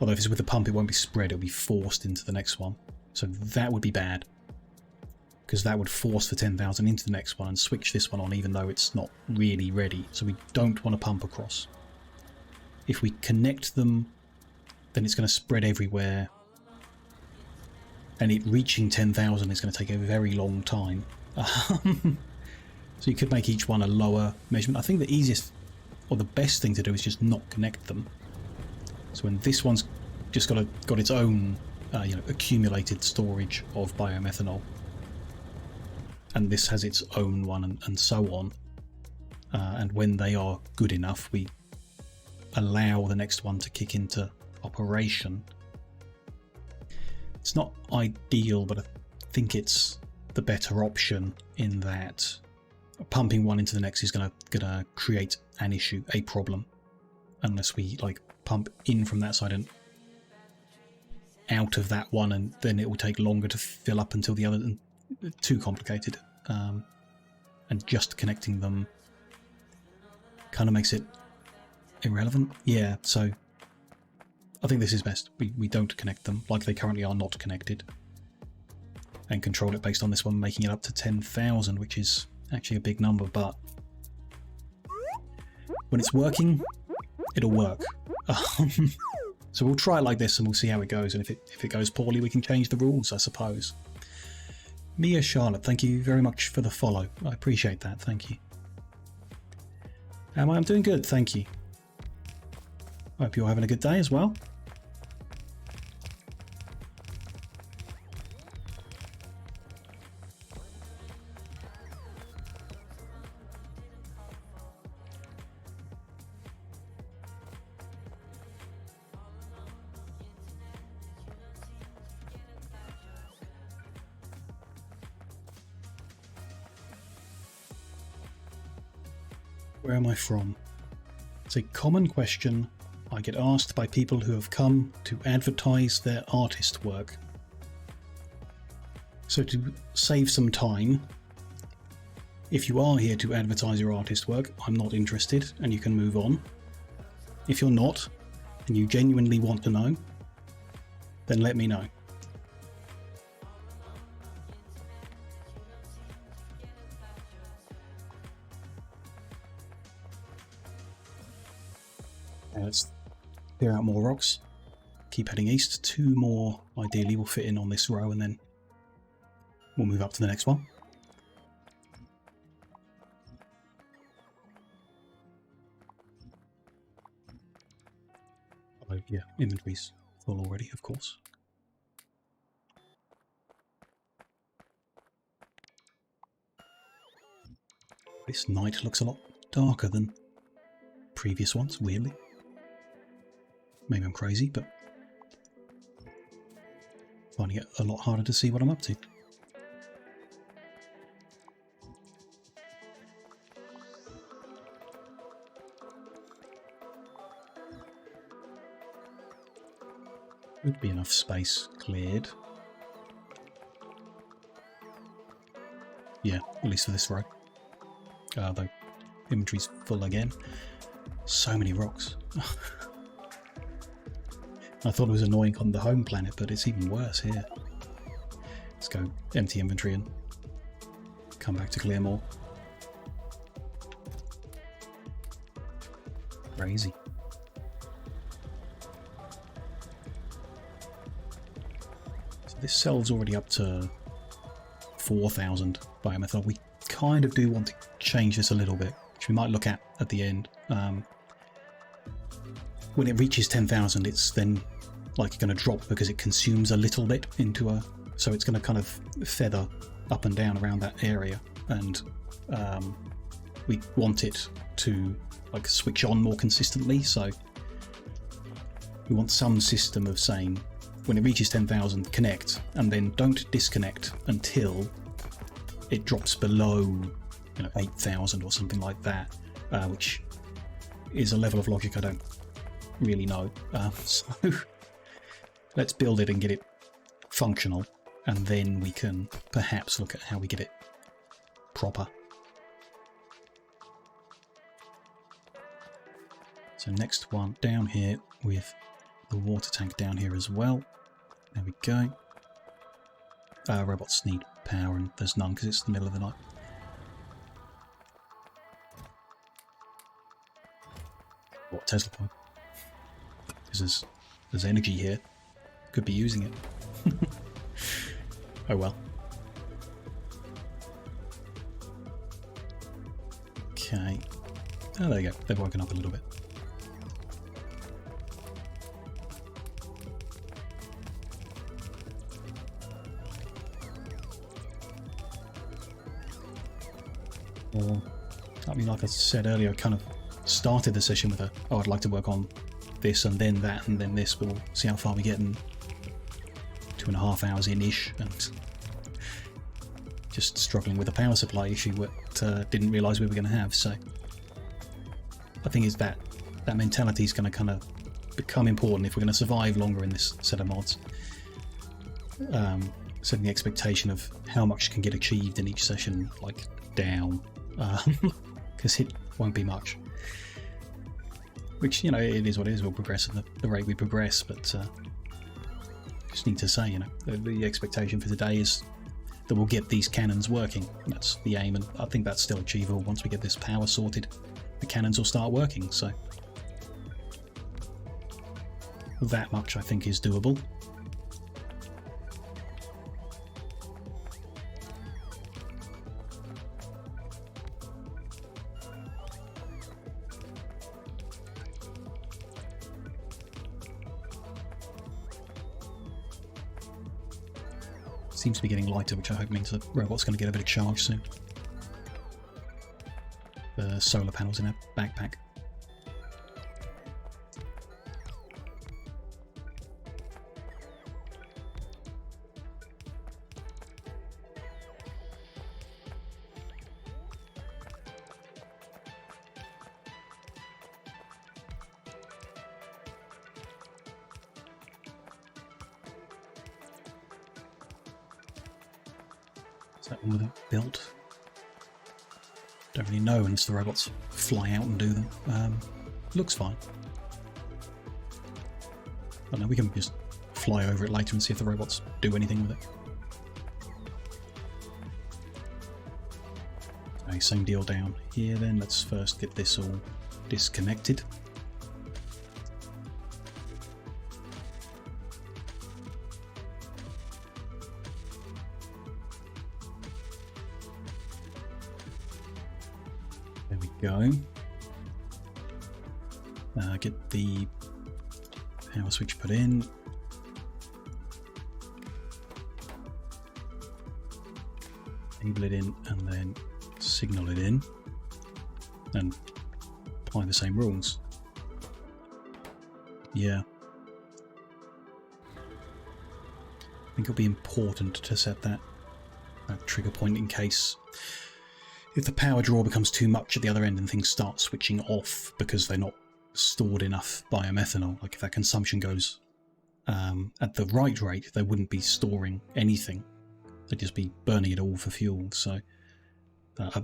S1: Although if it's with a pump, it won't be spread, it'll be forced into the next one. So that would be bad, because that would force the 10,000 into the next one and switch this one on even though it's not really ready. So we don't want to pump across. If we connect them, then it's going to spread everywhere. And it reaching 10,000 is going to take a very long time. So you could make each one a lower measurement. I think the easiest or the best thing to do is just not connect them. So when this one's just got its own accumulated storage of biomethanol, and this has its own one, and so on. And when they are good enough, we allow the next one to kick into operation. It's not ideal, but I think it's the better option in that pumping one into the next is gonna create an issue, a problem, unless we pump in from that side and out of that one, and then it will take longer to fill up until the other. Too complicated, and just connecting them kind of makes it irrelevant. Yeah, so I think this is best. We don't connect them like they currently are not connected, and control it based on this one making it up to 10,000, which is actually a big number, but when it's working, it'll work. So we'll try it like this and we'll see how it goes, and if it goes poorly we can change the rules, I suppose. Mia Charlotte, thank you very much for the follow. I appreciate that, thank you. I'm doing good, thank you. I hope you're having a good day as well. Where am I from? It's a common question I get asked by people who have come to advertise their artist work. So to save some time, if you are here to advertise your artist work, I'm not interested and you can move on. If you're not, and you genuinely want to know, then let me know. Let's clear out more rocks. Keep heading east. 2 more ideally will fit in on this row, and then we'll move up to the next one. Oh yeah, inventory's full already, of course. This night looks a lot darker than previous ones, weirdly. Maybe I'm crazy, but finding it a lot harder to see what I'm up to. Would be enough space cleared. Yeah, at least for this row. Though inventory's full again. So many rocks. I thought it was annoying on the home planet, but it's even worse here. Let's go empty inventory and come back to clear more. Crazy. So this cell's already up to 4,000 biomethod. We kind of do want to change this a little bit, which we might look at the end. When it reaches 10,000, it's then like going to drop because it consumes a little bit into a, so it's going to kind of feather up and down around that area, and we want it to like switch on more consistently. So we want some system of saying when it reaches 10,000, connect, and then don't disconnect until it drops below 8,000 or something like that, which is a level of logic I don't really know. So let's build it and get it functional, and then we can perhaps look at how we get it proper. So next one down here with the water tank down here as well. There we go. Robots need power and there's none because it's the middle of the night. What, Tesla point? Because there's energy here. Could be using it. Oh well. Okay. Oh, there you go. They've woken up a little bit. Well, I mean, like I said earlier, I kind of started the session with oh, I'd like to work on this and then that and then this, but we'll see how far we get in 2.5 hours in-ish, and just struggling with a power supply issue that didn't realise we were going to have. So I think is that mentality is going to kind of become important if we're going to survive longer in this set of mods. Setting the expectation of how much can get achieved in each session like down, because it won't be much. Which, it is what it is. We'll progress at the rate we progress, but just need to say, the expectation for today is that we'll get these cannons working. That's the aim, and I think that's still achievable once we get this power sorted. the cannons will start working, so that much I think is doable. Seems to be getting lighter, which I hope means the robot's going to get a bit of charge soon. The solar panels in our backpack. Is that all built? Don't really know unless the robots fly out and do them. Looks fine. I don't know, we can just fly over it later and see if the robots do anything with it. Okay, same deal down here then. Let's first get this all disconnected. There we go. Get the power switch put in. Enable it in and then signal it in. And apply the same rules. Yeah. I think it'll be important to set that trigger point in case if the power draw becomes too much at the other end and things start switching off because they're not stored enough biomethanol. Like if that consumption goes at the right rate, they wouldn't be storing anything. They'd just be burning it all for fuel. So,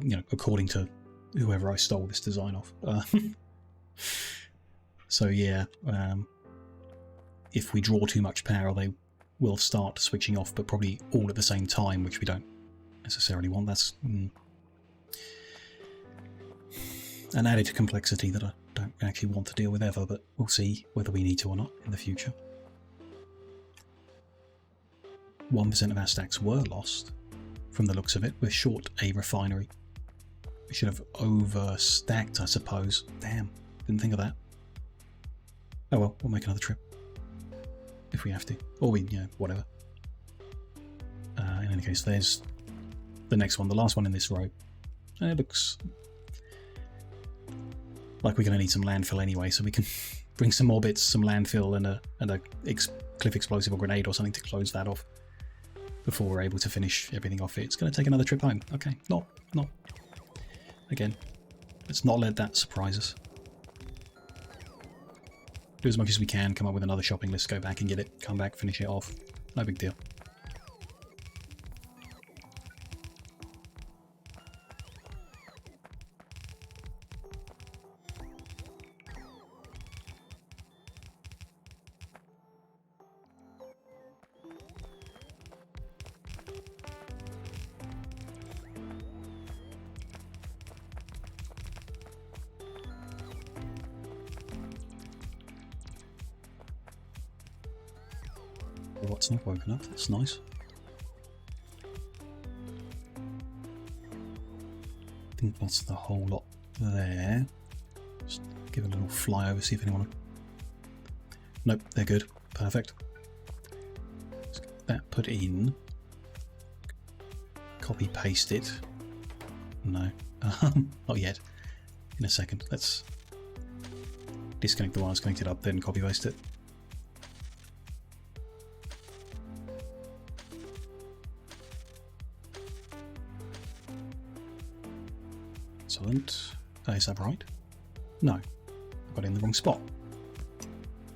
S1: you know, according to whoever I stole this design off. So yeah, if we draw too much power, they will start switching off, but probably all at the same time, which we don't necessarily want. That's an added complexity that I don't actually want to deal with ever, but we'll see whether we need to or not in the future. 1% of our stacks were lost from the looks of it. We're short a refinery. We should have overstacked, I suppose. Damn, didn't think of that. Oh well, we'll make another trip if we have to, or we, you know, whatever. In any case, there's the next one, the last one in this row. And it looks like we're going to need some landfill anyway, so we can bring some more bits, some landfill and a cliff explosive or grenade or something to close that off before we're able to finish everything off it. It's going to take another trip home. Okay, not again. Let's not let that surprise us. Do as much as we can, come up with another shopping list, go back and get it, come back, finish it off. No big deal. What's not woken up? That's nice. I think that's the whole lot there. Just give a little flyover, see if anyone... Nope, they're good. Perfect. Let's get that put in. Copy paste it. No. Not yet. In a second. Let's disconnect the wires, connect it up, then copy paste it. Excellent. Is that right? No. I got it in the wrong spot.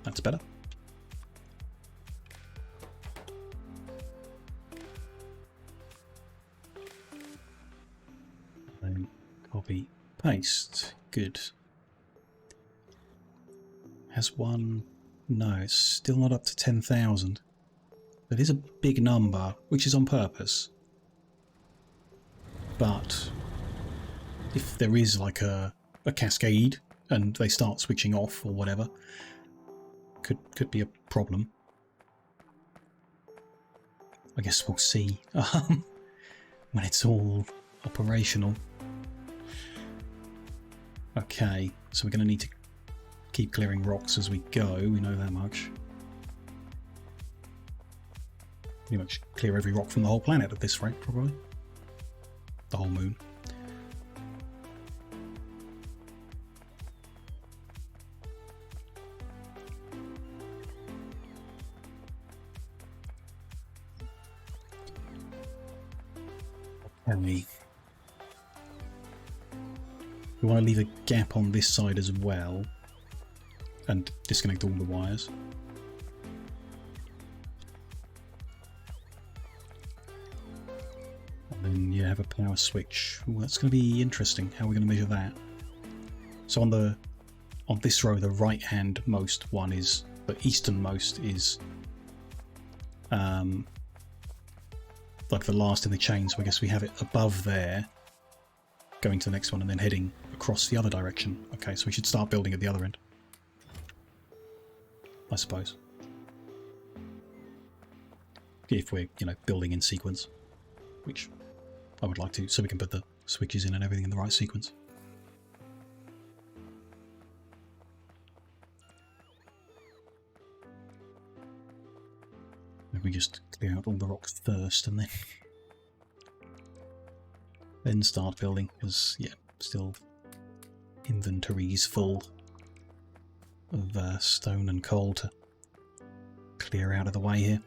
S1: That's better. Then copy, paste. Good. Has one... No, it's still not up to 10,000. That is a big number, which is on purpose. But... if there is like a a cascade and they start switching off or whatever, could be a problem. I guess we'll see when it's all operational. Okay, so we're going to need to keep clearing rocks as we go, we know that much. Pretty much clear every rock from the whole planet at this rate, probably. The whole moon. Okay. We want to leave a gap on this side as well and disconnect all the wires. And then you have a power switch. Ooh, that's going to be interesting. How are we going to measure that? So on this row, the right hand most one is the easternmost is like the last in the chain, so I guess we have it above there, going to the next one and then heading across the other direction. Okay, so we should start building at the other end, I suppose. If we're, you know, building in sequence, which I would like to, so we can put the switches in and everything in the right sequence. We just clear out all the rocks first and then start building, because yeah, still inventories full of stone and coal to clear out of the way here.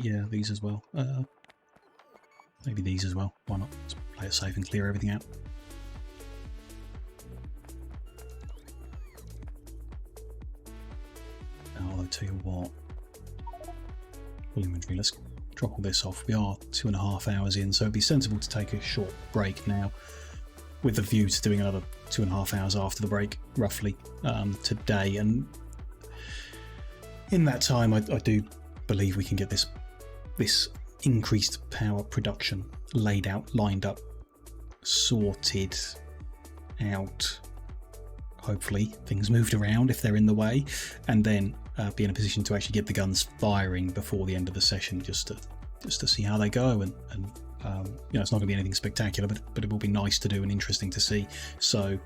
S1: Yeah, these as well. Maybe these as well. Why not? Let's play it safe and clear everything out. Oh, I'll tell you what. Full inventory. Let's drop all this off. We are 2.5 hours in, so it'd be sensible to take a short break now, with the view to doing another 2.5 hours after the break, roughly, today. And in that time, I do believe we can get this increased power production laid out, lined up, sorted out. Hopefully things moved around if they're in the way, and then be in a position to actually get the guns firing before the end of the session, just to see how they go. And you know, it's not going to be anything spectacular, but it will be nice to do and interesting to see. So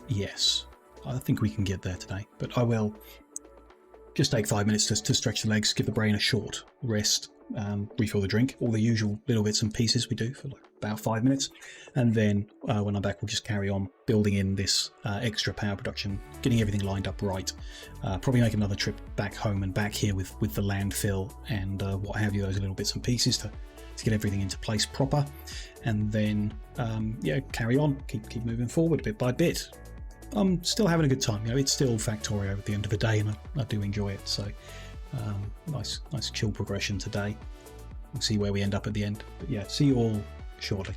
S1: yes, I think we can get there today, but I will just take 5 minutes to stretch the legs, give the brain a short rest, refill the drink, all the usual little bits and pieces we do for like about 5 minutes, and then when I'm back, we'll just carry on building in this extra power production, getting everything lined up right. Probably make another trip back home and back here with the landfill and what have you, those little bits and pieces to get everything into place proper, and then yeah, carry on, keep moving forward bit by bit. I'm still having a good time. You know, it's still Factorio at the end of the day, and I do enjoy it. So nice chill progression today. We'll see where we end up at the end. But yeah, see you all shortly.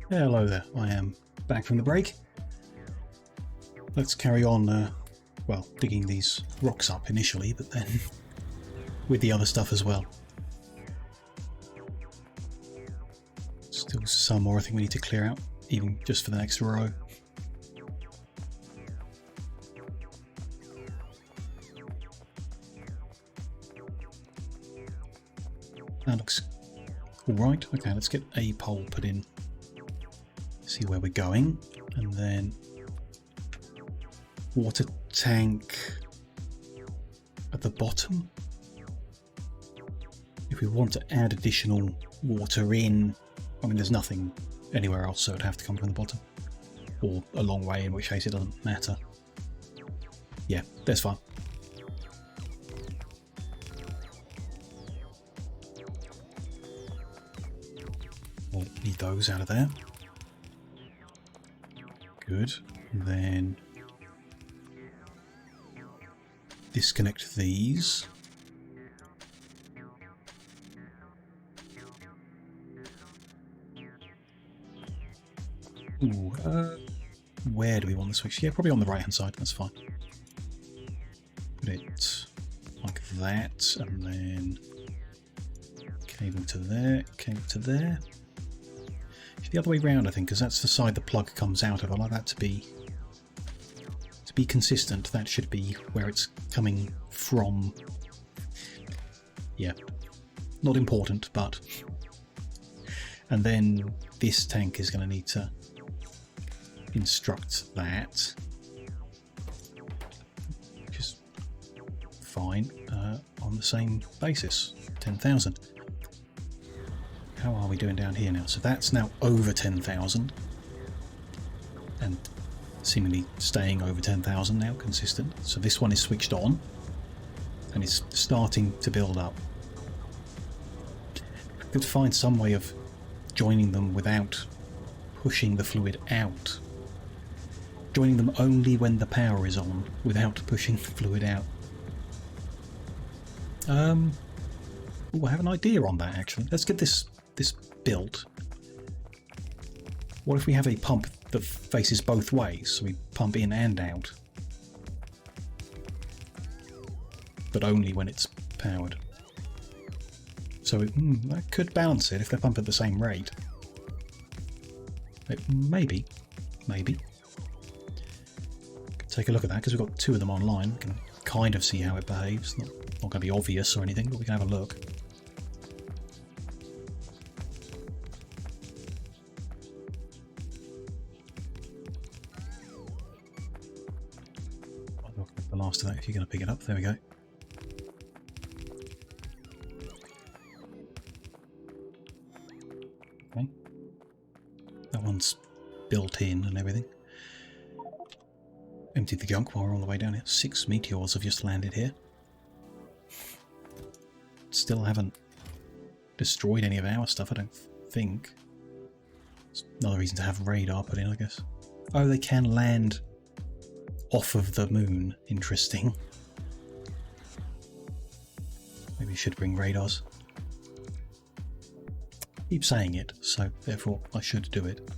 S1: Hello there, I am back from the break. Let's carry on, well, digging these rocks up initially, but then with the other stuff as well. Still some more I think we need to clear out, even just for the next row. That looks alright. Okay, let's get a pole put in. See where we're going, and then water tank at the bottom. If we want to add additional water in, I mean there's nothing anywhere else, so it'd have to come from the bottom, or a long way, in which case it doesn't matter. Yeah, that's fine. We'll need those out of there. Good. And then disconnect these. Ooh, where do we want the switch? Yeah, probably on the right hand side, that's fine. Put it like that, and then cable to there, cable to there. The other way round, I think, because that's the side the plug comes out of. I like that to be consistent. That should be where it's coming from. Yeah, not important, but. And then this tank is going to need to instruct that, which is fine on the same basis. 10,000. How are we doing down here now? So that's now over 10,000 and seemingly staying over 10,000 now, consistent. So this one is switched on and it's starting to build up. I could find some way of joining them without pushing the fluid out. Joining them only when the power is on without pushing the fluid out. Oh, I have an idea on that actually. Let's get this built. What if we have a pump that faces both ways, so we pump in and out, but only when it's powered? So that could balance it if they pump at the same rate. Maybe. Take a look at that, because we've got two of them online. We can kind of see how it behaves. Not going to be obvious or anything, but we can have a look. Last of that if you're going to pick it up. There we go. Okay. That one's built in and everything. Emptied the junk while we're on the way down here. 6 meteors have just landed here. Still haven't destroyed any of our stuff, I don't think. It's another reason to have radar put in, I guess. Oh, they can land off of the moon. Interesting. Maybe we should bring radars. I keep saying it, so therefore I should do it.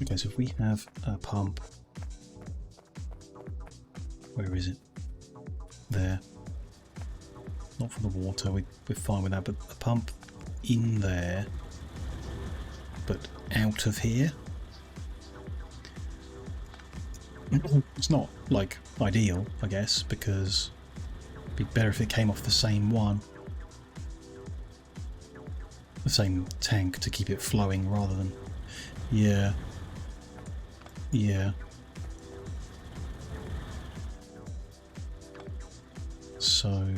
S1: Okay, so if we have a pump, where is it? There. Not for the water, we're fine with that, but a pump in there, but out of here. It's not, like, ideal, I guess, because it'd be better if it came off the same one. The same tank to keep it flowing rather than... Yeah. Yeah. So...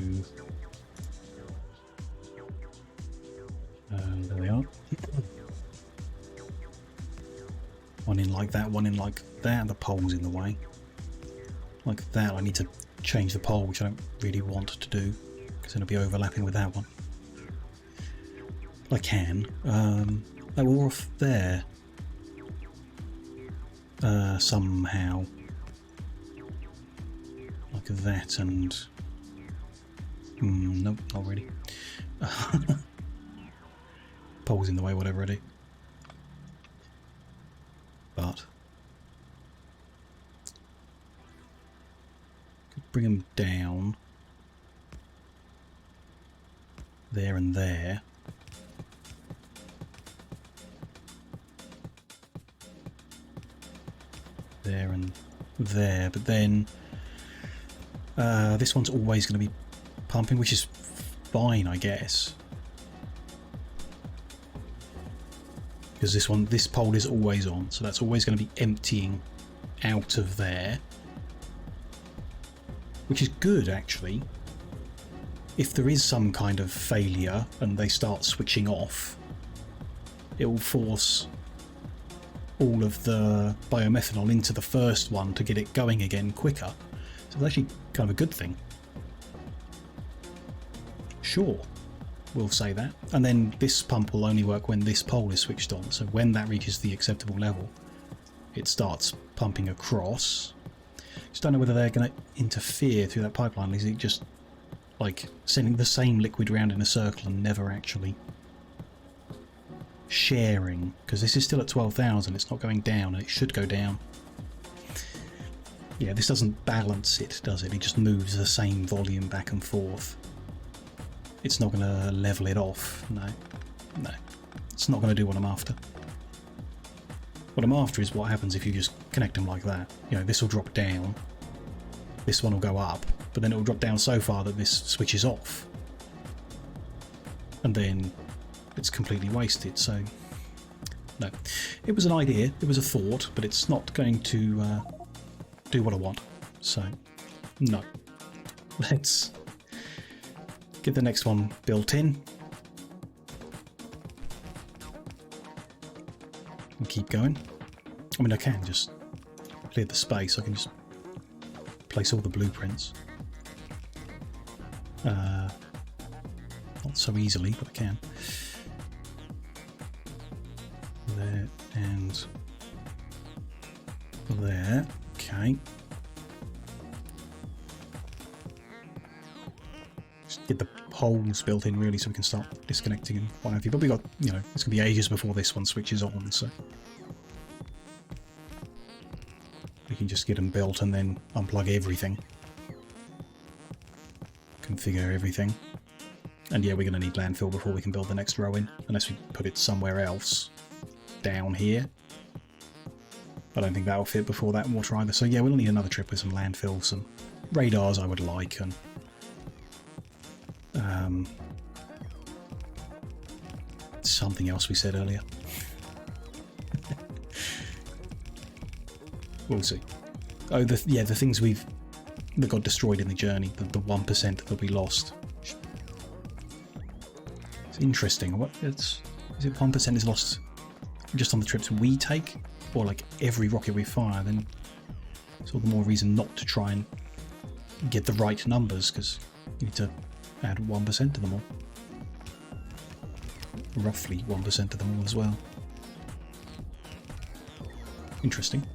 S1: like that, one in like that, and the pole's in the way. Like that, I need to change the pole, which I don't really want to do, because then it'll be overlapping with that one. I can. Oh, we're off there. Somehow. Like that and... nope, not really. Pole's in the way, whatever I do. But... could bring them down. There and there. There and there, but then this one's always going to be pumping, which is fine, I guess, because this pole is always on, so that's always going to be emptying out of there, which is good actually. If there is some kind of failure and they start switching off, it will force all of the biomethanol into the first one to get it going again quicker. So it's actually kind of a good thing. Sure, we'll say that. And then this pump will only work when this pole is switched on. So when that reaches the acceptable level, it starts pumping across. Just don't know whether they're going to interfere through that pipeline. Is it just like sending the same liquid around in a circle and never actually sharing, because this is still at 12,000, it's not going down, and it should go down. Yeah, this doesn't balance it, does it? It just moves the same volume back and forth. It's not going to level it off. No, it's not going to do what I'm after. What I'm after is what happens if you just connect them like that. You know, this will drop down, this one will go up, but then it will drop down so far that this switches off, and then it's completely wasted. So no, it was an idea, it was a thought, but it's not going to do what I want. So no, let's get the next one built in and keep going. I mean, I can just clear the space, I can just place all the blueprints. Not so easily, but I can. There and there. Okay. Just get the holes built in really, so we can start disconnecting and what have you. But we got, you know, it's gonna be ages before this one switches on, so we can just get them built and then unplug everything, configure everything. And yeah, we're going to need landfill before we can build the next row in, unless we put it somewhere else down here. I don't think that'll fit before that water either. So yeah, we'll need another trip with some landfill, some radars I would like, and something else we said earlier. We'll see. Oh, the things that got destroyed in the journey, the 1% that we lost. It's interesting. Is it 1% is lost just on the trips we take, or like every rocket we fire? Then it's all the more reason not to try and get the right numbers, because you need to add 1% to them all. Roughly 1% to them all as well. Interesting.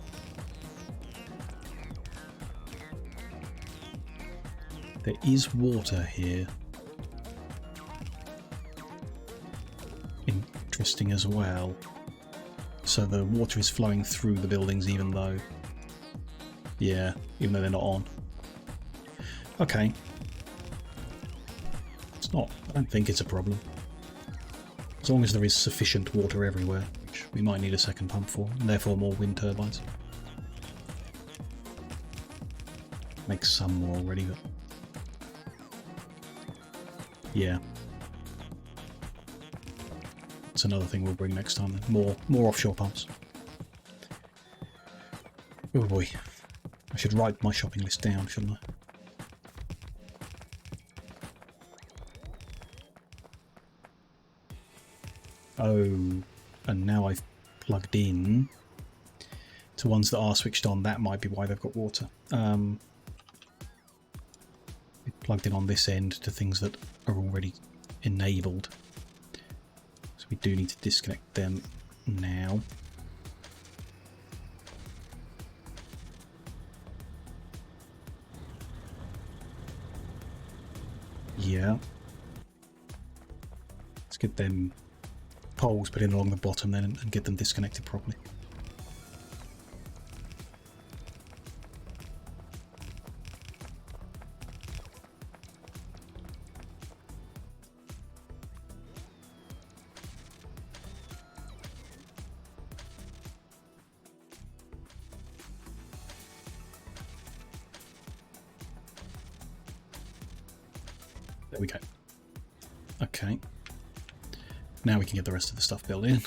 S1: There is water here. Interesting as well. So the water is flowing through the buildings even though they're not on. Okay. I don't think it's a problem. As long as there is sufficient water everywhere, which we might need a second pump for, and therefore more wind turbines. Make some more already, but yeah. That's another thing we'll bring next time. More offshore pumps. Oh boy. I should write my shopping list down, shouldn't I? Oh, and now I've plugged in to ones that are switched on, that might be why they've got water. It plugged in on this end to things that are already enabled. So we do need to disconnect them now. Yeah. Let's get them poles put in along the bottom then and get them disconnected properly. There we go. Okay. Now we can get the rest of the stuff built in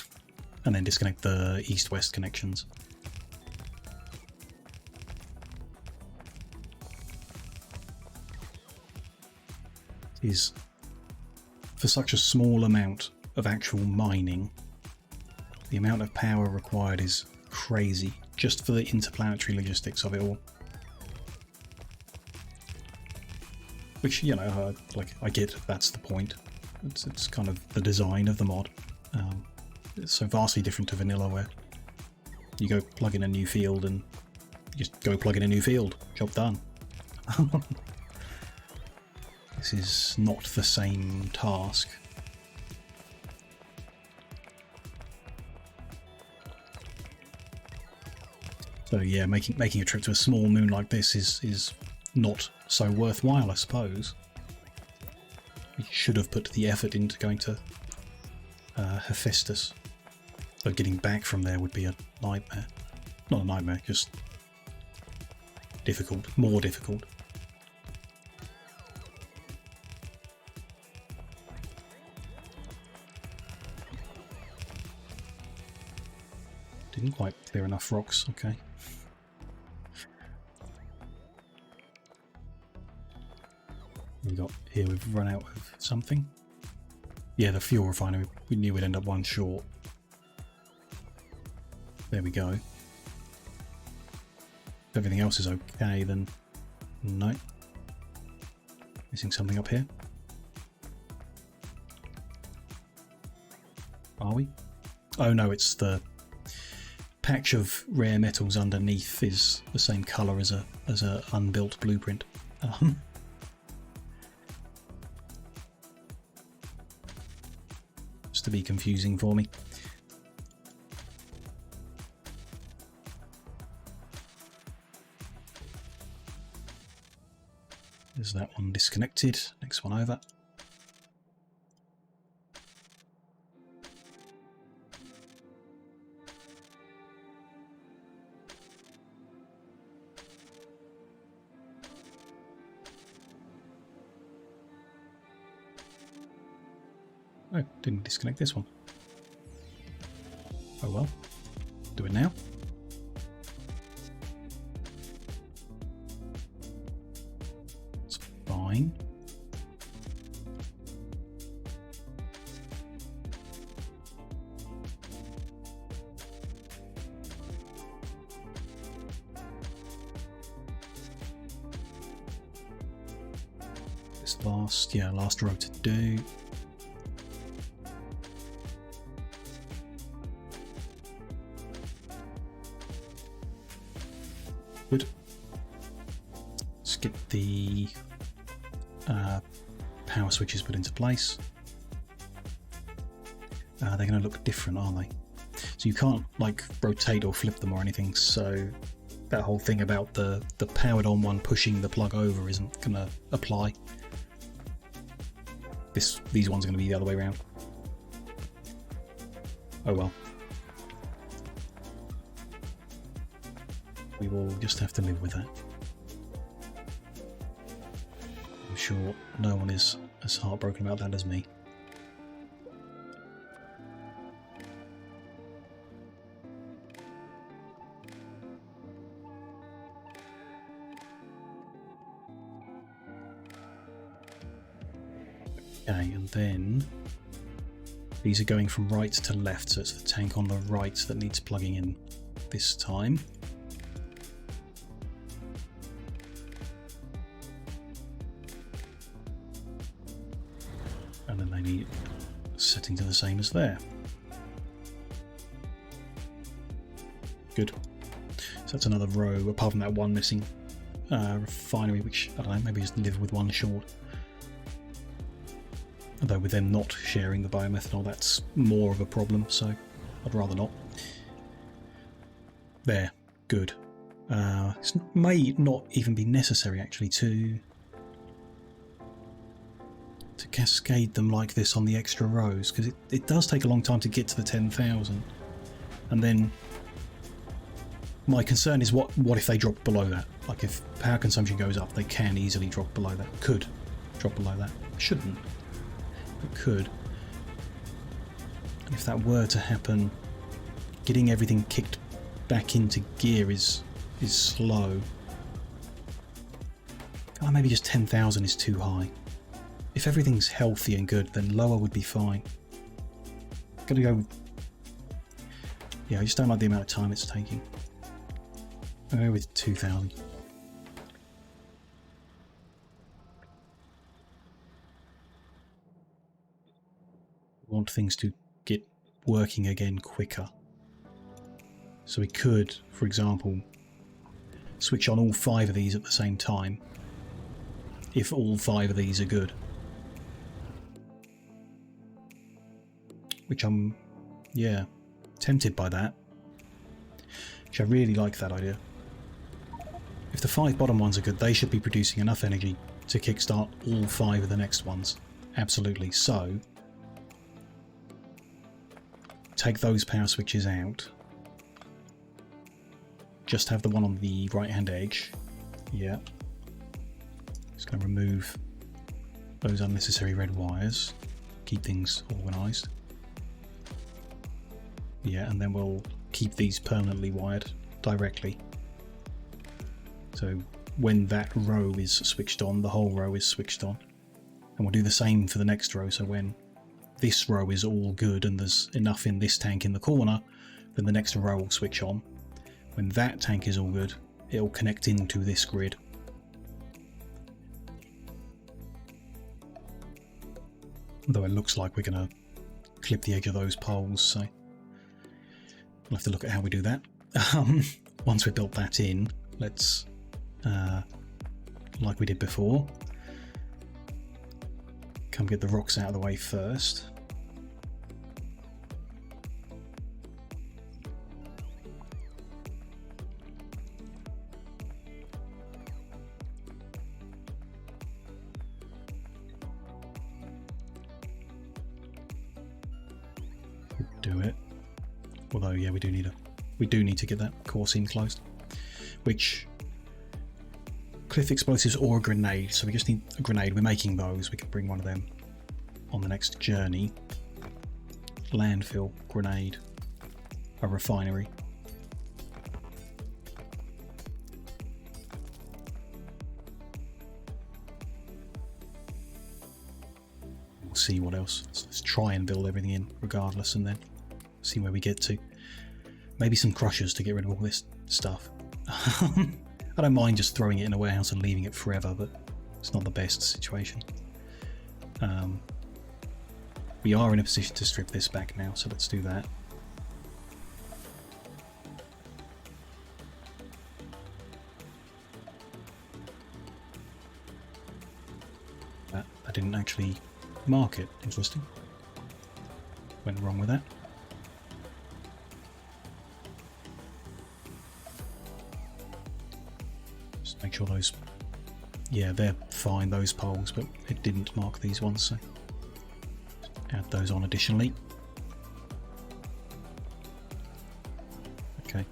S1: and then disconnect the east-west connections. Is for such a small amount of actual mining, the amount of power required is crazy just for the interplanetary logistics of it all. Which, you know, like, I get that's the point. It's kind of the design of the mod. It's so vastly different to vanilla, where you go plug in a new field and you just go plug in a new field. Job done. This is not the same task. So yeah, making a trip to a small moon like this is not so worthwhile, I suppose. We should have put the effort into going to Hephaestus. So getting back from there would be a nightmare. Not a nightmare, just difficult, more difficult. Didn't quite clear enough rocks, okay. We got here, we've run out of something. Yeah, the fuel refinery, we knew we'd end up one short. There we go. If everything else is okay, then no. Missing something up here. Are we? Oh no, it's the patch of rare metals underneath is the same colour as a unbuilt blueprint. Just to be confusing for me. There's that one disconnected. Next one over. Oh, didn't disconnect this one. Oh well. Do it now. It's fine. This last row to do. Good. Let's get the power switches put into place. They're going to look different, aren't they? So you can't like rotate or flip them or anything. So that whole thing about the powered on one pushing the plug over isn't going to apply. These ones are going to be the other way around. Oh well. We will just have to live with that. I'm sure no one is as heartbroken about that as me. Okay, and then these are going from right to left, so it's the tank on the right that needs plugging in this time. And then they need setting to the same as there. Good. So that's another row, apart from that one missing refinery, which, I don't know, maybe just live with one short. Although with them not sharing the biomethanol, that's more of a problem, so I'd rather not. There. Good. It may not even be necessary, actually, to cascade them like this on the extra rows, because it does take a long time to get to the 10,000. And then my concern is what if they drop below that? Like if power consumption goes up, they can easily drop below that. Could drop below that. Shouldn't, but could. And if that were to happen, getting everything kicked back into gear is slow. Oh, maybe just 10,000 is too high. If everything's healthy and good, then lower would be fine. Gotta go. Yeah, I just don't like the amount of time it's taking. I'll go with 2,000. We want things to get working again quicker. So we could, for example, switch on all 5 of these at the same time, if all 5 of these are good. Which I'm, yeah, tempted by that. Which I really like that idea. If the 5 bottom ones are good, they should be producing enough energy to kickstart all 5 of the next ones. Absolutely. So, take those power switches out. Just have the one on the right-hand edge. Yeah. Just going to remove those unnecessary red wires. Keep things organised. Yeah, and then we'll keep these permanently wired directly. So when that row is switched on, the whole row is switched on. And we'll do the same for the next row. So when this row is all good and there's enough in this tank in the corner, then the next row will switch on. When that tank is all good, it'll connect into this grid. Although it looks like we're going to clip the edge of those poles, so we'll have to look at how we do that. Once we built that in, let's, like we did before, come get the rocks out of the way first. Do it. Although, yeah, we do need to get that core seam closed. Which, cliff explosives or a grenade. So we just need a grenade. We're making those. We can bring one of them on the next journey. Landfill, grenade, a refinery. We'll see what else. Let's try and build everything in regardless, and then see where we get to. Maybe some crushers to get rid of all this stuff. I don't mind just throwing it in a warehouse and leaving it forever, but it's not the best situation. We are in a position to strip this back now, so let's do that. I didn't actually mark it. Interesting. Went wrong with that. Just make sure those, yeah, they're fine, those poles, but it didn't mark these ones, so add those on additionally. Okay,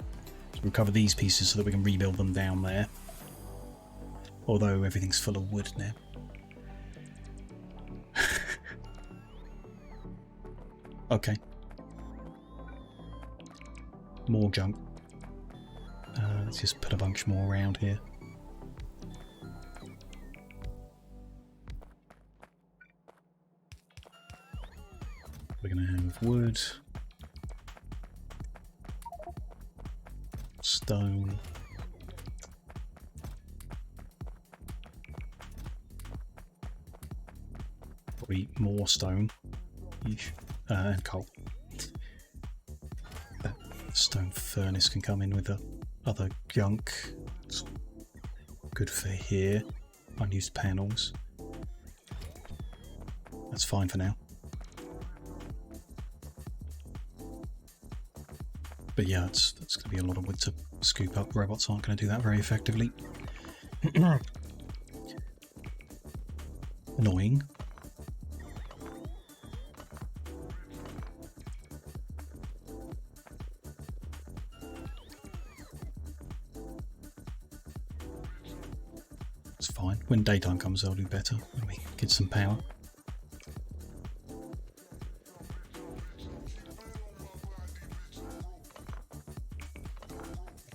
S1: so recover these pieces so that we can rebuild them down there. Although everything's full of wood now. Okay. More junk. Let's just put a bunch more around here. We're going to have wood, stone, probably be more stone and coal. That stone furnace can come in with the other junk. It's good for here. Unused panels. That's fine for now. But yeah, that's going to be a lot of wood to scoop up. Robots aren't going to do that very effectively. Annoying. It's fine. When daytime comes, they'll do better. When we get some power.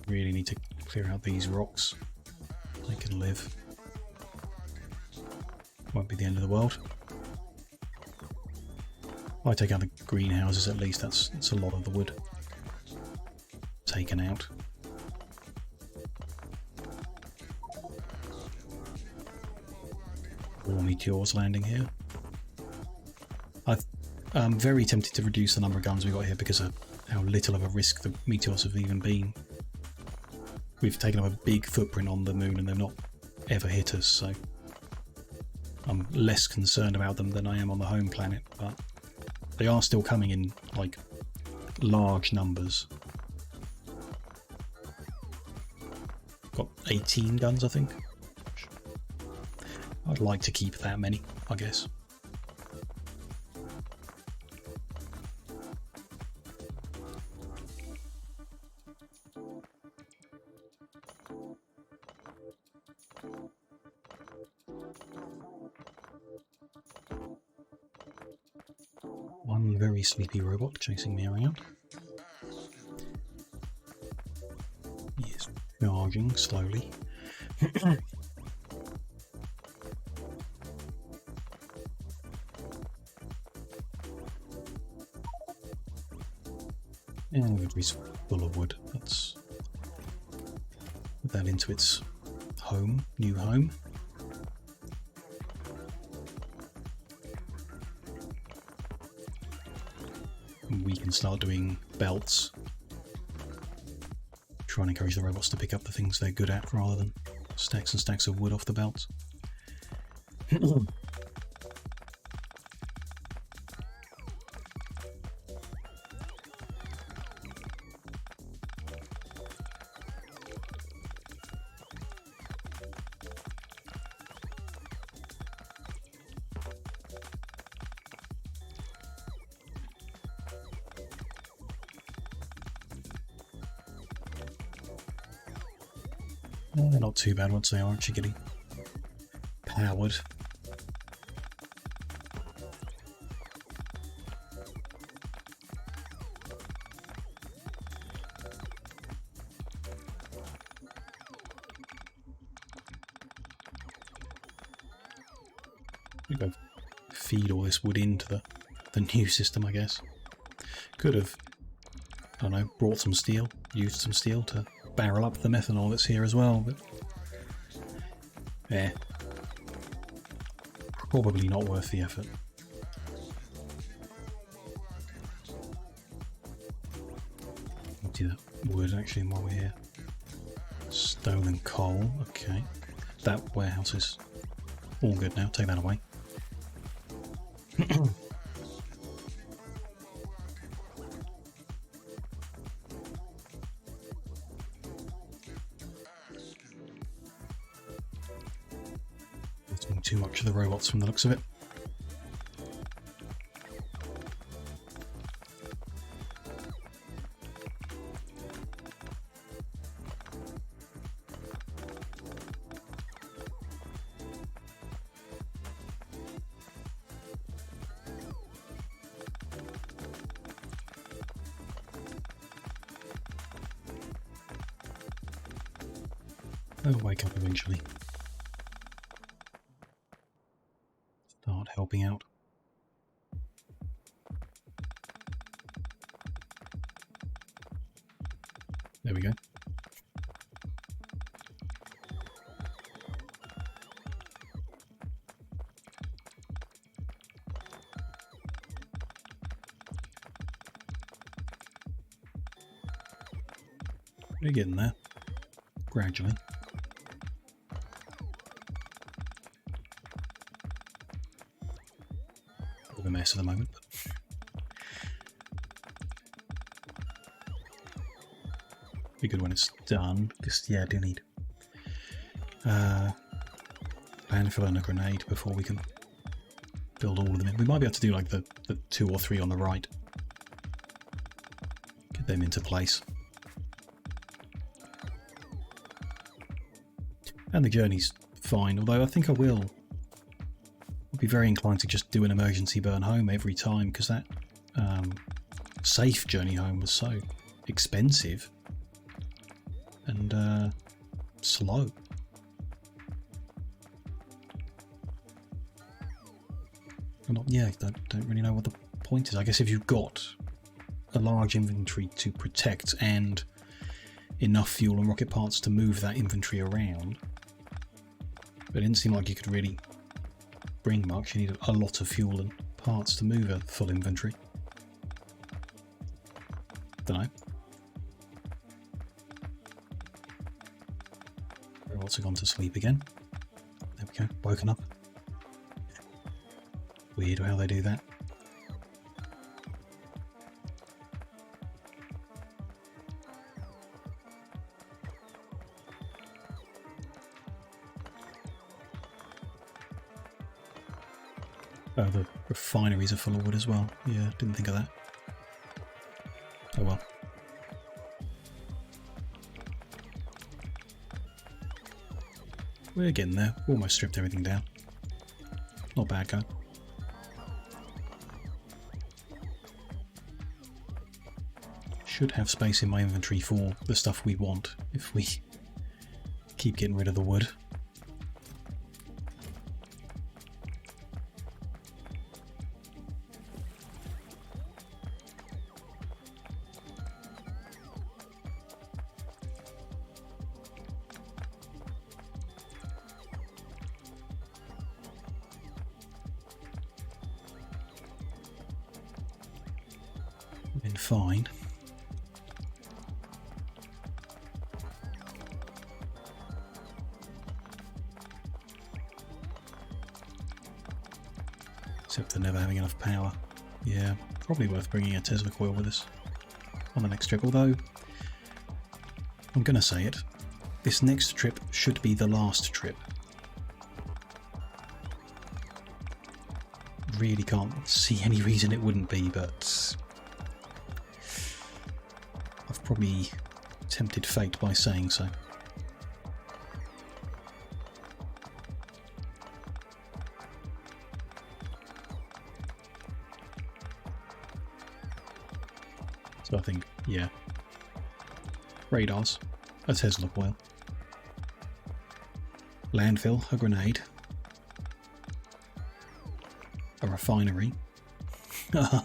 S1: Really need to clear out these rocks. They can live. Won't be the end of the world. If I take out the greenhouses, at least that's a lot of the wood taken out. More meteors landing here. I'm very tempted to reduce the number of guns we've got here because of how little of a risk the meteors have even been. We've taken up a big footprint on the moon and they've not ever hit us, so I'm less concerned about them than I am on the home planet, but they are still coming in like large numbers. Got 18 guns, I think. I'd like to keep that many, I guess. One very sleepy robot chasing me around. He is charging slowly. And inventory's full of wood. Let's put that into its home, new home. We can start doing belts. Try and encourage the robots to pick up the things they're good at rather than stacks and stacks of wood off the belts. They're not too bad once they are actually getting powered. We go feed all this wood into the new system, I guess. Could have, I don't know, brought some steel, used some steel to barrel up the methanol that's here as well, but yeah, probably not worth the effort. I'll do that wood actually while we're here. Stone and coal, okay. That warehouse is all good now, take that away. Too much of the robots from the looks of it. They'll wake up eventually. Start helping out. There we go. We're getting there, gradually. Bit of a mess at the moment, but be good when it's done. Just, yeah, I do need landfill and a grenade before we can build all of them in. We might be able to do like the 2 or 3 on the right. Get them into place. And the journey's fine, although I think I will be very inclined to just do an emergency burn home every time, because that safe journey home was so expensive and slow. Don't really know what the point is. I guess if you've got a large inventory to protect and enough fuel and rocket parts to move that inventory around, but it didn't seem like you could really bring much. You needed a lot of fuel and parts to move a full inventory. Don't know. Robots have gone to sleep again. There we go, woken up. Weird how they do that. Oh, the refineries are full of wood as well. Yeah, didn't think of that. Oh well. We're getting there. Almost stripped everything down. Not bad, guy. Should have space in my inventory for the stuff we want if we keep getting rid of the wood. Been fine. Except for never having enough power. Yeah, probably worth bringing a Tesla coil with us on the next trip, although I'm going to say it, this next trip should be the last trip. Really can't see any reason it wouldn't be, but I've probably tempted fate by saying so. So I think, yeah, radars, a Tesla coil, landfill, a grenade, a refinery, I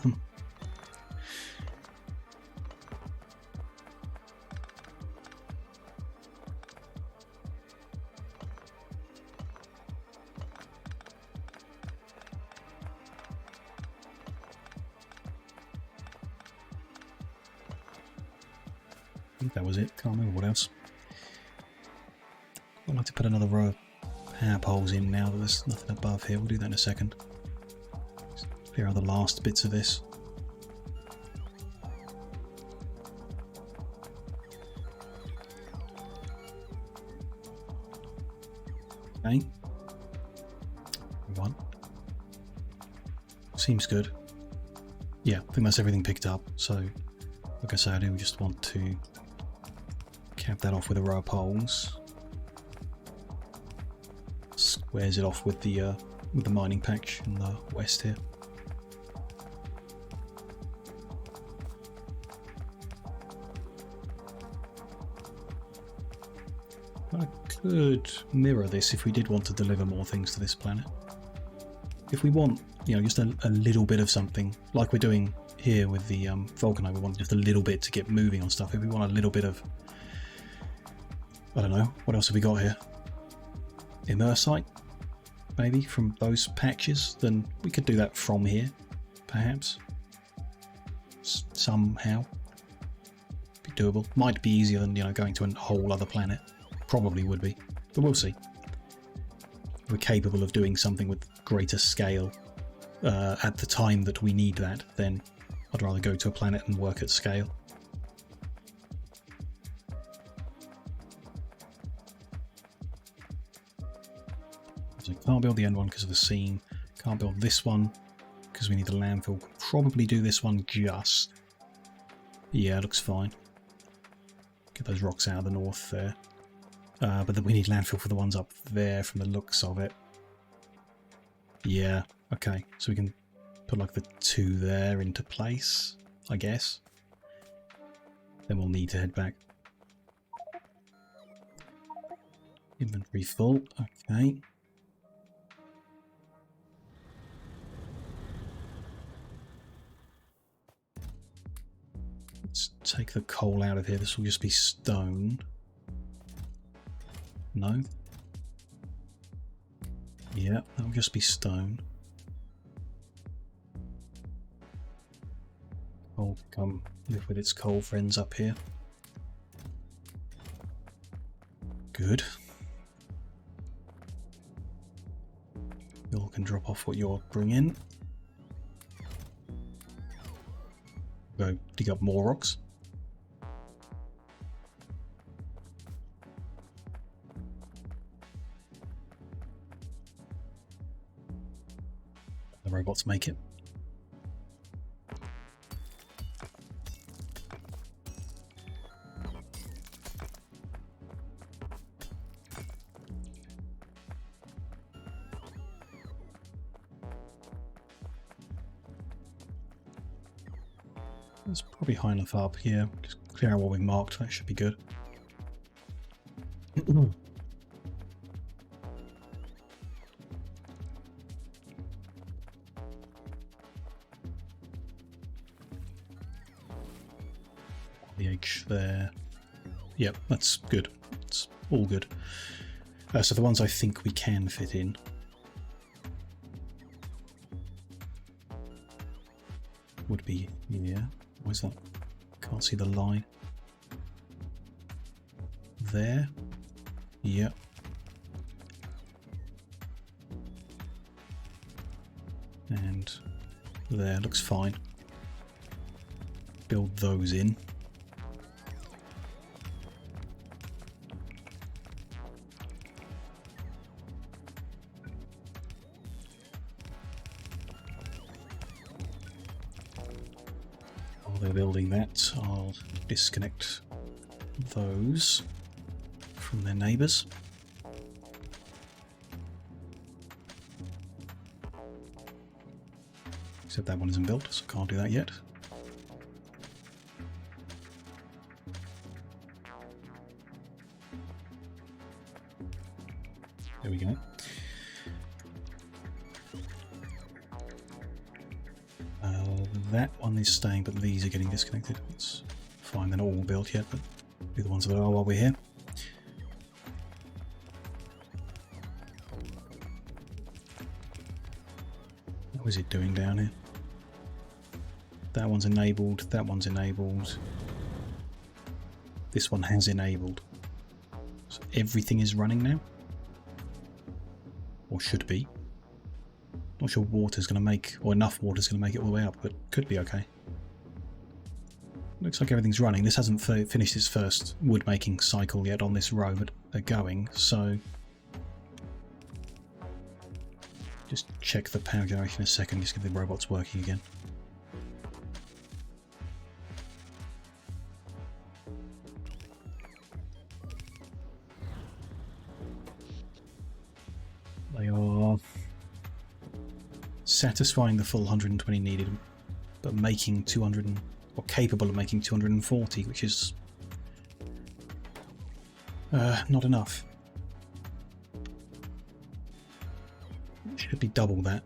S1: think that was it. Can't remember what else. I'd like to put another row of power poles in now that there's nothing above here. We'll do that in a second. Clear out the last bits of this. Okay. One. Seems good. Yeah, I think that's everything picked up. So, like I say, I do just want to cap that off with a row of poles. Squares it off with the mining patch in the west here. I could mirror this if we did want to deliver more things to this planet. If we want, you know, just a little bit of something, like we're doing here with the Vulcanite, we want just a little bit to get moving on stuff. If we want a little bit of, I don't know, what else have we got here? Immersite, maybe, from those patches, then we could do that from here, perhaps. Somehow. Be doable. Might be easier than, you know, going to a whole other planet. Probably would be, but we'll see. If we're capable of doing something with greater scale at the time that we need that, then I'd rather go to a planet and work at scale. So can't build the end one because of the scene. Can't build this one because we need the landfill. Probably do this one just. Yeah, it looks fine. Get those rocks out of the north there. But then we need landfill for the ones up there from the looks of it. Yeah, okay. So we can put like the 2 there into place, I guess. Then we'll need to head back. Inventory full, okay. Let's take the coal out of here. This will just be stone. No. Yeah, that'll just be stone. Coal, come live with its coal friends up here. Good. You all can drop off what you're bringing. Go dig up more rocks. The robots make it. It's probably high enough up here. Just clear out what we've marked. That should be good. The H there. Yep, that's good. It's all good. So the ones I think we can fit in. Would be here. Where's that? Can't see the line. There. Yep. And there, looks fine. Build those in. They're building that, I'll disconnect those from their neighbours. Except that one isn't built, so I can't do that yet. There we go. That one is staying, but these are getting disconnected. It's fine, they're not all built yet, but do the ones that are while we're here. What is it doing down here? That one's enabled, that one's enabled. This one has enabled. So everything is running now? Or should be. Not sure water's going to make, or enough water's going to make it all the way up, but could be okay. Looks like everything's running. This hasn't finished its first wood making cycle yet on this row, but they're going, so... Just check the power generation in a second, just get the robots working again. They are satisfying the full 120 needed, but making 200, or capable of making 240, which is not enough. It should be double that.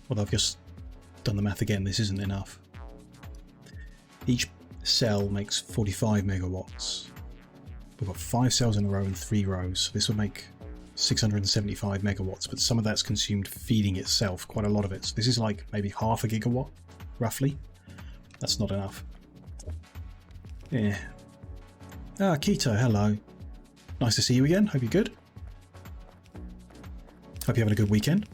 S1: Well, I've just done the math again, this isn't enough. Each cell makes 45 megawatts. We've got 5 cells in a row and 3 rows, so this would make 675 megawatts, but some of that's consumed feeding itself, quite a lot of it. So this is like maybe half a gigawatt, roughly. That's not enough. Yeah. Ah, Keto, hello. Nice to see you again. Hope you're good. Hope you're having a good weekend.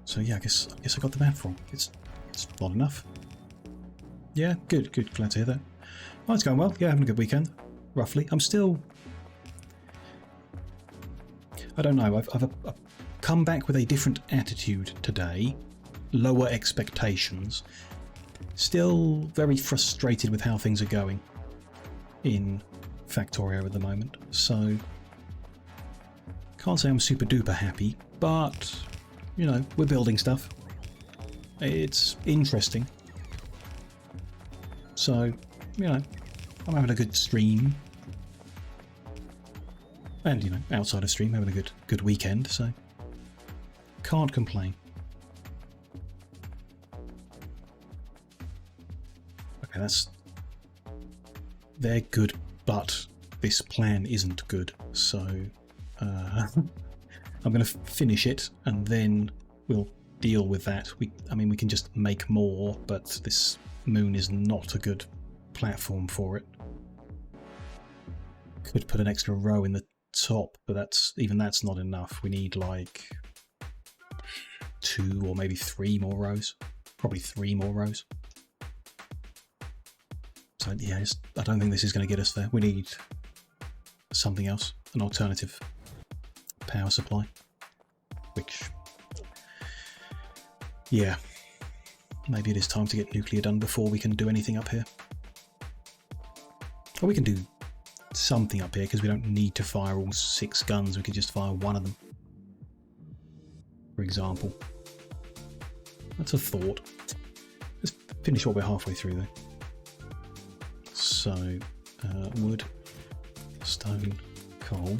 S1: So yeah, I guess I got the math wrong. It's not enough. Yeah, good. Glad to hear that. Oh, it's going well. Yeah, having a good weekend. Roughly. I'm still. I don't know. I've come back with a different attitude today. Lower expectations. Still very frustrated with how things are going in Factorio at the moment. So can't say I'm super duper happy, but you know, we're building stuff. It's interesting. So, you know, I'm having a good stream. And, you know, outside of stream, having a good weekend, so can't complain. Okay, they're good, but this plan isn't good, so I'm going to finish it and then we'll deal with that. I mean, we can just make more, but this moon is not a good platform for it. Could put an extra row in the top, but even that's not enough. We need like 2 or maybe 3 more rows. Probably 3 more rows. So yeah, I don't think this is going to get us there. We need something else, an alternative power supply, which, yeah, maybe it is time to get nuclear done before we can do anything up here. Or we can do something up here because we don't need to fire all 6 guns. We could just fire one of them, for example. That's a thought. Let's finish what we're halfway through though. So, wood, stone, coal.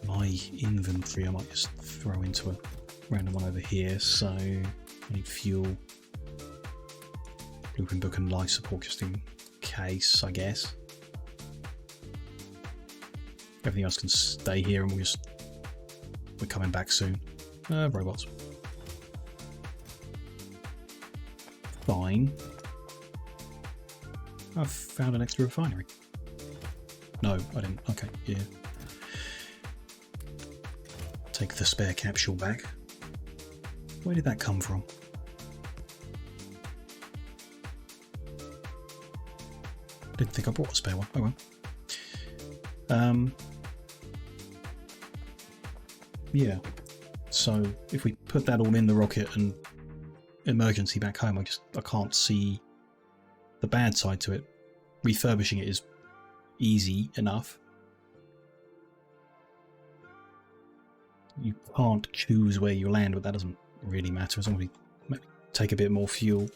S1: My inventory I might just throw into a random one over here. So, I need fuel, blueprint book and life support just in case, I guess. Everything else can stay here and we're coming back soon. Robots. Fine. I've found an extra refinery. No, I didn't. Okay, yeah. Take the spare capsule back. Where did that come from? Didn't think I brought a spare one. Oh well. Yeah. So if we put that all in the rocket and emergency back home, I can't see the bad side to it. Refurbishing it is easy enough. You can't choose where you land, but that doesn't really matter as long as we take a bit more fuel.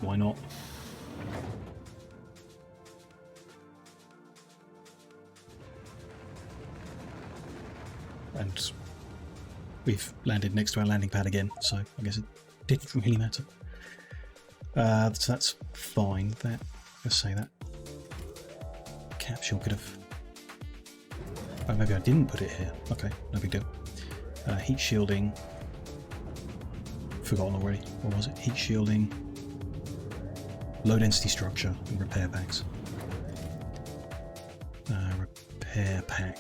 S1: Why not? And we've landed next to our landing pad again, so I guess it didn't really matter. So that's fine. Let's say that capsule could have. Oh, maybe I didn't put it here. Okay, no big deal. Heat shielding. Forgotten already. What was it? Heat shielding. Low density structure and repair packs. Repair pack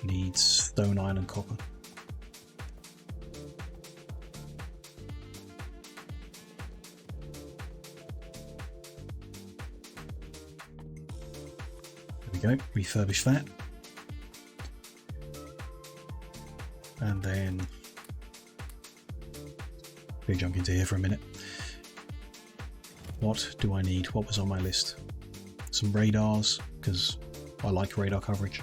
S1: needs stone, iron and copper. There we go, refurbish that. And then we jump into here for a minute. What do I need? What was on my list? Some radars, because I like radar coverage.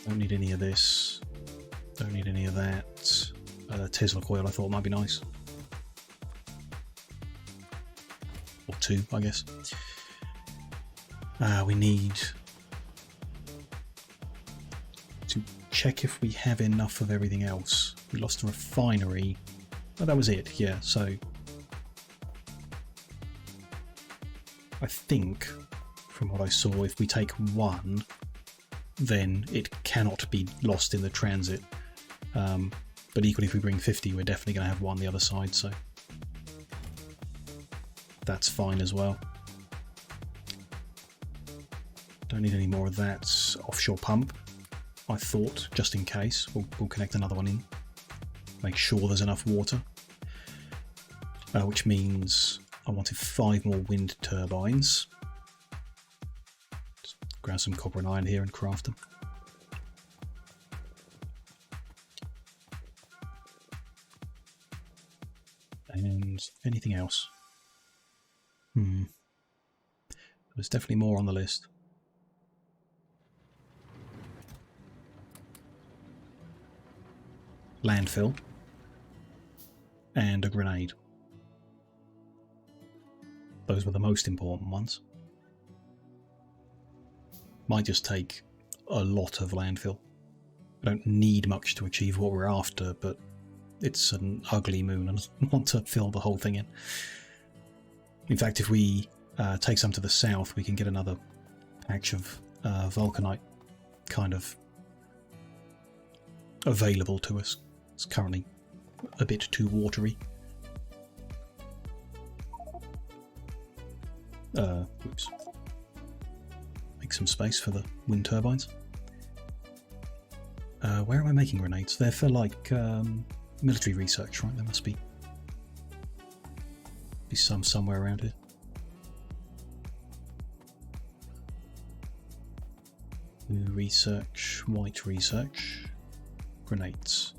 S1: Don't need any of this. Don't need any of that. Tesla coil I thought might be nice. Or 2, I guess. We need to check if we have enough of everything else. We lost a refinery. Oh, that was it, yeah. So I think, from what I saw, if we take one, then it cannot be lost in the transit. But equally, if we bring 50, we're definitely going to have one the other side, so that's fine as well. Don't need any more of that offshore pump, I thought, just in case. We'll connect another one in. Make sure there's enough water. Which means I wanted 5 more wind turbines. Just grab some copper and iron here and craft them. And anything else? There's definitely more on the list. Landfill. And a grenade. Those were the most important ones. Might just take a lot of landfill. I don't need much to achieve what we're after, but it's an ugly moon and I want to fill the whole thing in. In fact, if we take some to the south, we can get another patch of vulcanite kind of available to us. It's currently a bit too watery. Oops. Make some space for the wind turbines. Where am I making grenades? They're for like military research, right? There must be some somewhere around here. Blue research, white research, grenades.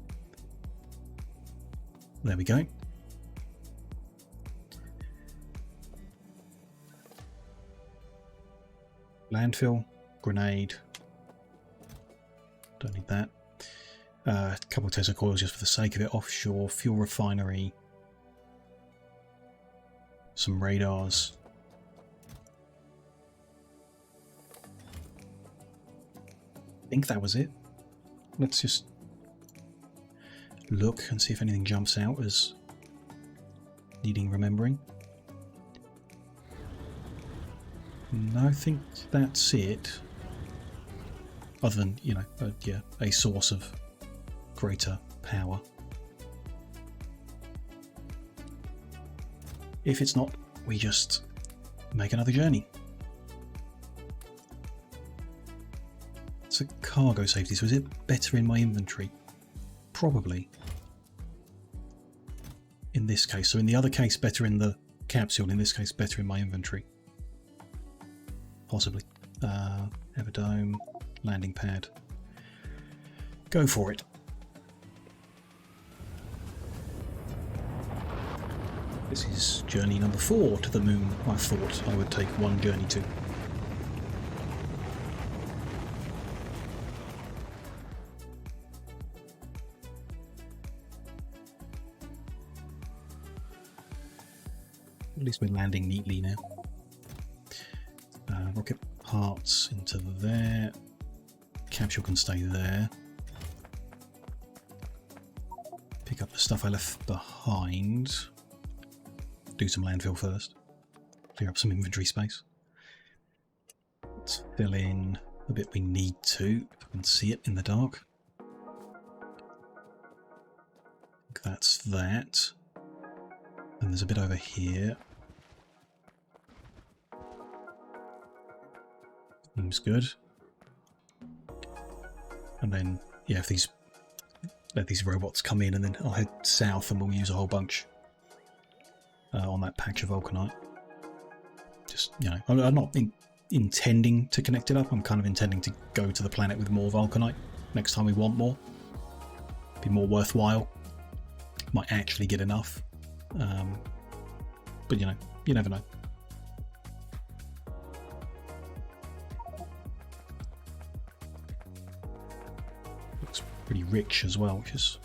S1: There we go. Landfill, grenade. Don't need that. A couple of Tesla coils just for the sake of it. Offshore, fuel refinery. Some radars. I think that was it. Let's just look and see if anything jumps out as needing remembering. No, I think that's it. Other than, you know, yeah, a source of greater power. If it's not, we just make another journey. It's a cargo safety, so is it better in my inventory? Probably. In this case. So in the other case, better in the capsule. In this case, better in my inventory. Possibly. Everdome, landing pad. Go for it. This is journey number 4 to the moon. I thought I would take one journey to. At least we're landing neatly now. Rocket parts into there. Capsule can stay there. Pick up the stuff I left behind. Do some landfill first. Clear up some inventory space. Let's fill in the bit we need to, if I can see it in the dark. I think that's that. And there's a bit over here. Seems good. And then, yeah, if let these robots come in, and then I'll head south and we'll use a whole bunch on that patch of vulcanite. Just, you know, I'm not intending to connect it up. I'm kind of intending to go to the planet with more vulcanite next time we want more. Be more worthwhile. Might actually get enough. But, you know, you never know. Looks pretty rich as well, which is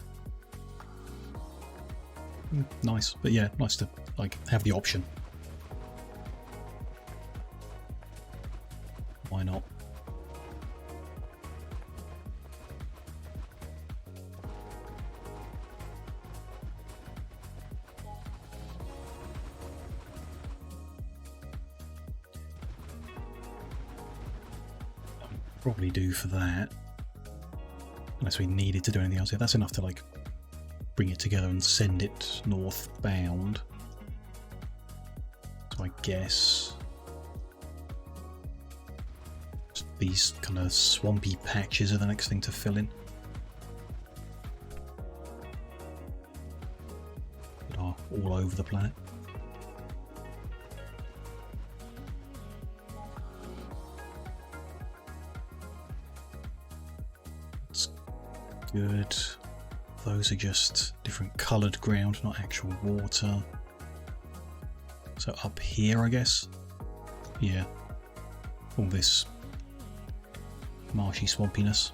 S1: nice. But yeah, nice to like have the option. Why not? probably do for that. Unless we needed to do anything else. Yeah, that's enough to like bring it together and send it northbound. So I guess just these kind of swampy patches are the next thing to fill in. That are all over the planet. Good. Those are just different coloured ground, not actual water. So up here, I guess. Yeah. All this marshy swampiness.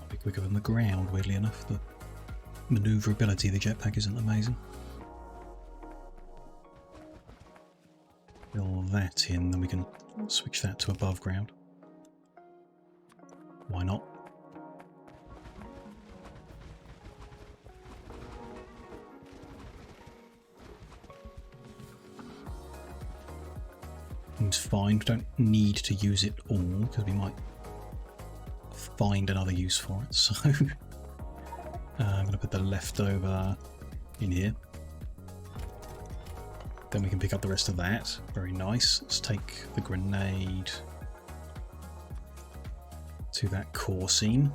S1: Might be quicker than the ground, weirdly enough. The manoeuvrability of the jetpack isn't amazing. Fill that in, then we can switch that to above ground. Why not? Seems fine. We don't need to use it all because we might find another use for it. So I'm going to put the leftover in here. Then we can pick up the rest of that. Very nice. Let's take the grenade to that core scene.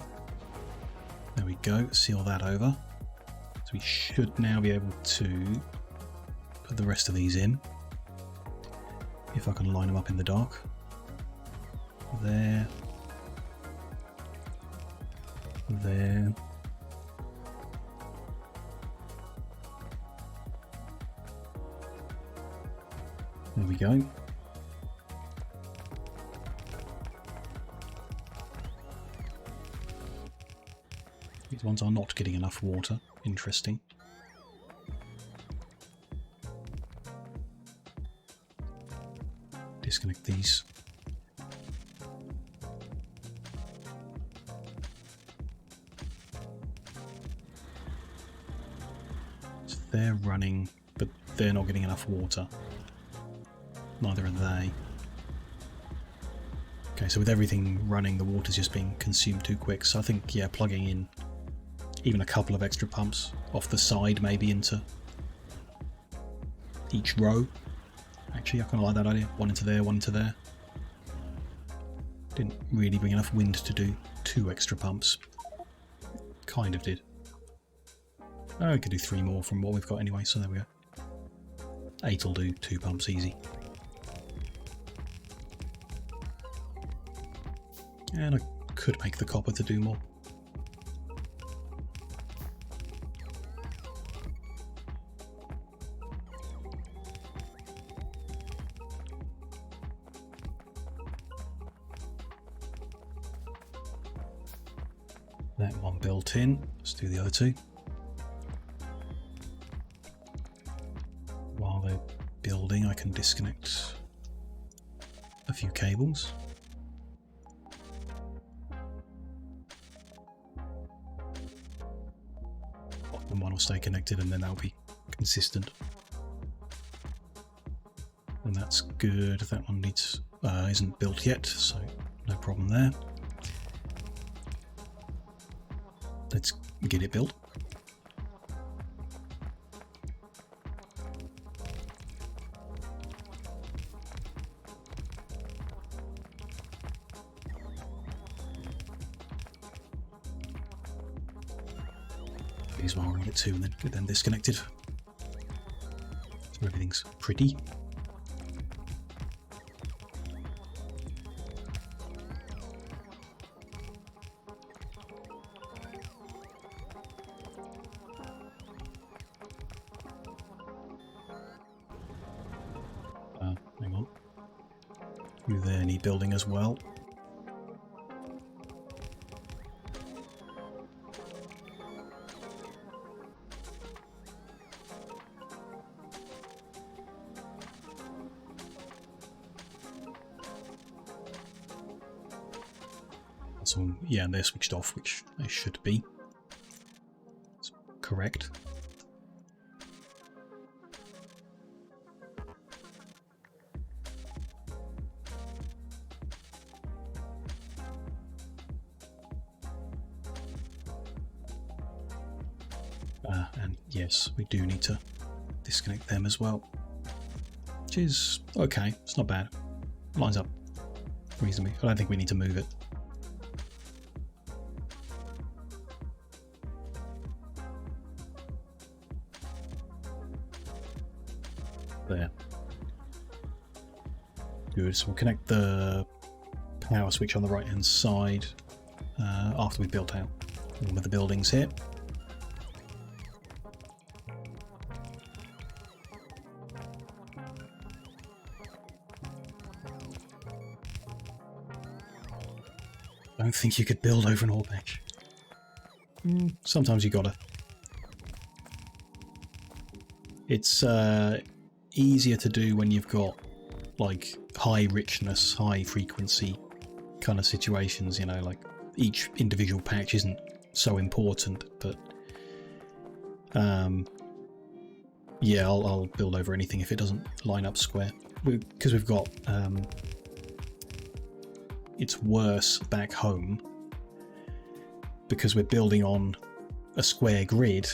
S1: There we go. Seal that over. So we should now be able to put the rest of these in. If I can line them up in the dark. There. There. There we go. These ones are not getting enough water. Interesting. Disconnect these. So they're running, but they're not getting enough water. Neither are they. Okay, so with everything running, the water's just being consumed too quick. So I think, yeah, plugging in even a couple of extra pumps off the side, maybe into each row. Actually, I kind of like that idea. One into there, one into there. Didn't really bring enough wind to do 2 extra pumps. Kind of did. Oh, we could do 3 more from what we've got anyway, so there we go. 8 will do 2 pumps easy. And I could make the copper to do more. That one built in. Let's do the other 2. While they're building, I can disconnect a few cables. And one will stay connected, and then that'll be consistent. And that's good. That one needs isn't built yet, so no problem there. Let's get it built. These one, we're going to get 2 and then get them disconnected. So everything's pretty. Hang on. You there need building as well. So yeah, they're switched off, which they should be. correct. And yes, we do need to disconnect them as well, which is okay. It's not bad. Lines up reasonably. I don't think we need to move it. There. Good. So we'll connect the power switch on the right hand side after we've built out all of the buildings here. I don't think you could build over an ore patch. Sometimes you gotta. It's easier to do when you've got like high richness, high frequency kind of situations, you know, like each individual patch isn't so important, but yeah, I'll build over anything if it doesn't line up square. Because we've got it's worse back home because we're building on a square grid.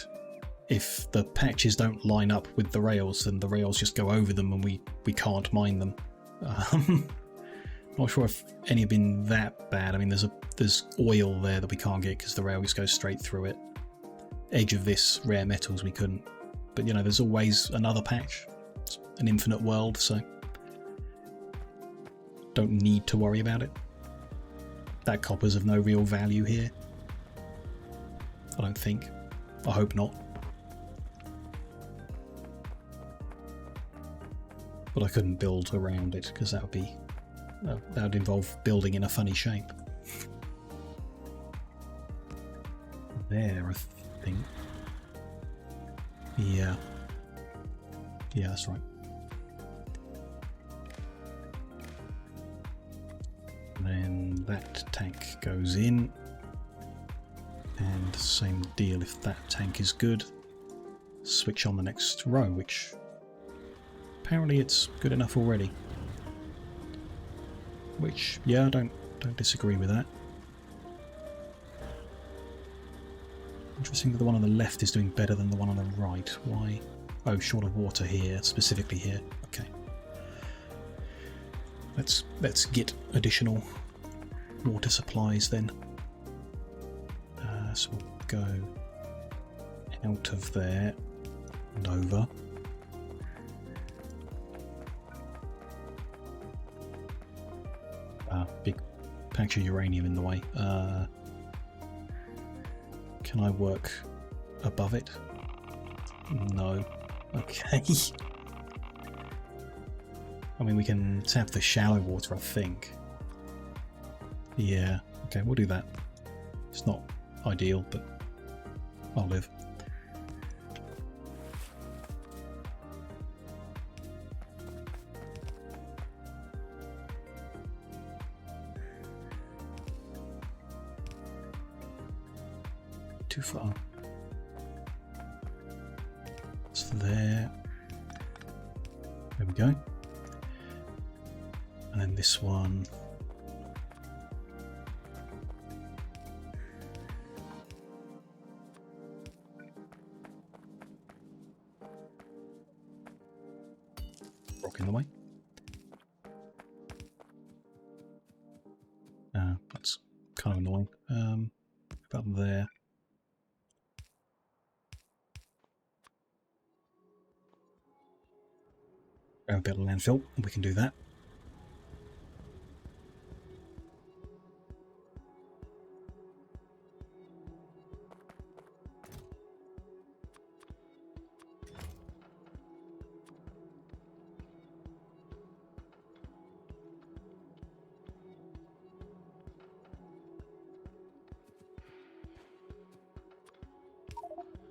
S1: If the patches don't line up with the rails, then the rails just go over them and we can't mine them. Not sure if any have been that bad. I mean, there's oil there that we can't get because the rail just goes straight through it. Edge of this, rare metals we couldn't. But you know, there's always another patch. It's an infinite world, so don't need to worry about it. That copper's of no real value here. I don't think. I hope not. But I couldn't build around it because that would involve building in a funny shape. There, I think. Yeah. Yeah, that's right. Then that tank goes in. And same deal if that tank is good. Switch on the next row, which apparently it's good enough already. Which, yeah, I don't disagree with that. Interesting that the one on the left is doing better than the one on the right. Why? Oh, short of water here, specifically here. Okay. Let's get additional water supplies then. So we'll go out of there and over. Big patch of uranium in the way. Can I work above it? No. Okay. I mean, we can tap the shallow water, I think. Yeah, okay, we'll do that. It's not ideal, but I'll live. Too far. It's there. There we go. And then this one. Rock in the way. That's kind of annoying. About there. Grab a bit of landfill, and we can do that.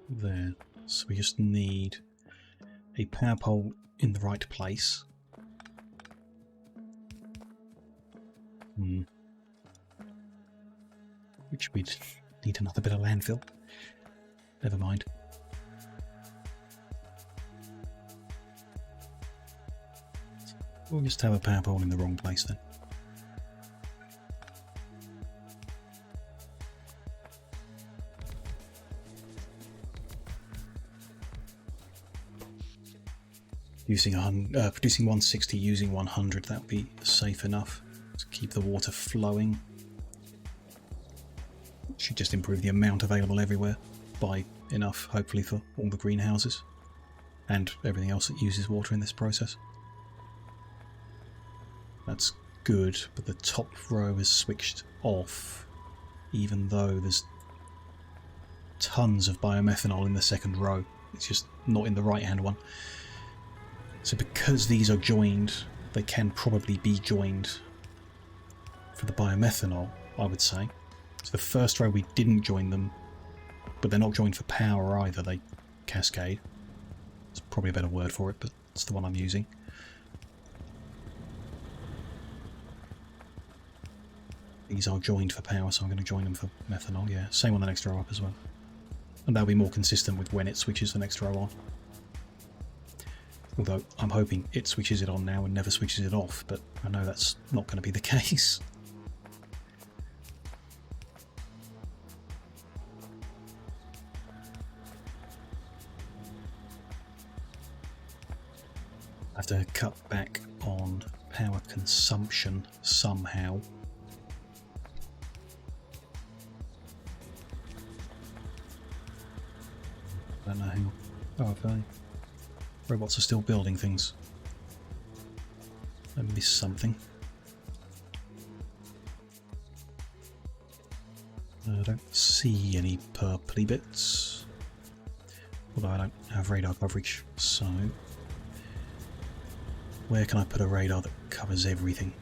S1: There. So we just need a power pole in the right place. Which we'd need another bit of landfill. Never mind. We'll just have a power pole in the wrong place then. Producing 160 using 100, that would be safe enough to keep the water flowing. Should just improve the amount available everywhere by enough, hopefully, for all the greenhouses and everything else that uses water in this process. That's good, but the top row is switched off, even though there's tons of biomethanol in the second row. It's just not in the right-hand one. So because these are joined, they can probably be joined for the biomethanol, I would say. So the first row we didn't join them, but they're not joined for power either, they cascade. It's probably a better word for it, but it's the one I'm using. These are joined for power, so I'm going to join them for methanol, yeah. Same on the next row up as well. And that'll be more consistent with when it switches the next row on. Although I'm hoping it switches it on now and never switches it off, but I know that's not going to be the case. I have to cut back on power consumption somehow. I don't know how. Oh, okay. Robots are still building things. I missed something. I don't see any purpley bits. Although I don't have radar coverage, so... Where can I put a radar that covers everything?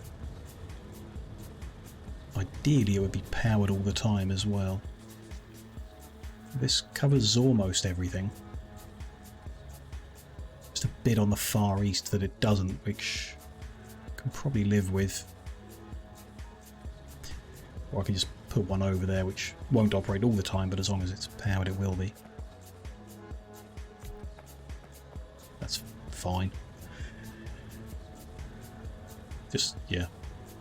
S1: Ideally it would be powered all the time as well. This covers almost everything. Just a bit on the far east that it doesn't, which I can probably live with. Or I can just put one over there which won't operate all the time, but as long as it's powered it will be. That's fine. Just, yeah,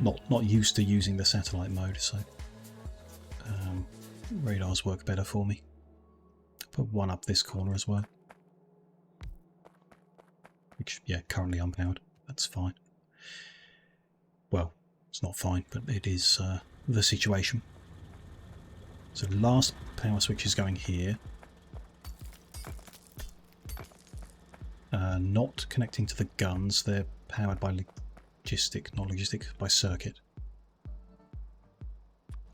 S1: not used to using the satellite mode, so radars work better for me. Put one up this corner as well. Which, yeah, currently unpowered. That's fine. Well, it's not fine, but it is the situation. So last power switch is going here. Not connecting to the guns. They're powered by by circuit.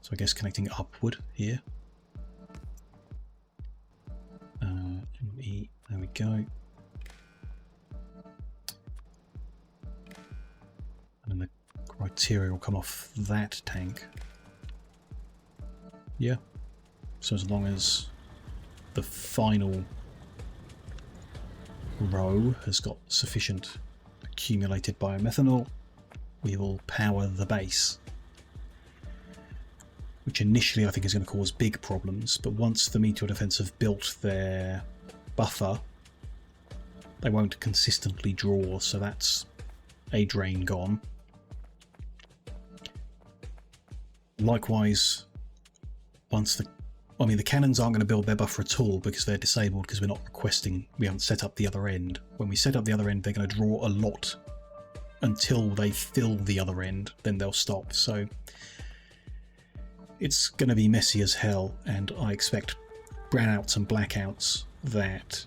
S1: So I guess connecting upward here. There we go. And then the criteria will come off that tank. Yeah. So as long as the final row has got sufficient accumulated biomethanol, we will power the base. Which initially I think is going to cause big problems, but once the Meteor Defense have built their buffer, they won't consistently draw, so that's a drain gone. Likewise, once the cannons aren't going to build their buffer at all because they're disabled because we haven't set up the other end. When we set up the other end, they're going to draw a lot until they fill the other end, then they'll stop. So it's going to be messy as hell, and I expect brownouts and blackouts that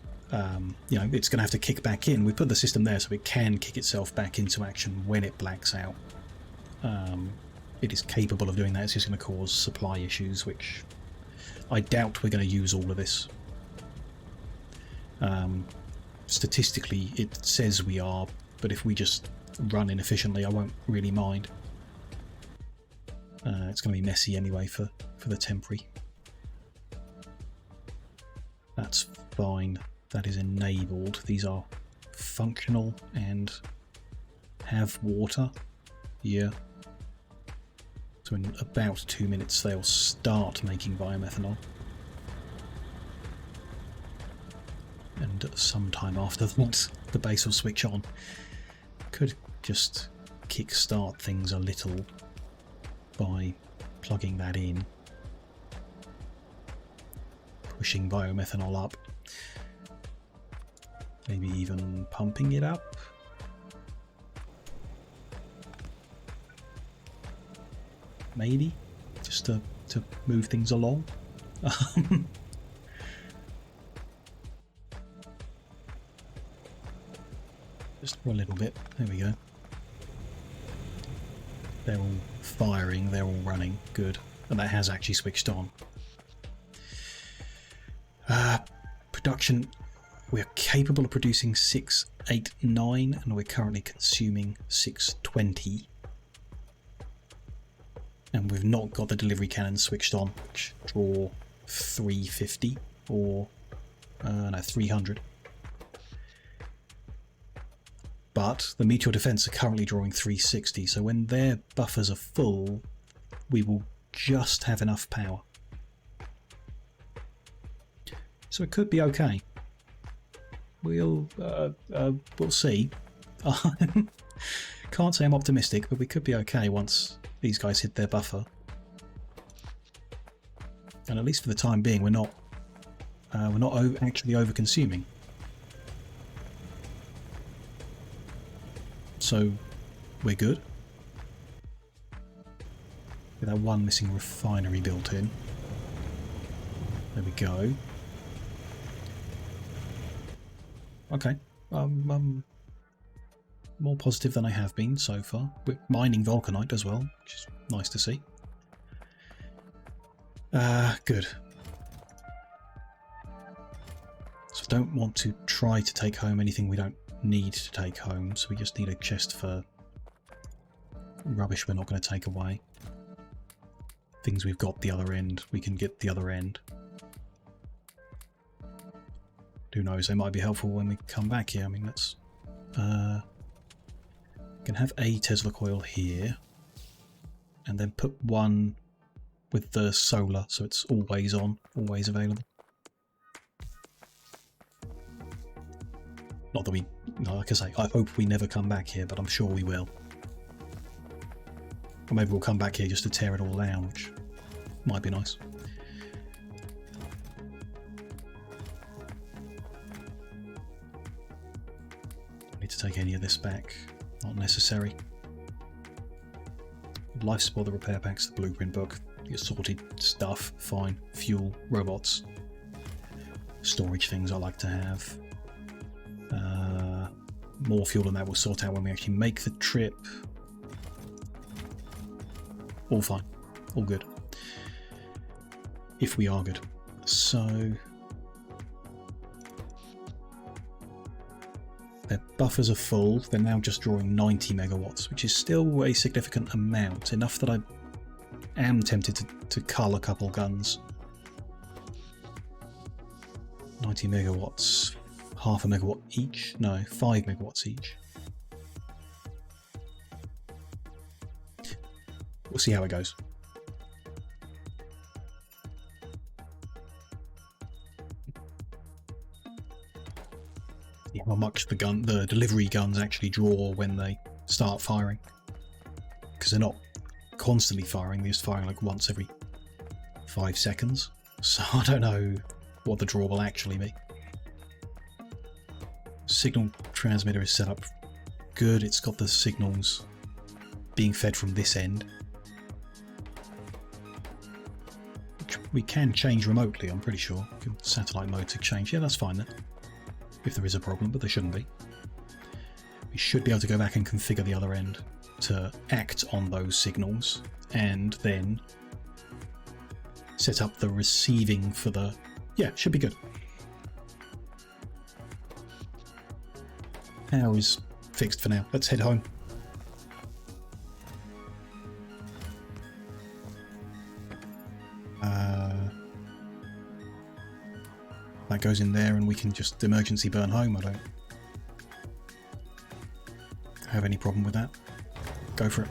S1: you know, it's going to have to kick back in. We put the system there so it can kick itself back into action when it blacks out. It is capable of doing that. It's just going to cause supply issues, which I doubt we're going to use all of this. Statistically, it says we are, but if we just run inefficiently, I won't really mind. It's going to be messy anyway for the temporary. That's fine. That is enabled. These are functional and have water. Yeah. So in about 2 minutes they'll start making biomethanol. And sometime after that the base will switch on. Could just kickstart things a little by plugging that in, pushing biomethanol up, maybe even pumping it up. Maybe just to move things along. Just for a little bit. There we go. They're all firing, they're all running. Good. And that has actually switched on. Production. We're capable of producing 689 and we're currently consuming 620. And we've not got the delivery cannons switched on, which draw 350 or no, 300. But the meteor defense are currently drawing 360, so when their buffers are full, we will just have enough power. So it could be okay. We'll see. Can't say I'm optimistic, but we could be okay once these guys hit their buffer. And at least for the time being, we're not actually over-consuming. So we're good. With that one missing refinery built in. There we go. Okay. More positive than I have been so far. We're mining vulcanite as well, which is nice to see. Good. So I don't want to try to take home anything we don't need to take home, so we just need a chest for rubbish we're not going to take away. Things we've got the other end, we can get the other end. Who knows, they might be helpful when we come back here. I mean, let's... can have a Tesla coil here, and then put one with the solar, so it's always on, always available. Not that we, like I say, I hope we never come back here, but I'm sure we will. Or maybe we'll come back here just to tear it all down, which might be nice. Don't need to take any of this back. Not necessary. Life support, the repair packs, the blueprint book, the assorted stuff, fine. Fuel, robots, storage things I like to have. More fuel than that we'll sort out when we actually make the trip. All fine. All good. If we are good. So... their buffers are full. They're now just drawing 90 megawatts, which is still a significant amount. Enough that I am tempted to cull a couple guns. 90 megawatts. Half a megawatt each? No, 5 megawatts each. We'll see how it goes. How much the delivery guns actually draw when they start firing. Because they're not constantly firing, they're just firing like once every 5 seconds. So I don't know what the draw will actually be. Signal transmitter is set up good. It's got the signals being fed from this end, which we can change remotely, I'm pretty sure. Satellite mode to change. Yeah, that's fine then. If there is a problem, but there shouldn't be. We should be able to go back and configure the other end to act on those signals and then set up the receiving for the... yeah, should be good. Power is fixed for now. Let's head home. That goes in there and we can just emergency burn home. I don't have any problem with that. Go for it.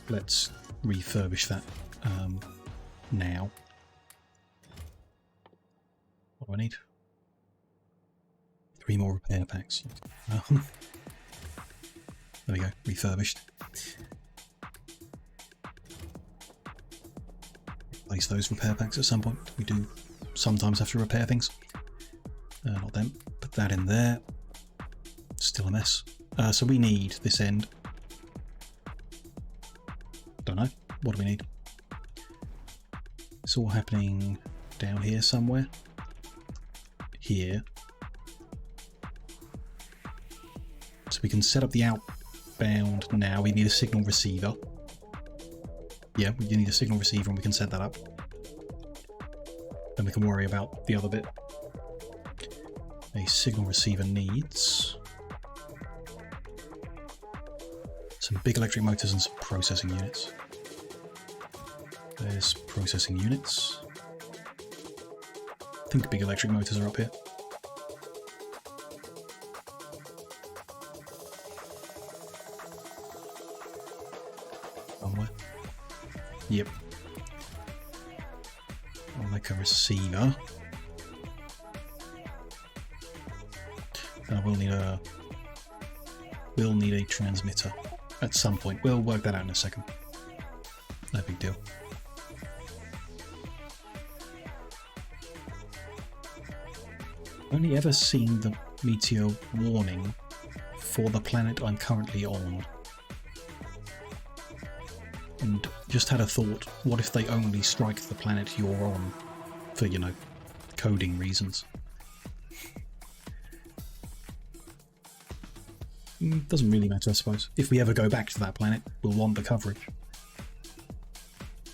S1: let's refurbish that now. What do I need? 3 more repair packs. There we go, refurbished. Replace those repair packs at some point. We do sometimes have to repair things. Not them. Put that in there. Still a mess. So we need this end. Don't know. What do we need? It's all happening down here somewhere. Here. So we can set up the outbound now. We need a signal receiver. Yeah, we need a signal receiver and we can set that up. Then we can worry about the other bit. A signal receiver needs some big electric motors and some processing units. There's processing units. I think big electric motors are up here. Somewhere. Yep. I'll make a receiver. We'll need a transmitter at some point. We'll work that out in a second. No big deal. Only ever seen the meteor warning for the planet I'm currently on. And just had a thought, what if they only strike the planet you're on for, you know, coding reasons? Doesn't really matter, I suppose. If we ever go back to that planet, we'll want the coverage.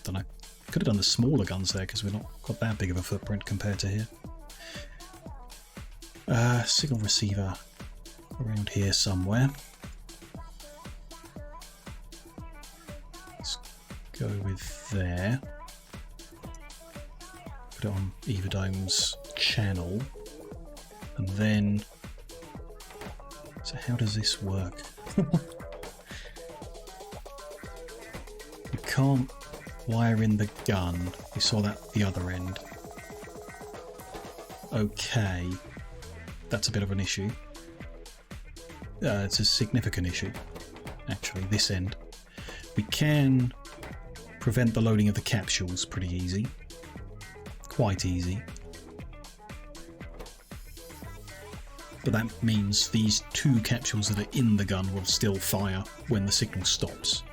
S1: Don't know. Could have done the smaller guns there because we're not got that big of a footprint compared to here. Signal receiver around here somewhere. Let's go with there. Put it on Evadome's channel. And then... So how does this work? You can't wire in the gun. We saw that at the other end. Okay. That's a bit of an issue. It's a significant issue, actually, this end. We can prevent the loading of the capsules pretty easy. Quite easy. But that means these 2 capsules that are in the gun will still fire when the signal stops.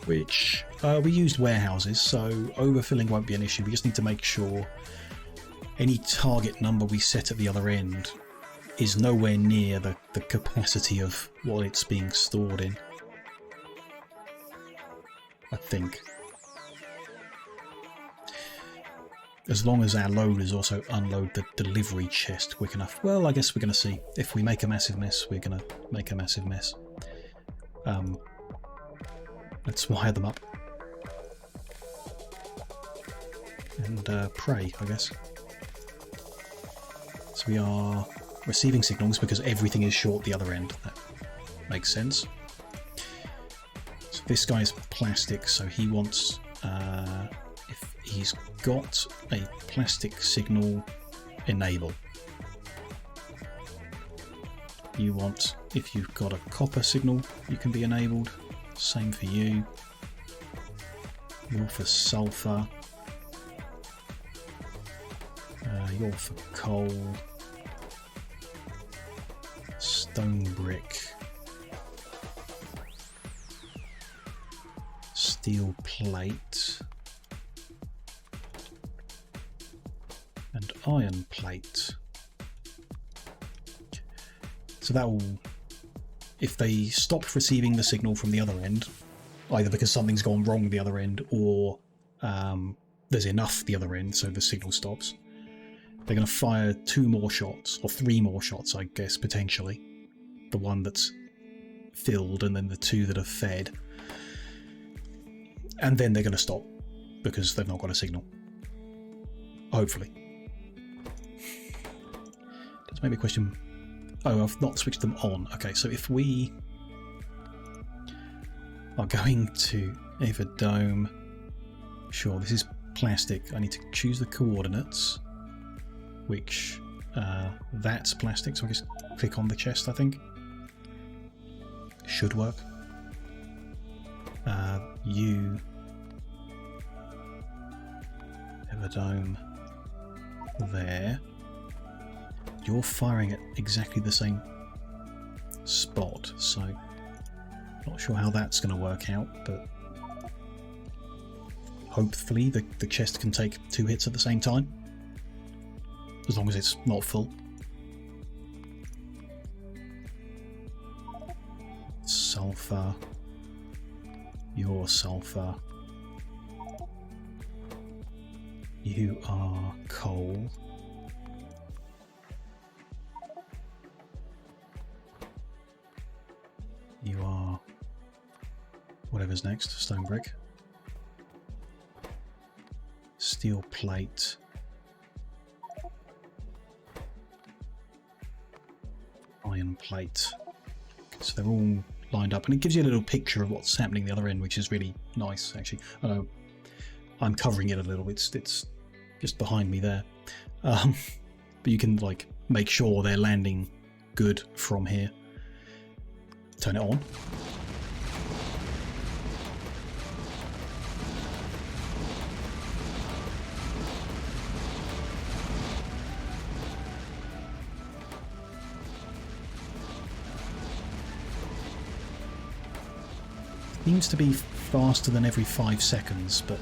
S1: Which, we used warehouses, so overfilling won't be an issue. We just need to make sure any target number we set at the other end is nowhere near the capacity of what it's being stored in. I think. As long as our loaders also unload the delivery chest quick enough. Well, I guess we're going to see. If we make a massive mess, we're going to make a massive mess. Let's wire them up. And pray, I guess. So we are receiving signals because everything is short the other end. That makes sense. So this guy's plastic, so he wants... if he's got a plastic signal, enable. You want, if you've got a copper signal, you can be enabled. Same for you. You're for sulfur. You're for coal. Stone brick. Steel plate. And iron plate. So that will, if they stop receiving the signal from the other end, either because something's gone wrong the other end or there's enough the other end so the signal stops, they're going to fire 2 more shots, or 3 more shots, I guess, potentially. The one that's filled and then the 2 that are fed. And then they're going to stop because they've not got a signal. Hopefully. That's maybe a question. Oh, I've not switched them on. Okay, so if we are going to either dome. Sure, this is plastic. I need to choose the coordinates, which that's plastic. So I just click on the chest, I think. Should work. You have a dome there. You're firing at exactly the same spot, so not sure how that's going to work out, but hopefully the chest can take 2 hits at the same time, as long as it's not full. Sulfur, your sulfur, you are coal. You are whatever's next, stone brick. Steel plate. Iron plate. So they're all lined up, and it gives you a little picture of what's happening the other end, which is really nice, actually. I know I'm covering it a little, it's just behind me there. But you can like make sure they're landing good from here. Turn it on. Seems to be faster than every 5 seconds, but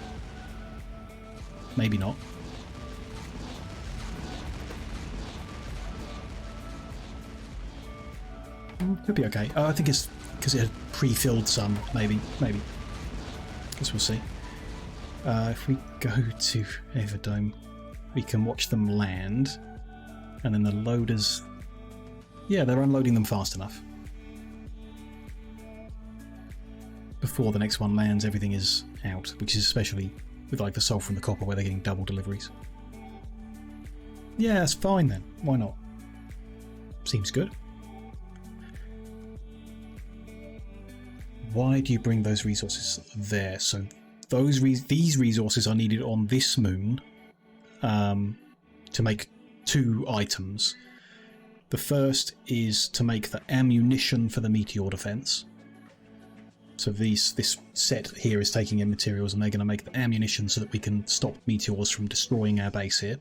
S1: maybe not. Could be okay. Oh, I think it's because it had pre-filled some, maybe. Guess we'll see. If we go to Everdome, we can watch them land, and then the loaders, yeah, they're unloading them fast enough. Before the next one lands, everything is out, which is especially with like the sulfur and the copper where they're getting double deliveries. Yeah, that's fine then. Why not? Seems good. Why do you bring those resources there? So these resources are needed on this moon to make 2 items. The first is to make the ammunition for the meteor defense. So this set here is taking in materials, and they're going to make the ammunition so that we can stop meteors from destroying our base here.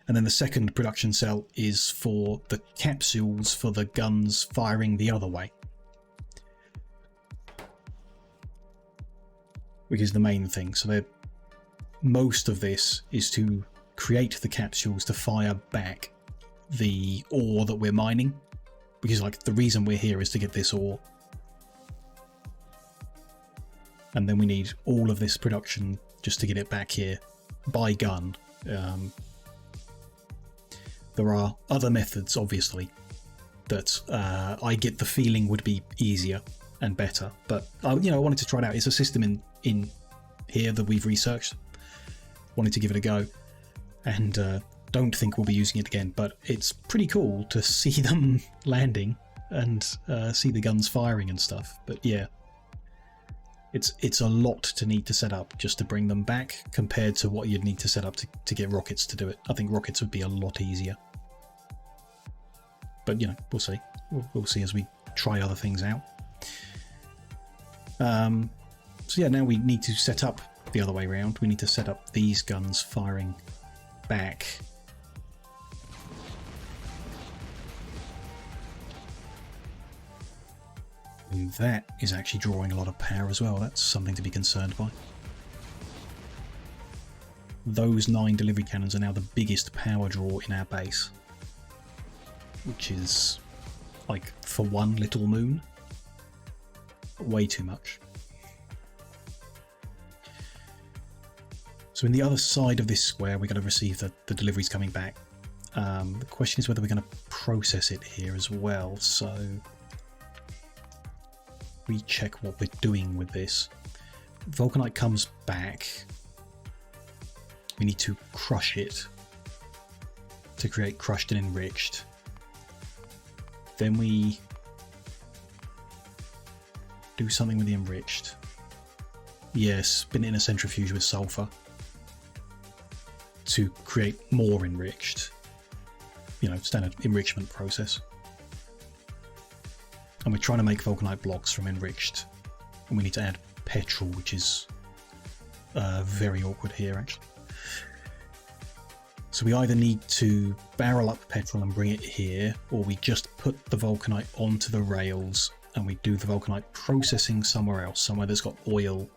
S1: And then the second production cell is for the capsules for the guns firing the other way, which is the main thing. So most of this is to create the capsules to fire back the ore that we're mining, because like the reason we're here is to get this ore. And then we need all of this production just to get it back here by gun. There are other methods, obviously, that I get the feeling would be easier and better. But I wanted to try it out. It's a system in here that we've researched. Wanted to give it a go, and don't think we'll be using it again. But it's pretty cool to see them landing and see the guns firing and stuff. But yeah. It's a lot to need to set up just to bring them back compared to what you'd need to set up to get rockets to do it. I think rockets would be a lot easier. But, we'll see. We'll see as we try other things out. So yeah, now we need to set up the other way around. We need to set up these guns firing back. And that is actually drawing a lot of power as well. That's something to be concerned by. Those 9 delivery cannons are now the biggest power draw in our base, which is, like, for one little moon, way too much. So in the other side of this square, we're going to receive the deliveries coming back. The question is whether we're going to process it here as well. So recheck what we're doing with this. Vulcanite comes back. We need to crush it to create crushed and enriched. Then we do something with the enriched. Yes, spin it in a centrifuge with sulfur to create more enriched. You know, standard enrichment process. And we're trying to make vulcanite blocks from enriched. And we need to add petrol, which is very awkward here, actually. So we either need to barrel up petrol and bring it here, or we just put the vulcanite onto the rails and we do the vulcanite processing somewhere else, somewhere that's got oil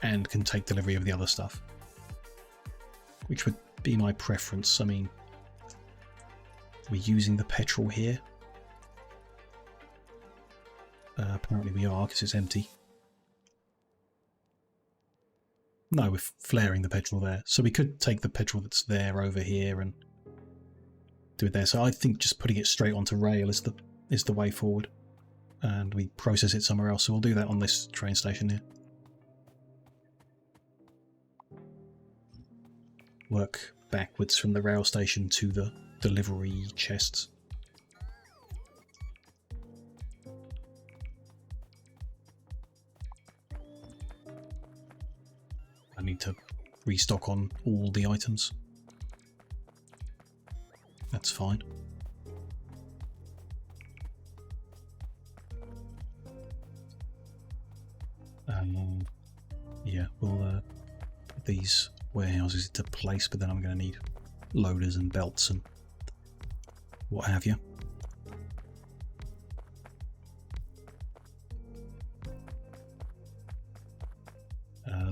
S1: and can take delivery of the other stuff. Which would be my preference. I mean, we're using the petrol here. Apparently we are, because it's empty. No, we're flaring the petrol there. So we could take the petrol that's there over here and do it there. So I think just putting it straight onto rail is the way forward. And we process it somewhere else. So we'll do that on this train station here. Work backwards from the rail station to the delivery chests. I need to restock on all the items. That's fine. Yeah, we'll put these warehouses into place, but then I'm going to need loaders and belts and what have you.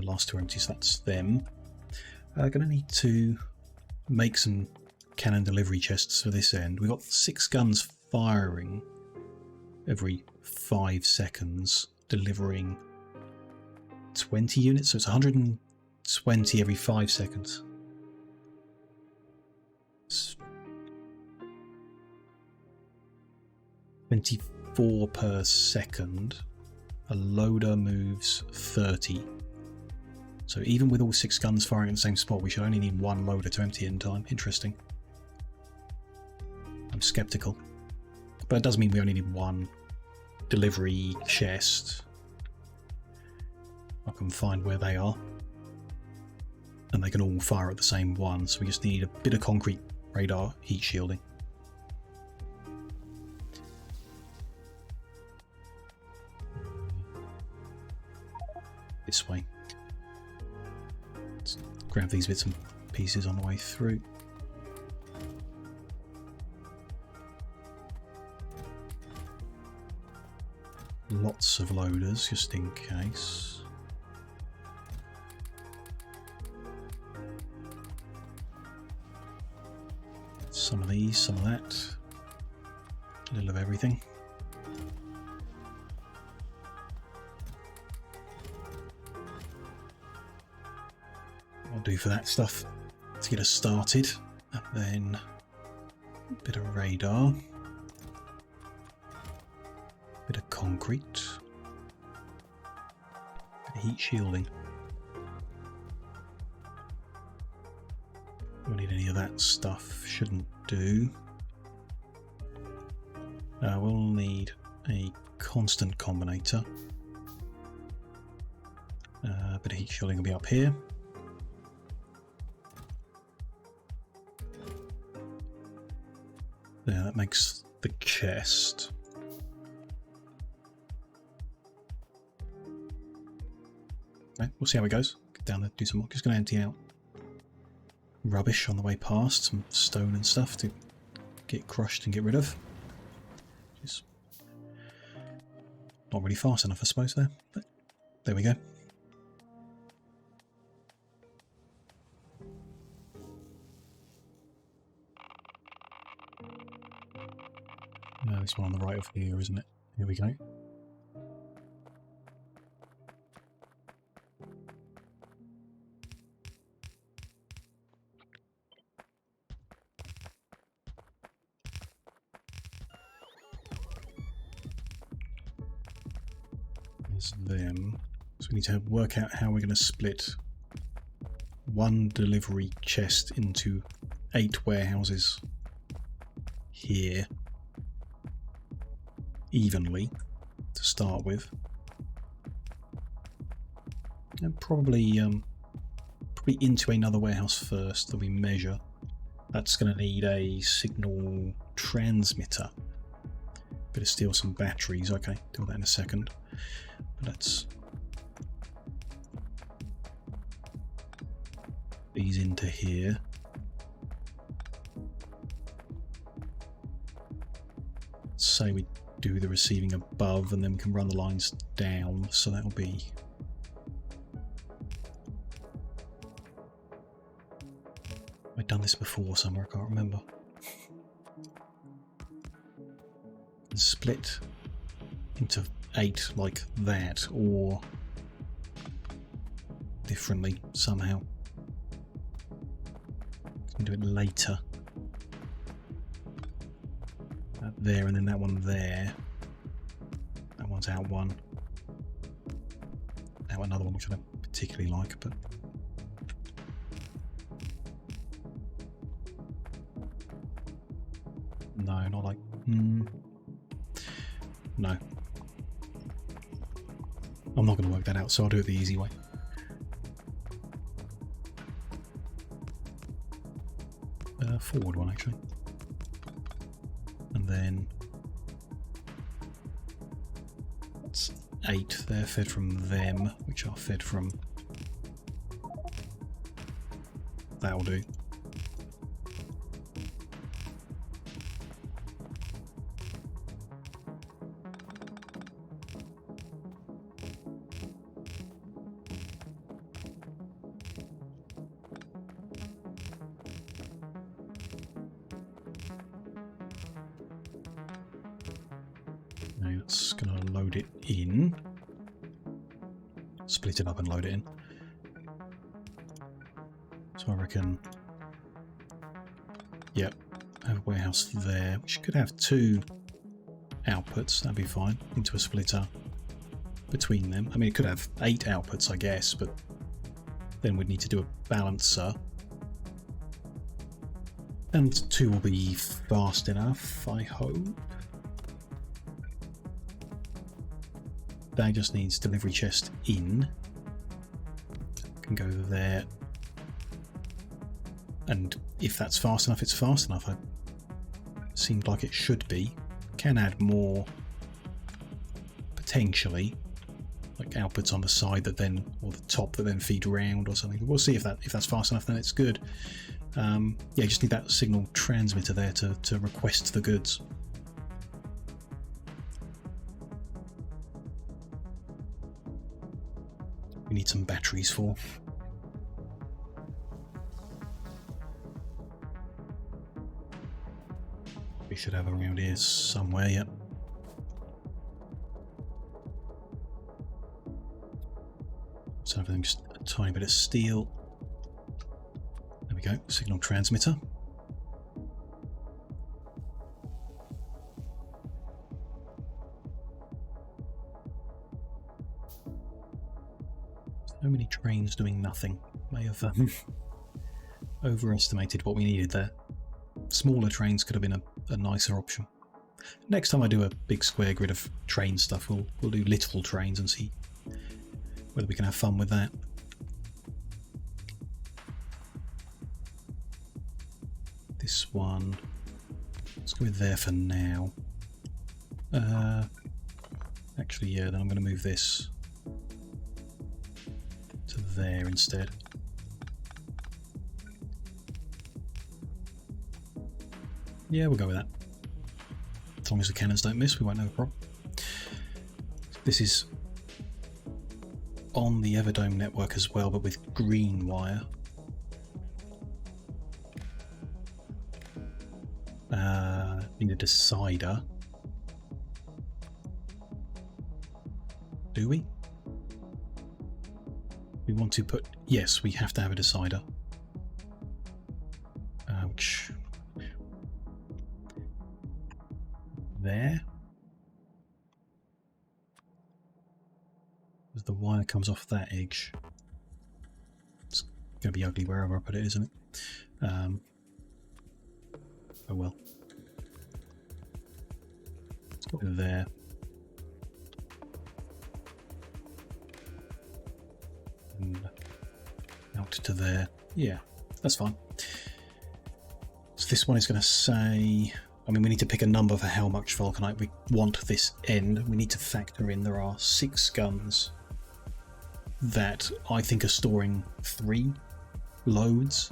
S1: Last two empties, that's them. Going to need to make some cannon delivery chests for this end. We've got 6 guns firing every 5 seconds, delivering 20 units, so it's 120 every 5 seconds. It's 24 per second. A loader moves 30. So even with all 6 guns firing in the same spot, we should only need 1 loader to empty it in time. Interesting. I'm skeptical. But it does mean we only need 1 delivery chest. I can find where they are. And they can all fire at the same one, so we just need a bit of concrete radar heat shielding. This way. Let's grab these bits and pieces on the way through. Lots of loaders, just in case. Some of these, some of that. A little of everything. I'll do for that stuff to get us started. And then a bit of radar. Bit of concrete. Bit of heat shielding. Don't need any of that stuff, shouldn't do. We'll need a constant combinator. A bit of heat shielding will be up here. There, that makes the chest. Okay, we'll see how it goes. Get down there, do some more. Just going to empty out rubbish on the way past, some stone and stuff to get crushed and get rid of. Just not really fast enough, I suppose, there. But there we go. No, this one on the right of here, isn't it? Here we go. Them. So we need to work out how we're going to split 1 delivery chest into 8 warehouses here evenly to start with. And probably into another warehouse first that we measure. That's going to need a signal transmitter. Bit of steel, some batteries. Okay, do that in a second. But let's these into here. Say we do the receiving above, and then we can run the lines down. So that will be I've done this before somewhere, I can't remember. Split into 8 like that, or differently somehow. Can do it later. That there, and then that one there. That one's out one. Out another one, which I don't particularly like, but no, not like no. I'm not going to work that out, so I'll do it the easy way. Forward one, actually. And then that's 8. They're fed from them, which are fed from... That'll do. It's going to load it in. Split it up and load it in. So I reckon, yep, have a warehouse there, which could have 2 outputs, that'd be fine, into a splitter between them. I mean, it could have 8 outputs, I guess, but then we'd need to do a balancer. And 2 will be fast enough, I hope. That just needs delivery chest in. Can go there. And if that's fast enough, it's fast enough. It seemed like it should be. Can add more, potentially, like outputs on the side that then, or the top that then feed around or something. We'll see if that's fast enough, then it's good. Yeah, just need that signal transmitter there to request the goods. We need some batteries for. We should have around here somewhere, yep. So everything, just a tiny bit of steel. There we go, signal transmitter. So many trains doing nothing. May have overestimated what we needed there. Smaller trains could have been a nicer option. Next time I do a big square grid of train stuff, we'll do little trains and see whether we can have fun with that. This one, let's go with there for now. Actually, yeah, then I'm going to move this to there instead. Yeah, we'll go with that. As long as the cannons don't miss, we won't have a problem. This is on the Everdome network as well, but with green wire. Need a decider. Do we? We want to put... Yes, we have to have a decider. Which... There. As the wire comes off that edge. It's going to be ugly wherever I put it, isn't it? Oh well. Let's go there. hooked to there. Yeah, that's fine. So this one is going to say, I mean, we need to pick a number for how much vulcanite we want this end. We need to factor in there are 6 guns that I think are storing 3 loads.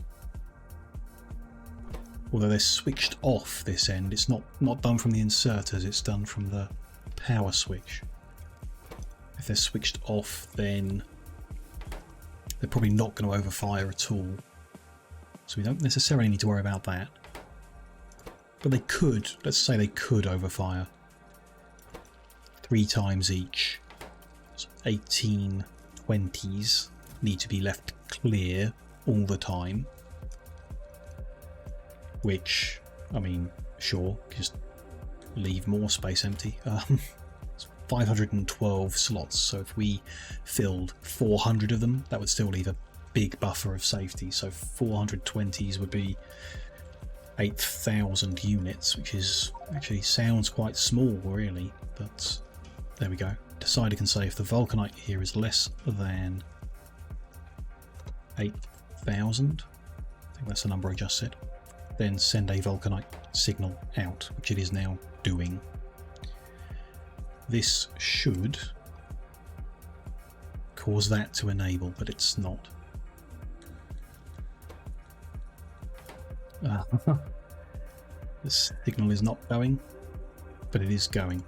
S1: Although they're switched off this end, it's not done from the inserters, it's done from the power switch. If they're switched off, then they're probably not going to overfire at all. So we don't necessarily need to worry about that. But they could, let's say they could overfire 3 times each. So 18 20s need to be left clear all the time. Which, I mean, sure, just leave more space empty. It's 512 slots, so if we filled 400 of them, that would still leave a big buffer of safety. So 420s would be 8,000 units, which is actually sounds quite small, really. But there we go. Decider can say if the vulcanite here is less than 8,000, I think that's the number I just said, then send a vulcanite signal out, which it is now doing. This should cause that to enable, but it's not. The signal is not going, but it is going.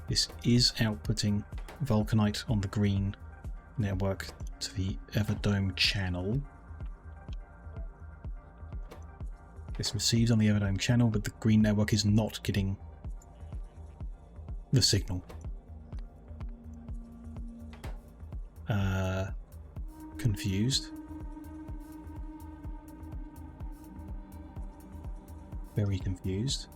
S1: This is outputting vulcanite on the green network to the Everdome channel. This receives on the Everdome channel, but the green network is not getting the signal. Confused. Very confused.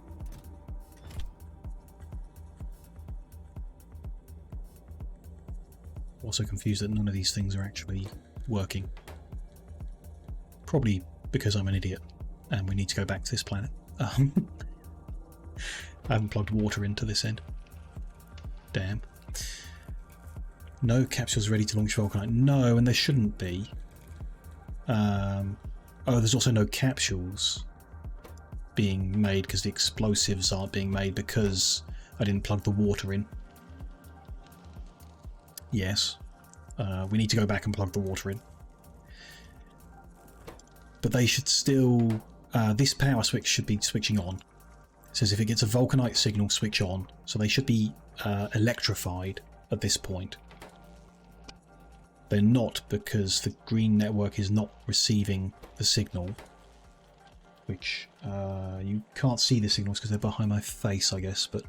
S1: Also confused that none of these things are actually working. Probably because I'm an idiot and we need to go back to this planet. I haven't plugged water into this end. Damn. No capsules ready to launch vulcanite. No, and there shouldn't be. Oh, there's also no capsules being made because the explosives aren't being made because I didn't plug the water in. Yes, we need to go back and plug the water in. But they should still... this power switch should be switching on. It says if it gets a vulcanite signal, switch on. So they should be electrified at this point. They're not, because the green network is not receiving the signal. Which, you can't see the signals because they're behind my face, I guess, but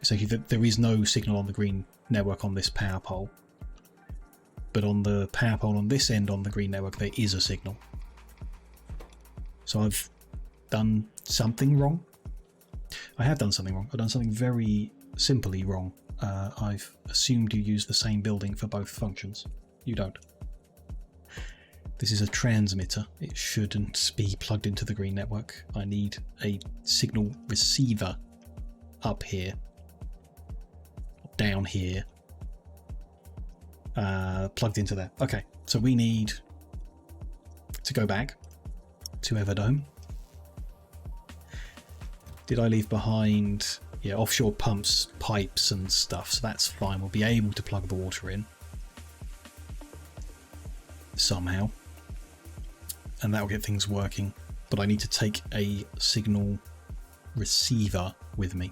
S1: essentially there is no signal on the green network on this power pole. But on the power pole on this end on the green network, there is a signal. So I've done something wrong. I have done something wrong. I've done something very simply wrong. I've assumed you use the same building for both functions. You don't. This is a transmitter. It shouldn't be plugged into the green network. I need a signal receiver up here, down here, plugged into there. Okay, so we need to go back to Everdome. Did I leave behind, yeah, offshore pumps, pipes and stuff, so that's fine. We'll be able to plug the water in somehow, and that will get things working. But I need to take a signal receiver with me,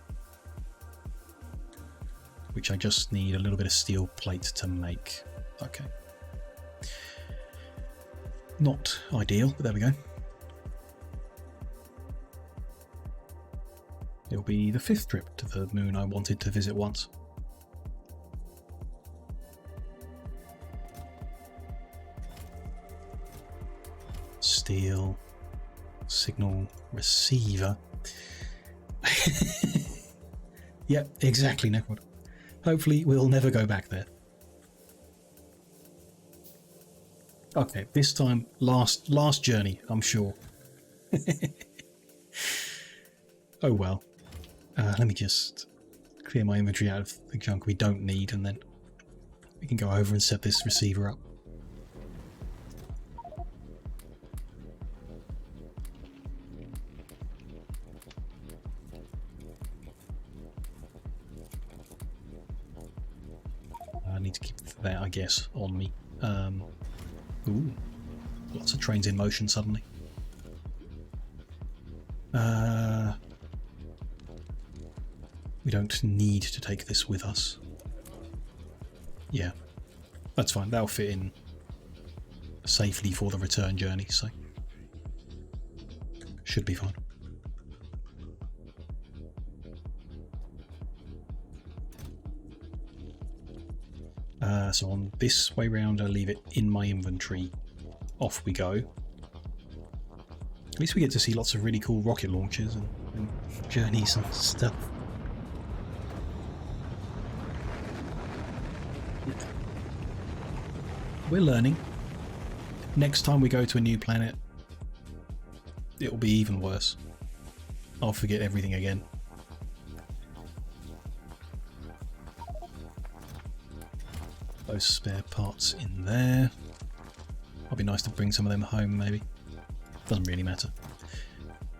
S1: which I just need a little bit of steel plate to make. Okay. Not ideal, but there we go. It'll be the 5th trip to the moon I wanted to visit once. Steel signal receiver. Yep, exactly, Necrod. Hopefully we'll never go back there. Okay, this time, last journey, I'm sure. Oh well. Let me just clear my inventory out of the junk we don't need and then we can go over and set this receiver up. I need to keep that, I guess, on me. Ooh, lots of trains in motion suddenly. We don't need to take this with us. Yeah, that's fine. That'll fit in safely for the return journey, so should be fine. So on this way round, I'll leave it in my inventory. Off we go. At least we get to see lots of really cool rocket launchers and journeys and stuff. We're learning. Next time we go to a new planet, it'll be even worse. I'll forget everything again. Those spare parts in there. It'll be nice to bring some of them home, maybe. Doesn't really matter.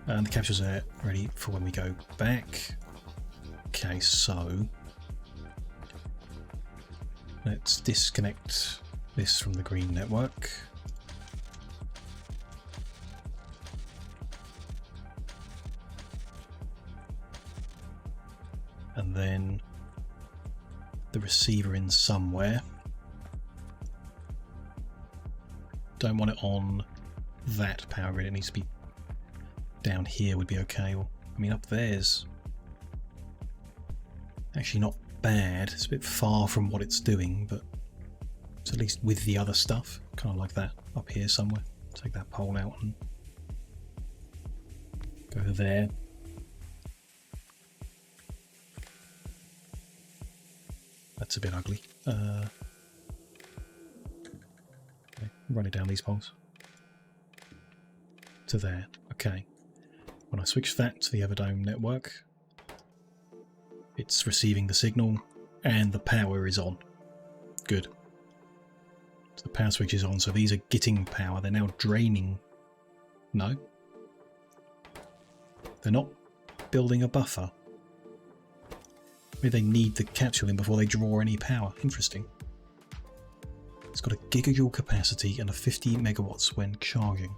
S1: And the capsules are ready for when we go back. Okay, so let's disconnect this from the green network. And then the receiver in somewhere. Don't want it on that power grid, it needs to be down here would be okay. Or, I mean, up there's actually not bad. It's a bit far from what it's doing, but it's at least with the other stuff. Kind of like that up here somewhere. Take that pole out and go there. That's a bit ugly. Okay, run it down these poles. To there. Okay. When I switch that to the Everdome network, it's receiving the signal and the power is on. Good. So the power switch is on, so these are getting power. They're now draining. No. They're not building a buffer. Maybe they need the capsule in before they draw any power. Interesting. It's got a gigajoule capacity and a 50 megawatts when charging.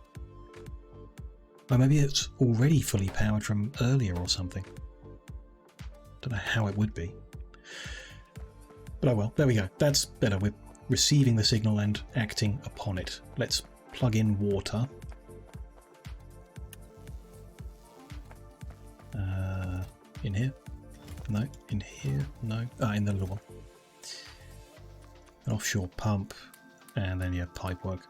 S1: Oh, maybe it's already fully powered from earlier or something. Don't know how it would be. But oh well, there we go. That's better. We're receiving the signal and acting upon it. Let's plug in water. In here? No. In here? No. Ah, in the little one. An offshore pump, and then yeah, pipe work.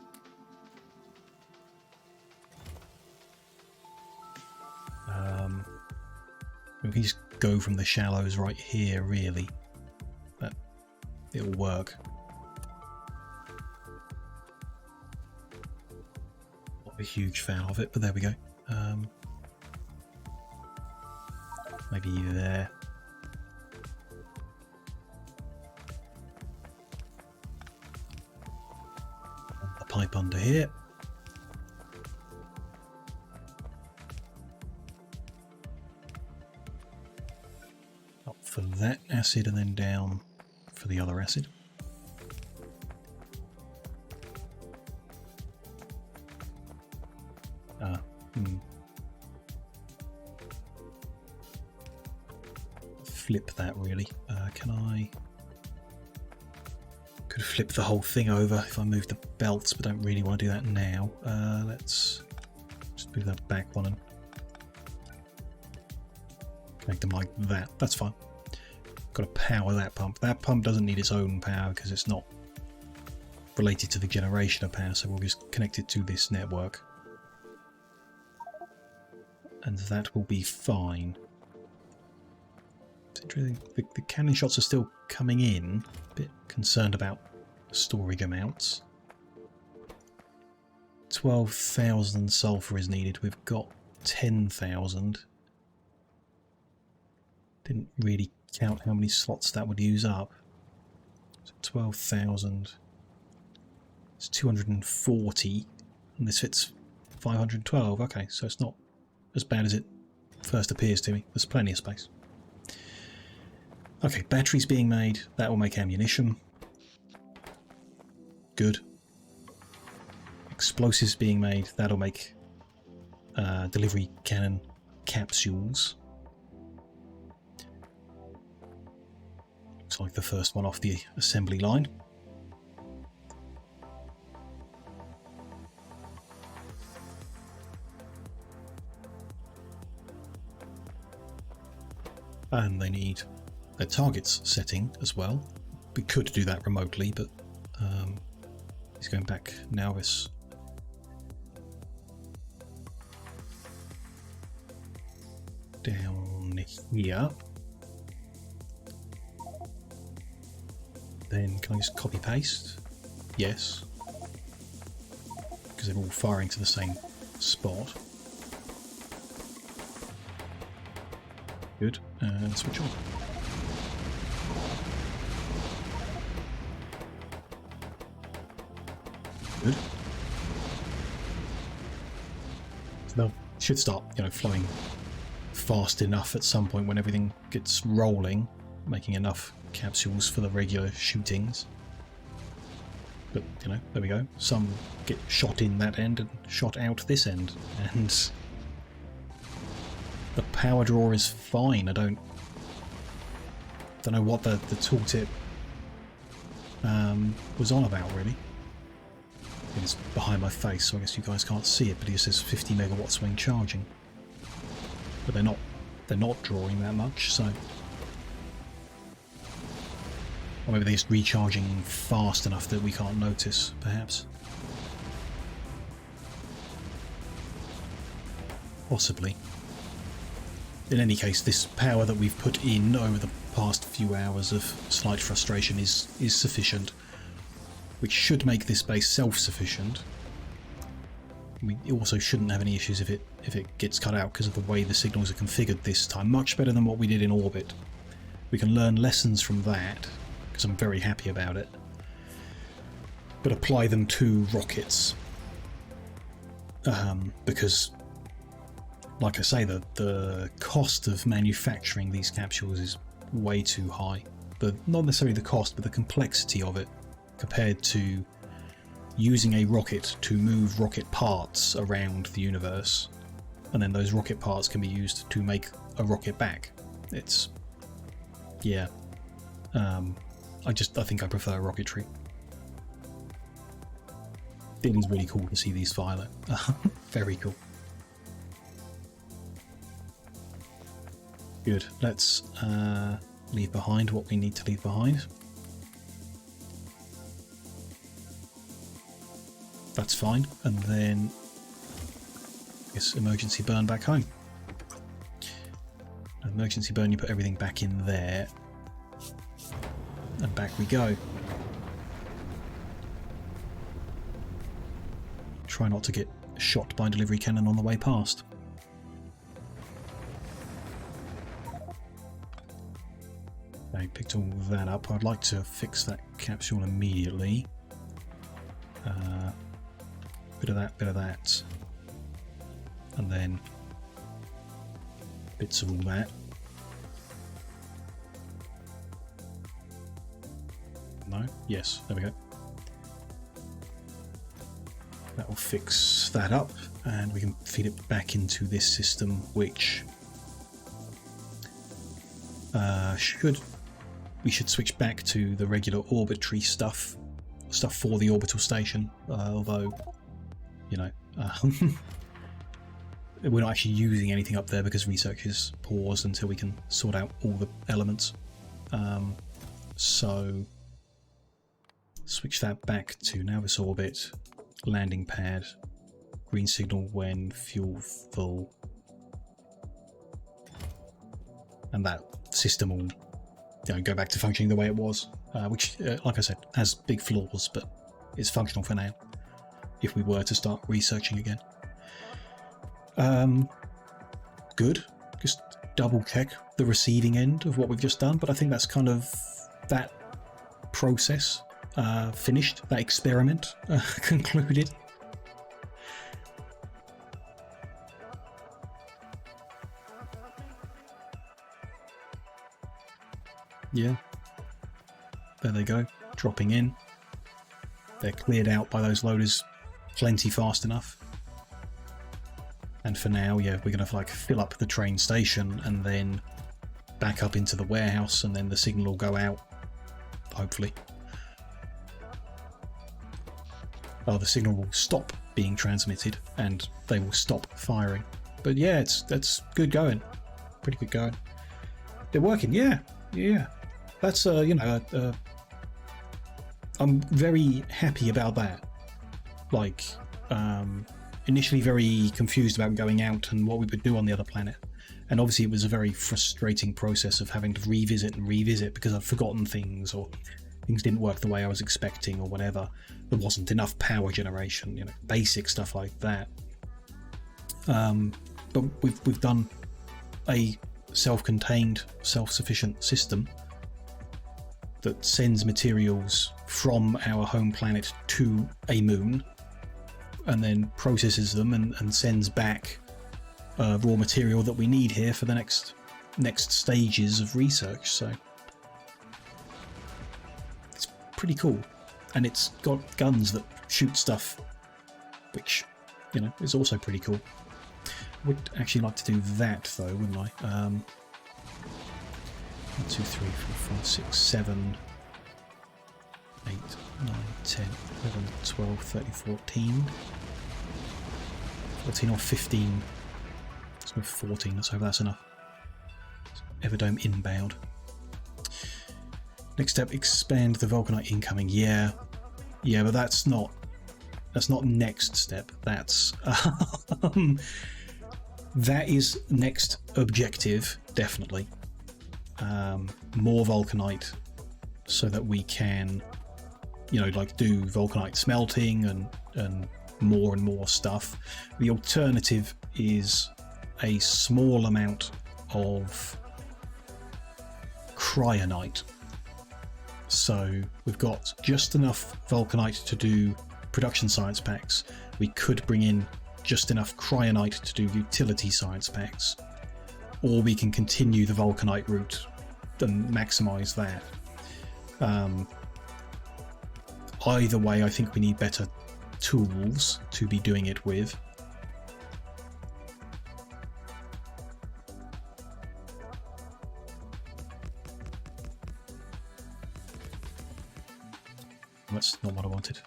S1: We can just go from the shallows right here, really. But it'll work. Not a huge fan of it, but there we go. Maybe there. A pipe under here. Up for that acid and then down for the other acid. Flip that really. Can I? Could flip the whole thing over if I move the belts, but don't really want to do that now. Let's just move that back one and connect them like that. That's fine. Got to power that pump. That pump doesn't need its own power because it's not related to the generation of power, so we'll just connect it to this network. And that will be fine. It's interesting. The cannon shots are still coming in. A bit concerned about storing amounts. 12,000 sulfur is needed. We've got 10,000. Didn't really count how many slots that would use up. So 12,000. It's 240, and this fits 512. Okay, so it's not as bad as it first appears to me. There's plenty of space. Okay, batteries being made. That will make ammunition. Good. Explosives being made. That'll make delivery cannon capsules. Looks like the first one off the assembly line. And they need their targets setting as well. We could do that remotely, but he's going back now. This down here. Then can I just copy paste? Yes, because they're all firing to the same spot. Good, and switch on. Good. So they'll should start, flowing fast enough at some point when everything gets rolling, making enough capsules for the regular shootings. But there we go. Some get shot in that end and shot out this end, and the power draw is fine. I don't know what the tooltip was on about, really. It's behind my face, so I guess you guys can't see it, but it says 50 megawatt swing charging. But they're not drawing that much, so or maybe they're just recharging fast enough that we can't notice, perhaps. Possibly. In any case, this power that we've put in over the past few hours of slight frustration is sufficient, which should make this base self-sufficient. We also shouldn't have any issues if it gets cut out because of the way the signals are configured this time. Much better than what we did in orbit. We can learn lessons from that, because I'm very happy about it, but apply them to rockets. Because, like I say, the cost of manufacturing these capsules is way too high. Not necessarily the cost, but the complexity of it compared to using a rocket to move rocket parts around the universe, and then those rocket parts can be used to make a rocket back. It's, yeah, I think I prefer rocketry. It is really cool to see these fire. Very cool. Good. Let's leave behind what we need to leave behind. That's fine. And then I guess emergency burn back home. Emergency burn, you put everything back in there. And back we go. Try not to get shot by a delivery cannon on the way past. I picked all that up. I'd like to fix that capsule immediately. Bit of that. And then bits of all that. No? Yes, there we go. That will fix that up, and we can feed it back into this system, which we should switch back to the regular orbitry stuff for the orbital station, although, we're not actually using anything up there because research is paused until we can sort out all the elements. So switch that back to now this orbit, landing pad, green signal when fuel full, and that system will go back to functioning the way it was, which, like I said, has big flaws, but is functional for now if we were to start researching again. Good. Just double check the receiving end of what we've just done, but I think that's kind of, that process finished, that experiment concluded. Yeah, there they go, dropping in. They're cleared out by those loaders plenty fast enough. And for now, yeah, we're going to like fill up the train station and then back up into the warehouse, and then the signal will go out, hopefully. Oh, the signal will stop being transmitted and they will stop firing. But yeah, that's good going. Pretty good going. They're working, yeah. That's, you know, I'm very happy about that. Like, initially very confused about going out and what we would do on the other planet. And obviously it was a very frustrating process of having to revisit and revisit because I'd forgotten things, or things didn't work the way I was expecting, or whatever. There wasn't enough power generation, you know, basic stuff like that. But we've done a self-contained, self-sufficient system that sends materials from our home planet to a moon and then processes them and sends back raw material that we need here for the next stages of research. So it's pretty cool, and it's got guns that shoot stuff, which, you know, is also pretty cool. Would actually like to do that though, wouldn't I? 1, 2, 3, 4, 5, 6, 7, 8, 9, 10, 11, 12, 13, 14. 14 or 15. Let's go 14, let's hope that's enough. Everdome inbound. Next step, expand the Vulcanite incoming. Yeah, but that's not next step. That's that is next objective, definitely. More Vulcanite, so that we can, you know, like do Vulcanite smelting and more stuff. The alternative is a small amount of cryonite. So we've got just enough Vulcanite to do production science packs. We could bring in just enough cryonite to do utility science packs, or we can continue the Vulcanite route and maximize that. Either way, I think we need better tools to be doing it with. That's not what I wanted.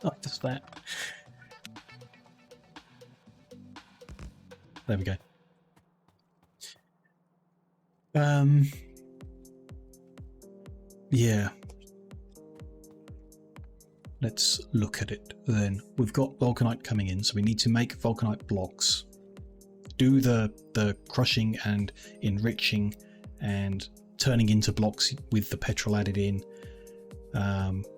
S1: Oh, just that. There we go. Yeah. Let's look at it then. We've got Vulcanite coming in, so we need to make Vulcanite blocks. Do the crushing and enriching and turning into blocks with the petrol added in.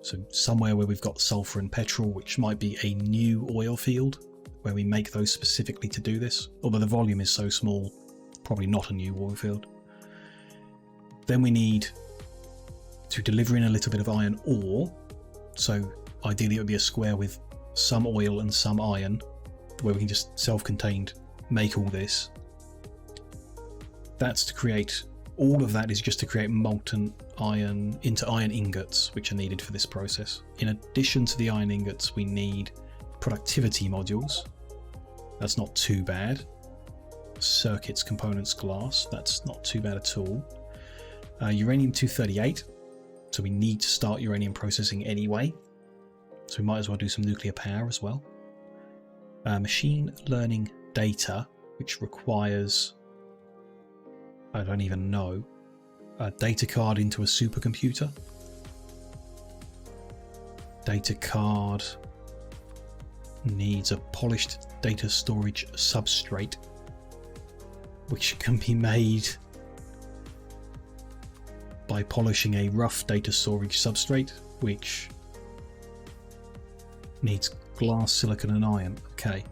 S1: So somewhere where we've got sulfur and petrol, which might be a new oil field where we make those specifically to do this. Although the volume is so small, probably not a new oil field. Then we need to deliver in a little bit of iron ore. So ideally it would be a square with some oil and some iron, where we can just self-contained make all this. That's to create, all of that is just to create molten iron into iron ingots, which are needed for this process. In addition to the iron ingots, we need productivity modules. That's not too bad. Circuits, components, glass, that's not too bad at all. Uranium-238, so we need to start uranium processing anyway, so we might as well do some nuclear power as well. Machine learning data, which requires, I don't even know, a data card into a supercomputer. Data card needs a polished data storage substrate, which can be made by polishing a rough data storage substrate, which needs glass, silicon and iron. Okay.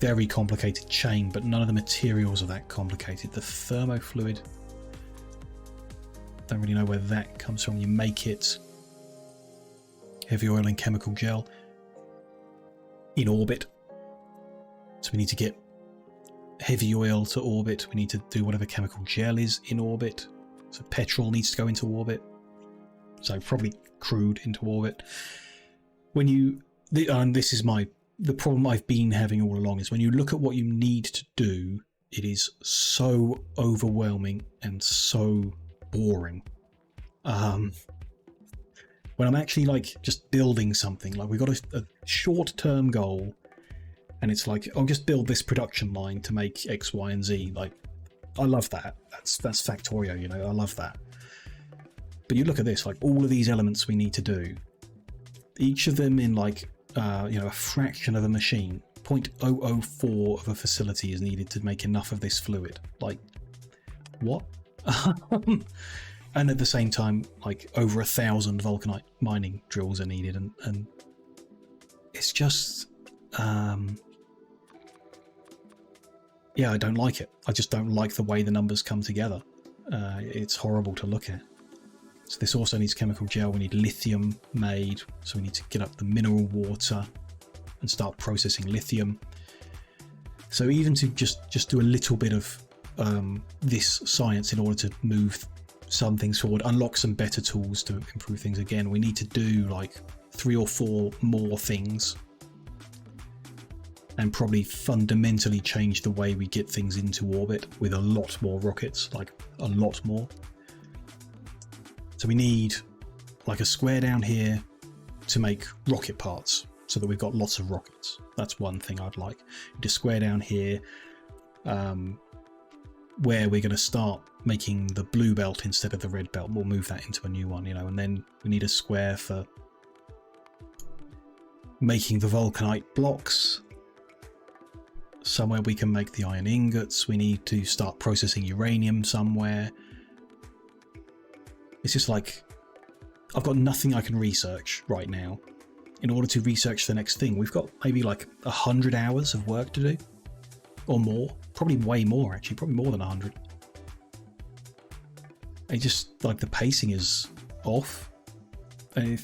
S1: very complicated chain, but none of the materials are that complicated. The thermofluid, don't really know where that comes from. You make it, heavy oil and chemical gel, in orbit. So we need to get heavy oil to orbit. We need to do whatever chemical gel is in orbit. So petrol needs to go into orbit. So probably crude into orbit. When you, and this is the problem I've been having all along, is when you look at what you need to do, it is so overwhelming and so boring. When I'm actually like just building something, like we've got a short-term goal, and it's like, I'll just build this production line to make X, Y, and Z. Like, I love that. That's Factorio, you know, I love that. But you look at this, like all of these elements we need to do, each of them in like, you know, a fraction of a machine. 0.004 of a facility is needed to make enough of this fluid. Like, what? And at the same time, like over 1,000 vulcanite mining drills are needed, and it's just, yeah, I don't like it. I just don't like the way the numbers come together. It's horrible to look at. So this also needs chemical gel. We need lithium made, so we need to get up the mineral water and start processing lithium. So even to just do a little bit of this science in order to move some things forward, unlock some better tools to improve things again, we need to do like 3 or 4 more things, and probably fundamentally change the way we get things into orbit with a lot more rockets, like a lot more. So we need like a square down here to make rocket parts, so that we've got lots of rockets. That's one thing I'd like. Need a square down here where we're going to start making the blue belt instead of the red belt. We'll move that into a new one, you know, and then we need a square for making the vulcanite blocks. Somewhere we can make the iron ingots. We need to start processing uranium somewhere. It's just like, I've got nothing I can research right now. In order to research the next thing, we've got maybe like 100 hours of work to do, or more. Probably way more, actually, probably more than 100. It just, like, the pacing is off. And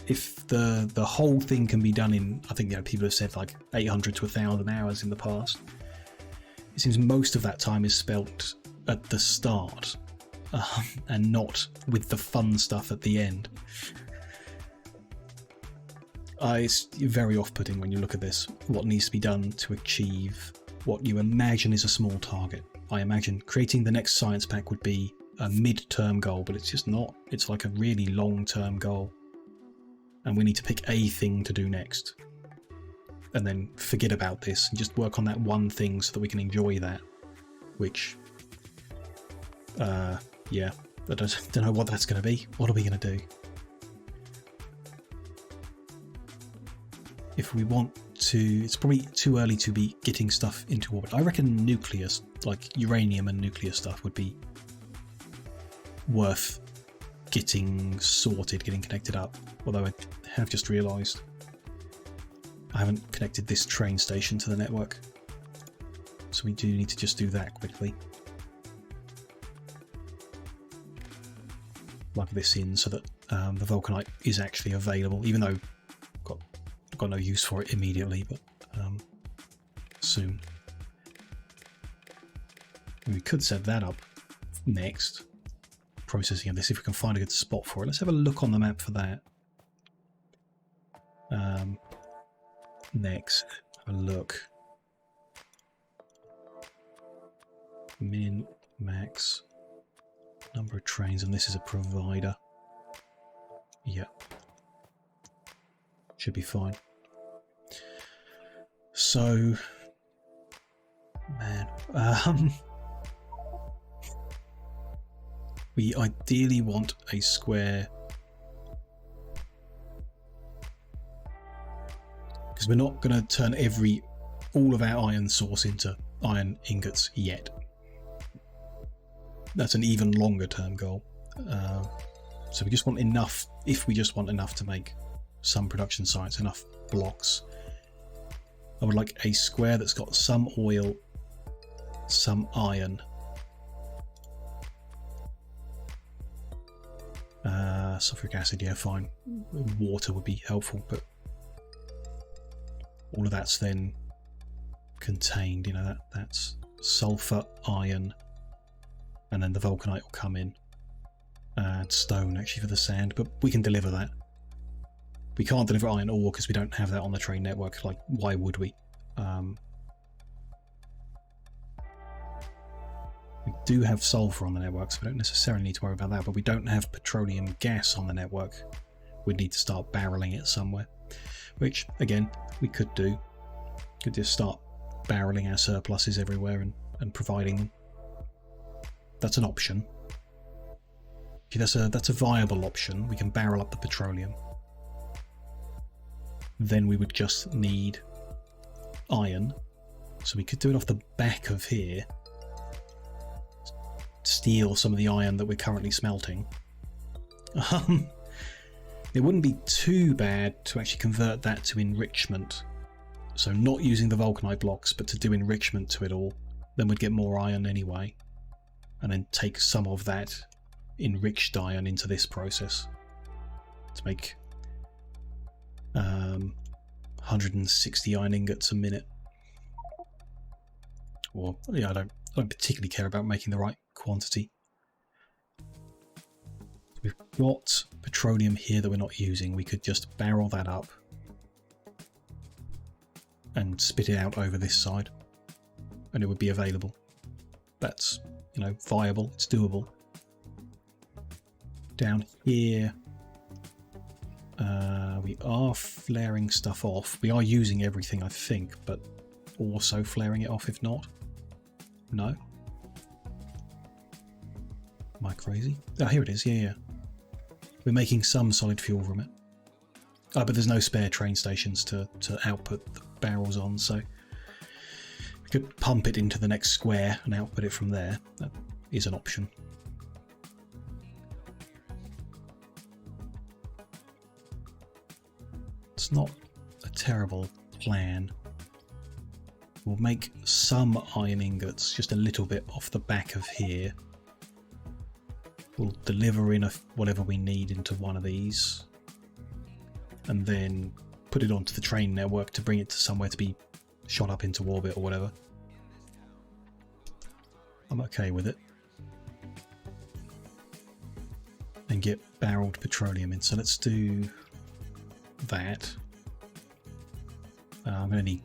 S1: if the whole thing can be done in, I think, you know, people have said like 800 to 1,000 hours in the past, it seems most of that time is spent at the start, and not with the fun stuff at the end. It's very off-putting when you look at this, what needs to be done to achieve what you imagine is a small target. I imagine creating the next science pack would be a mid-term goal, but it's just not. It's like a really long-term goal. And we need to pick a thing to do next. And then forget about this and just work on that one thing so that we can enjoy that. Which, yeah, I don't know what that's going to be. What are we going to do? If we want to, it's probably too early to be getting stuff into orbit. I reckon nucleus, like uranium and nuclear stuff, would be worth getting sorted, getting connected up. Although I have just realised I haven't connected this train station to the network. So we do need to just do that quickly. Plug this in so that the vulcanite is actually available, even though got no use for it immediately, but soon. And we could set that up next. Processing of this, if we can find a good spot for it. Let's have a look on the map for that. Next, have a look. Min, max, number of trains, and this is a provider. Yep. Should be fine. So, man, we ideally want a square, because we're not going to turn all of our iron source into iron ingots yet. That's an even longer term goal. So we just want enough, if we just want enough to make some production sites, enough blocks. I would like a square that's got some oil, some iron. Sulfuric acid, yeah, fine. Water would be helpful, but all of that's then contained, you know, that's sulfur, iron, and then the vulcanite will come in. And stone, actually, for the sand, but we can deliver that. We can't deliver iron ore because we don't have that on the train network. Like, why would we? We do have sulfur on the network, so we don't necessarily need to worry about that, but we don't have petroleum gas on the network. We'd need to start barreling it somewhere, which, again, we could do. Could just start barreling our surpluses everywhere and providing them. That's an option. That's a viable option. We can barrel up the petroleum. Then we would just need iron. So we could do it off the back of here. Steal some of the iron that we're currently smelting. It wouldn't be too bad to actually convert that to enrichment. So not using the vulcanite blocks, but to do enrichment to it all. Then we'd get more iron anyway. And then take some of that enriched iron into this process to make 160 iron ingots a minute. Or, yeah, I don't particularly care about making the right quantity. We've got petroleum here that we're not using. We could just barrel that up and spit it out over this side, and it would be available. That's, you know, viable. It's doable. Down here, we are flaring stuff off. We are using everything, I think, but also flaring it off if not. No? Am I crazy? Oh, here it is. Yeah. We're making some solid fuel from it. Oh, but there's no spare train stations to output the barrels on, so we could pump it into the next square and output it from there. That is an option. It's not a terrible plan. We'll make some iron ingots, just a little bit off the back of here. We'll deliver in whatever we need into one of these, and then put it onto the train network to bring it to somewhere to be shot up into orbit or whatever. I'm okay with it. And get barreled petroleum in. So let's do that. I'm going to need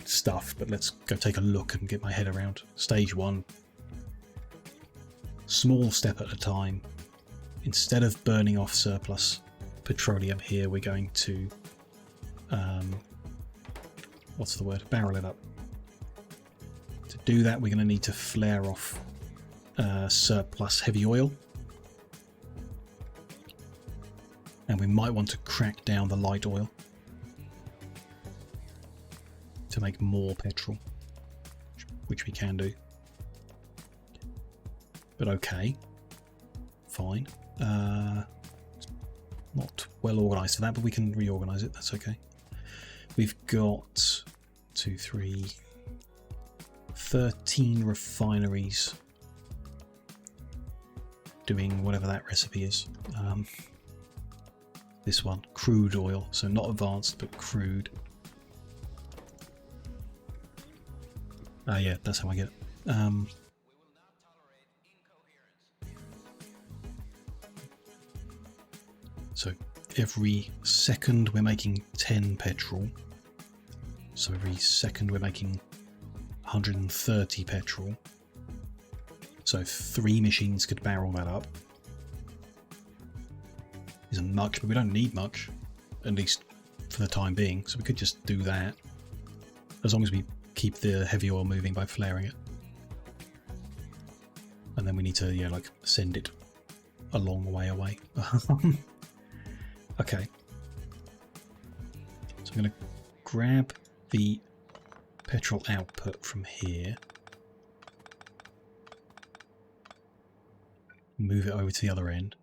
S1: stuff, but let's go take a look and get my head around stage one. Small step at a time. Instead of burning off surplus petroleum here, we're going to what's the word? Barrel it up. To do that, we're going to need to flare off surplus heavy oil, and we might want to crack down the light oil to make more petrol, which we can do. But okay, fine. Not well organised for that, but we can reorganise it. That's okay. We've got 13 refineries doing whatever that recipe is. This one, crude oil, so not advanced, but crude. Yeah, that's how I get it. So every second we're making 10 petrol. So every second we're making 130 petrol. So 3 machines could barrel that up. Isn't much, but we don't need much, at least for the time being. So we could just do that, as long as we keep the heavy oil moving by flaring it. And then we need to, yeah, like send it a long way away. Okay. So I'm going to grab the petrol output from here, move it over to the other end.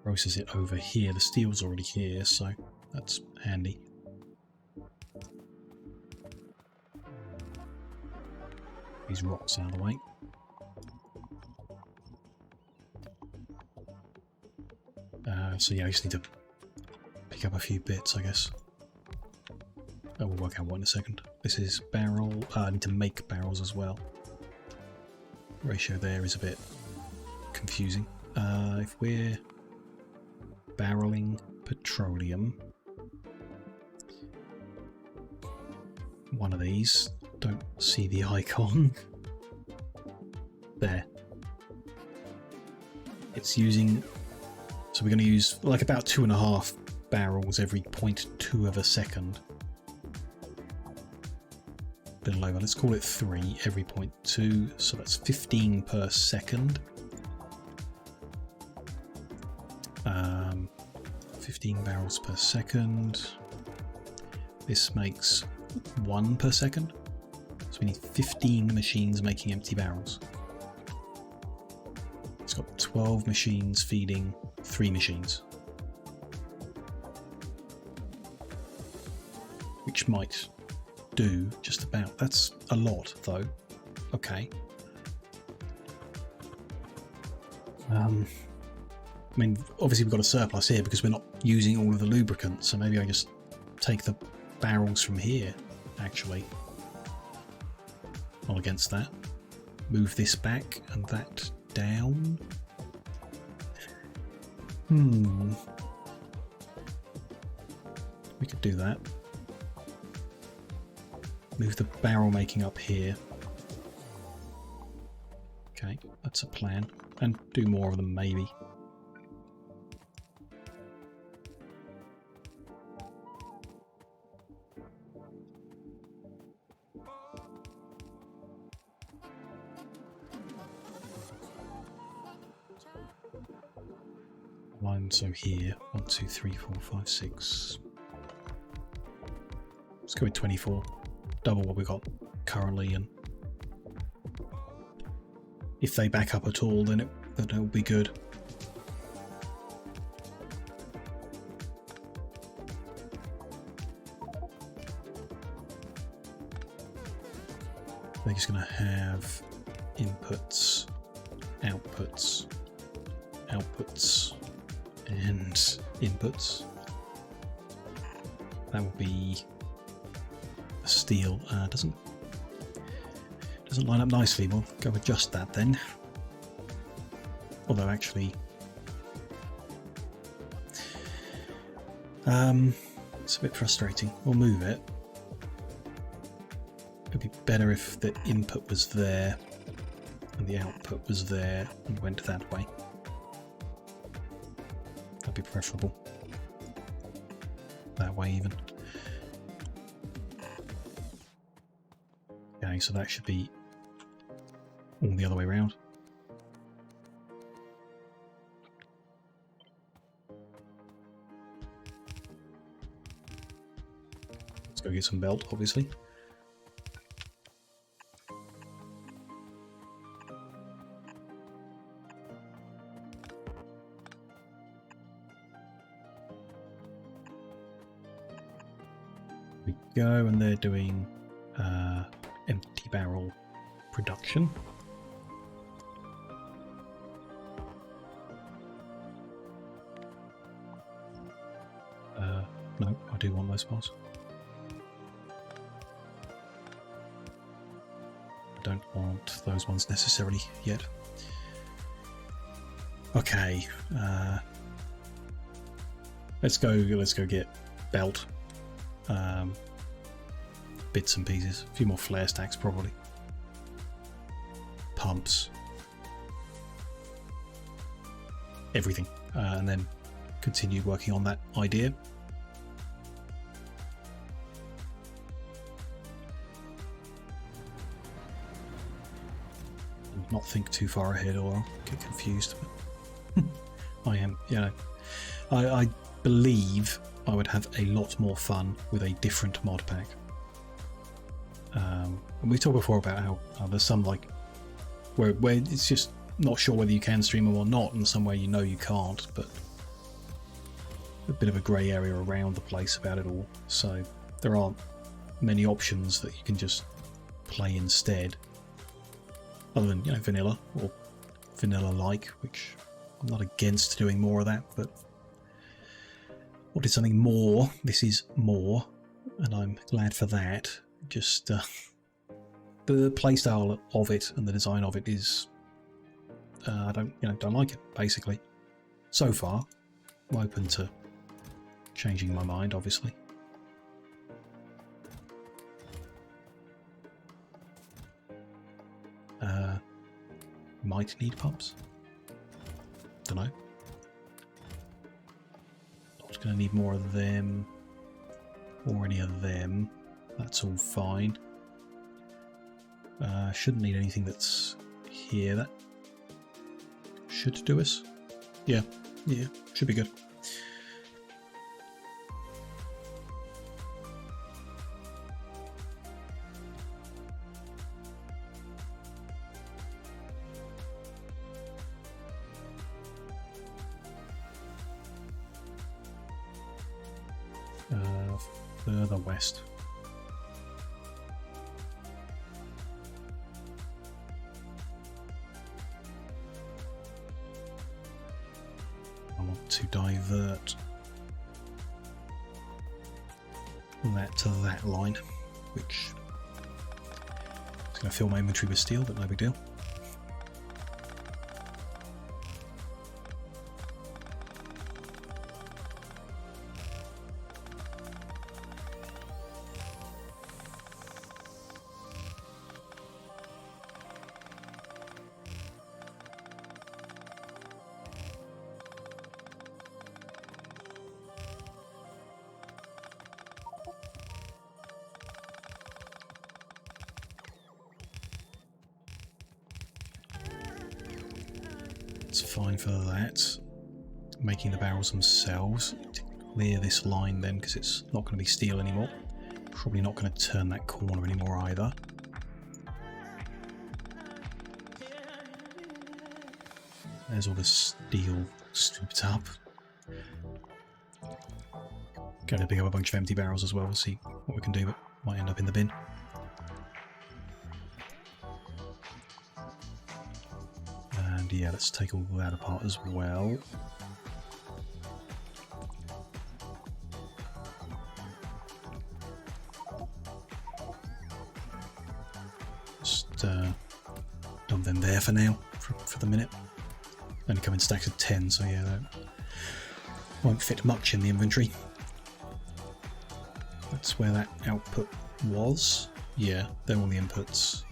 S1: process it over here. The steel's already here, so that's handy. These rocks out of the way. So yeah, I just need to pick up a few bits, I guess. We'll work out what in a second. This is barrel. I need to make barrels as well. Ratio there is a bit confusing. If we're barreling petroleum, one of these, don't see the icon. There. It's using, so we're going to use like about 2.5 barrels every 0.2 of a second. A little over, let's call it 3 every 0.2, so that's 15 per second. 15 barrels per second. This makes 1 per second. So we need 15 machines making empty barrels. It's got 12 machines feeding 3 machines. Which might do just about. That's a lot though. Okay. I mean, obviously we've got a surplus here because we're not using all of the lubricant, so maybe I just take the barrels from here, actually. All against that. Move this back and that down. We could do that. Move the barrel making up here. Okay, that's a plan. And do more of them, maybe. Line, so here, 1, 2, 3, 4, 5, 6. Let's go with 24. Double what we got currently, and if they back up at all, then it'll be good. They're just going to have inputs, outputs, outputs, and inputs. That will be a steel. Doesn't line up nicely. We'll go adjust that then. Although actually, it's a bit frustrating. We'll move it. It'd be better if the input was there and the output was there and went that way. That'd be preferable. That way even. Okay, so that should be all the other way around. Let's go get some belt, obviously. We go, and they're doing empty barrel production. No, I do want those bars. I don't want those ones necessarily yet. Okay, let's go get belt, bits and pieces, a few more flare stacks probably, pumps, everything, and then continue working on that idea. Not think too far ahead or I'll get confused. But I am, you know, I believe I would have a lot more fun with a different mod pack. And we talked before about how there's some like where it's just not sure whether you can stream them or not, and somewhere you know you can't. But a bit of a grey area around the place about it all, so there aren't many options that you can just play instead, other than, you know, vanilla or vanilla-like, which I'm not against doing more of that, but wanted something more. This is more, and I'm glad for that. Just the playstyle of it and the design of it is I don't like it, basically. So far, I'm open to changing my mind, obviously. Might need pumps. Don't know. Not going to need more of them or any of them. That's all fine. Shouldn't need anything that's here. That should do us. Yeah, should be good. Further west. I want to divert that to that line, which is going to fill my inventory with steel, but no big deal. Fine for that. Making the barrels themselves. To clear this line then, because it's not going to be steel anymore. Probably not going to turn that corner anymore either. There's all the steel stripped up. Going to pick up a bunch of empty barrels as well to see what we can do, but might end up in the bin. Yeah, let's take all that apart as well. Just dump them there for now, for the minute. Only come in stacks of 10, so yeah, that won't fit much in the inventory. That's where that output was. Yeah, they're all the inputs.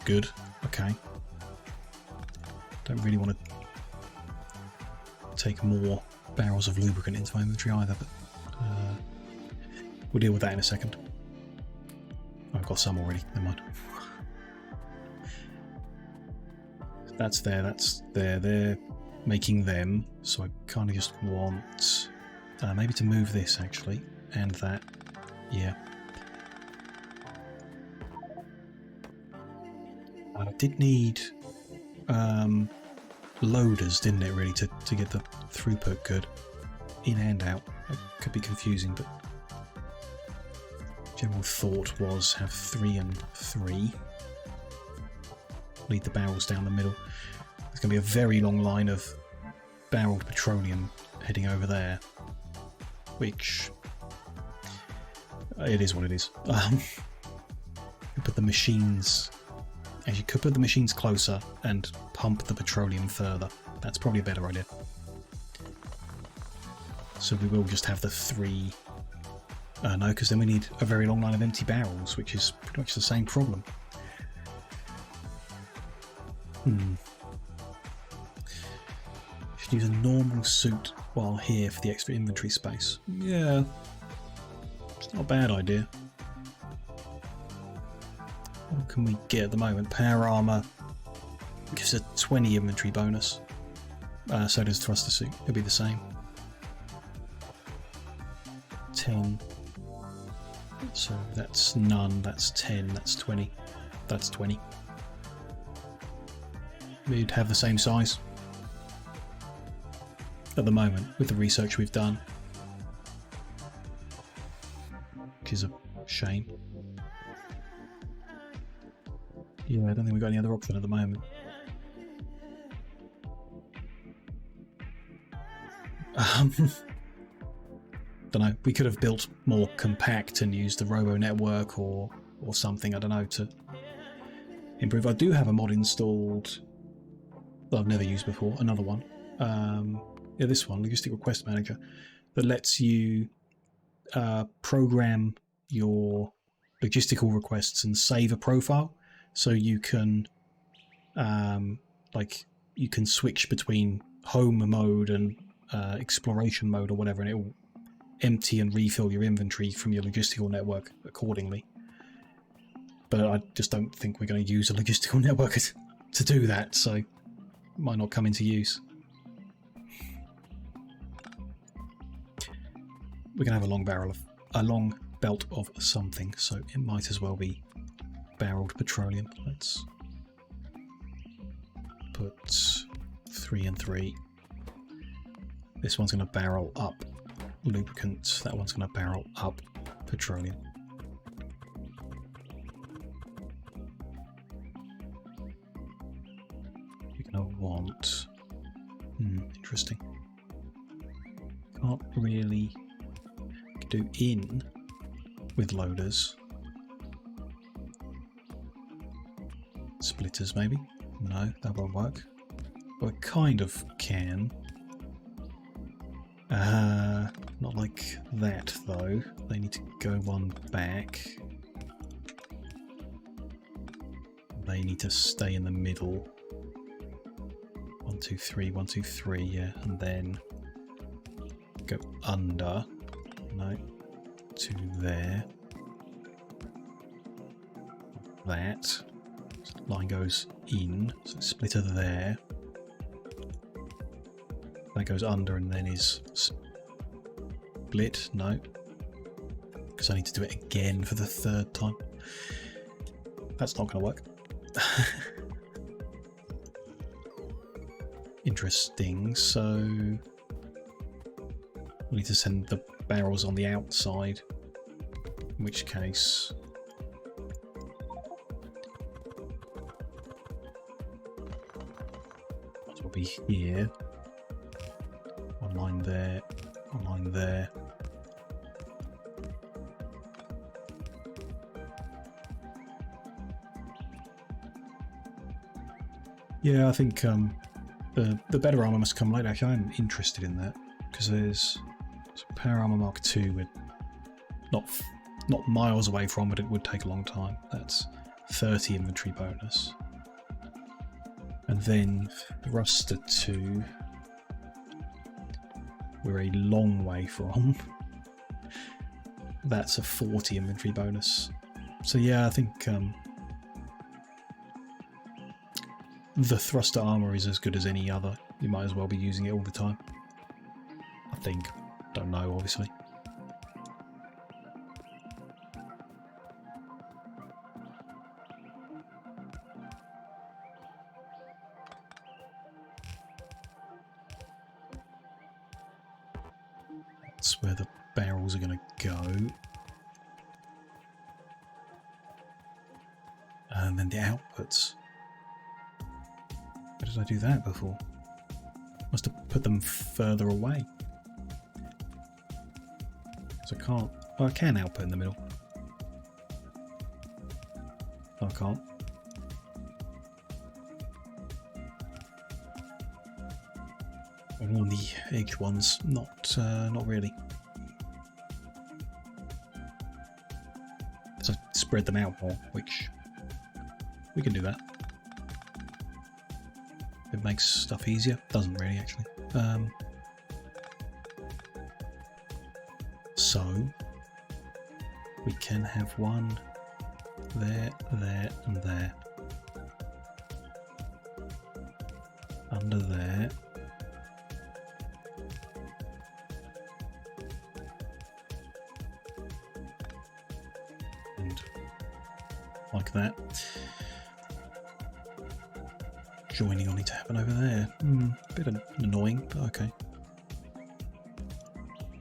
S1: Good, okay. Don't really want to take more barrels of lubricant into my inventory either, but we'll deal with that in a second. I've got some already, never mind. That's there, they're making them, so I kind of just want maybe to move this actually, and that, yeah. I did need loaders, didn't it, really, to get the throughput good, in and out. It could be confusing, but general thought was have 3 and 3. Lead the barrels down the middle. There's going to be a very long line of barreled petroleum heading over there, which it is what it is. You put the machines. You could put the machines closer and pump the petroleum further. That's probably a better idea. So we will just have the 3. No, because then we need a very long line of empty barrels, which is pretty much the same problem. Should use a normal suit while here for the extra inventory space. Yeah, it's not a bad idea. What can we get at the moment? Power armor gives a 20 inventory bonus. So does thruster suit. It'll be the same. 10. So that's none. That's 10. That's 20. That's 20. We'd have the same size at the moment with the research we've done. which is a shame. Yeah, I don't think we've got any other option at the moment. Don't know. We could have built more compact and used the Robo network or something. I don't know, to improve. I do have a mod installed that I've never used before. Another one. Yeah, this one, Logistic Request Manager, that lets you program your logistical requests and save a profile, so you can you can switch between home mode and exploration mode or whatever, and it will empty and refill your inventory from your logistical network accordingly. But I just don't think we're going to use a logistical network to do that, so it might not come into use. We're going to have a long belt of something, so it might as well be barreled petroleum. Let's put 3 and 3. This one's going to barrel up lubricant. That one's going to barrel up petroleum. You're going to want... interesting. Can't really do in with loaders. Splitters maybe? No, that won't work. Well, it kind of can. Not like that though. They need to go one back. They need to stay in the middle. 1, 2, 3, 1, 2, 3, yeah, and then go under. No, to there. That line goes in, so splitter there. That goes under and then is split. No, because I need to do it again for the 3rd time. That's not going to work. Interesting. So we need to send the barrels on the outside, in which case might as well be here. One line there, one line there. Yeah, I think the better armor must come later. Actually, I'm interested in that because there's Power Armor Mark II. We're not miles away from, but it would take a long time. That's 30 inventory bonus, and then Thruster 2. We're a long way from. That's a 40 inventory bonus. So yeah, I think the thruster armor is as good as any other. You might as well be using it all the time. I think. Don't know, obviously. That's where the barrels are going to go. And then the outputs. Where did I do that before? Must have put them further away. So I can't... Oh, I can output in the middle. No, I can't. Only on the edge ones, not really. So spread them out more, which we can do that. It makes stuff easier. Doesn't really, actually. So we can have one there, there, and there. Under there. And like that. Joining will need to happen over there. A bit annoying, but okay.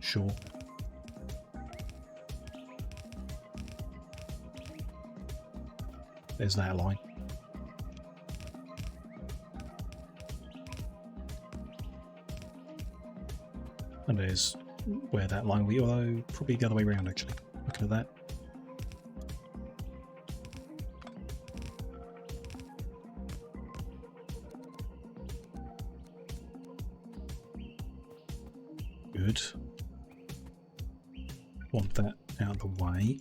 S1: Sure. there's that line. And there's where that line will be, although probably the other way around actually. Looking at that. Good. Want that out of the way.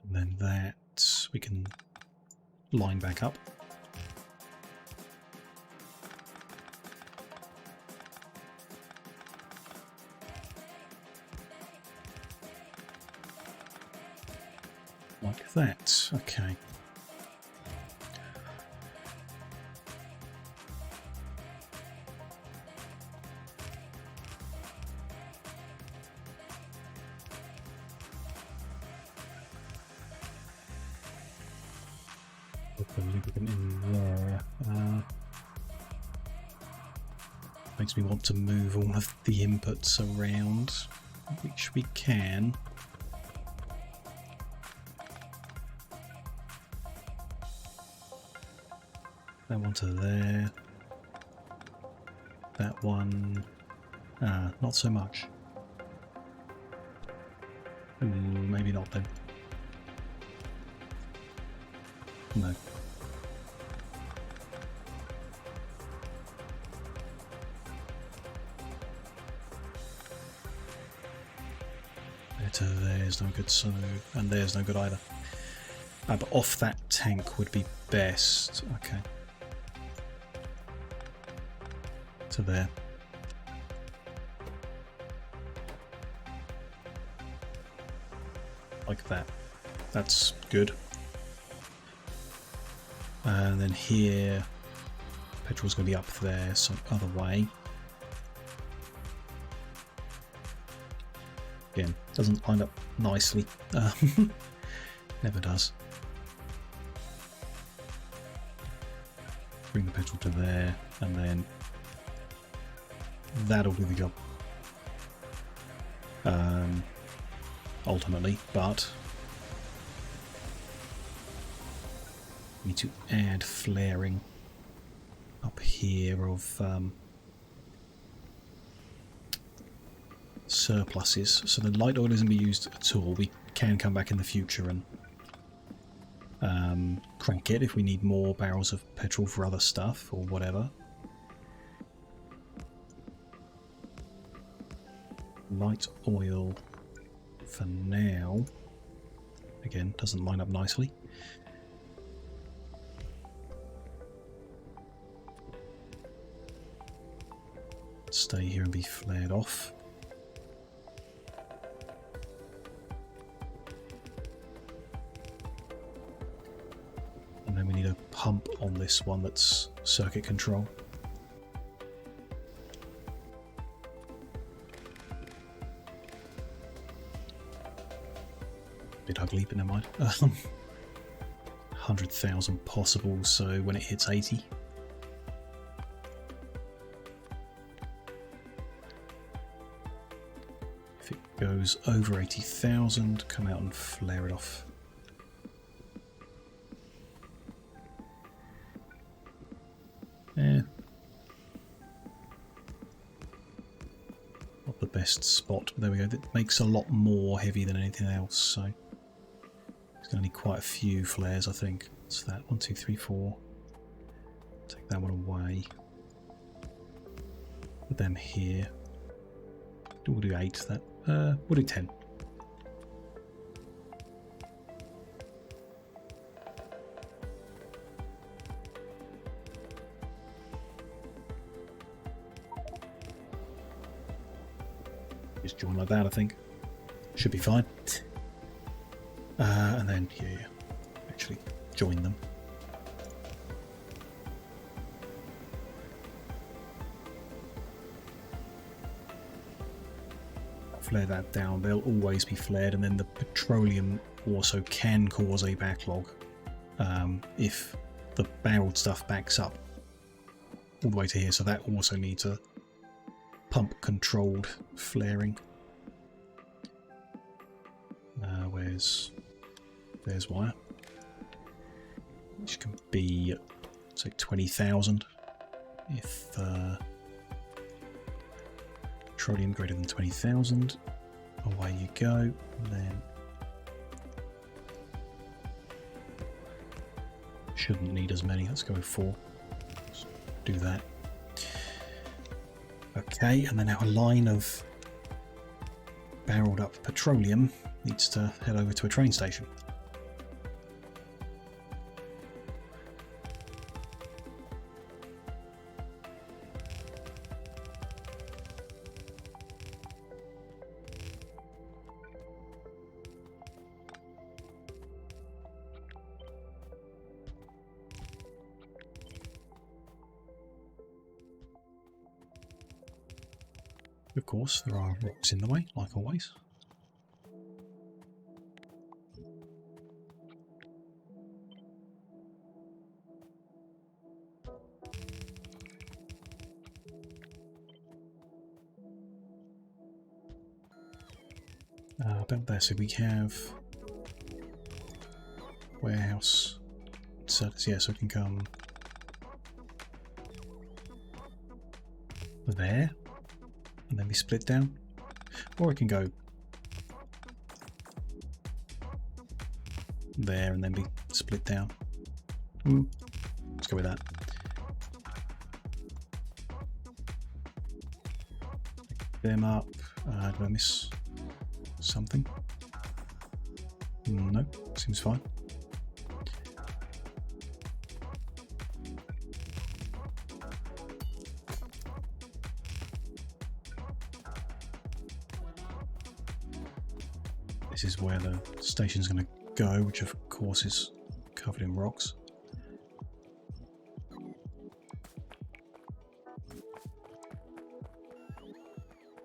S1: And then that we can line back up. Like that. Okay. Put the lubricant in there. Makes me want to move all of the inputs around, which we can. That one to there. That one, not so much. Maybe not then. No. There to there's no good, so, and there's no good either. But off that tank would be best. Okay. To there. Like that. That's good. And then here, petrol's going to be up there some other way. Again, doesn't line up nicely. Never does. Bring the petrol to there, and then that'll do the job. Ultimately, but we need to add flaring up here of surpluses, so the light oil isn't be used at all. We can come back in the future and crank it if we need more barrels of petrol for other stuff or whatever. Light oil for now. Again, doesn't line up nicely. Stay here and be flared off. And then we need a pump on this one that's circuit control. Bit ugly, but never mind. 100,000 possible, so when it hits 80. If it goes over 80,000, come out and flare it off. Yeah. Not the best spot, but there we go. That makes a lot more heavy than anything else, so it's going to need quite a few flares, I think. So that 1, 2, 3, 4. Take that one away. Put them here. We'll do 8. That we'll do 10. Just join like that, I think. Should be fine. And then yeah, actually join them. Flare that down. They'll always be flared, and then the petroleum also can cause a backlog if the barreled stuff backs up all the way to here. So that also needs a pump controlled flaring. there's wire, which can be, say, 20,000 if petroleum greater than 20,000. Away you go, and then shouldn't need as many. Let's go with 4. Let's do that. Okay, and then our line of barreled up petroleum needs to head over to a train station. Of course, there are rocks in the way, like always. About there, so we have warehouse. So yeah, so it can come there and then be split down, or it can go there and then be split down. Let's go with that. Pick them up. Did I miss something? No, seems fine. This is where the station's going to go, which of course is covered in rocks.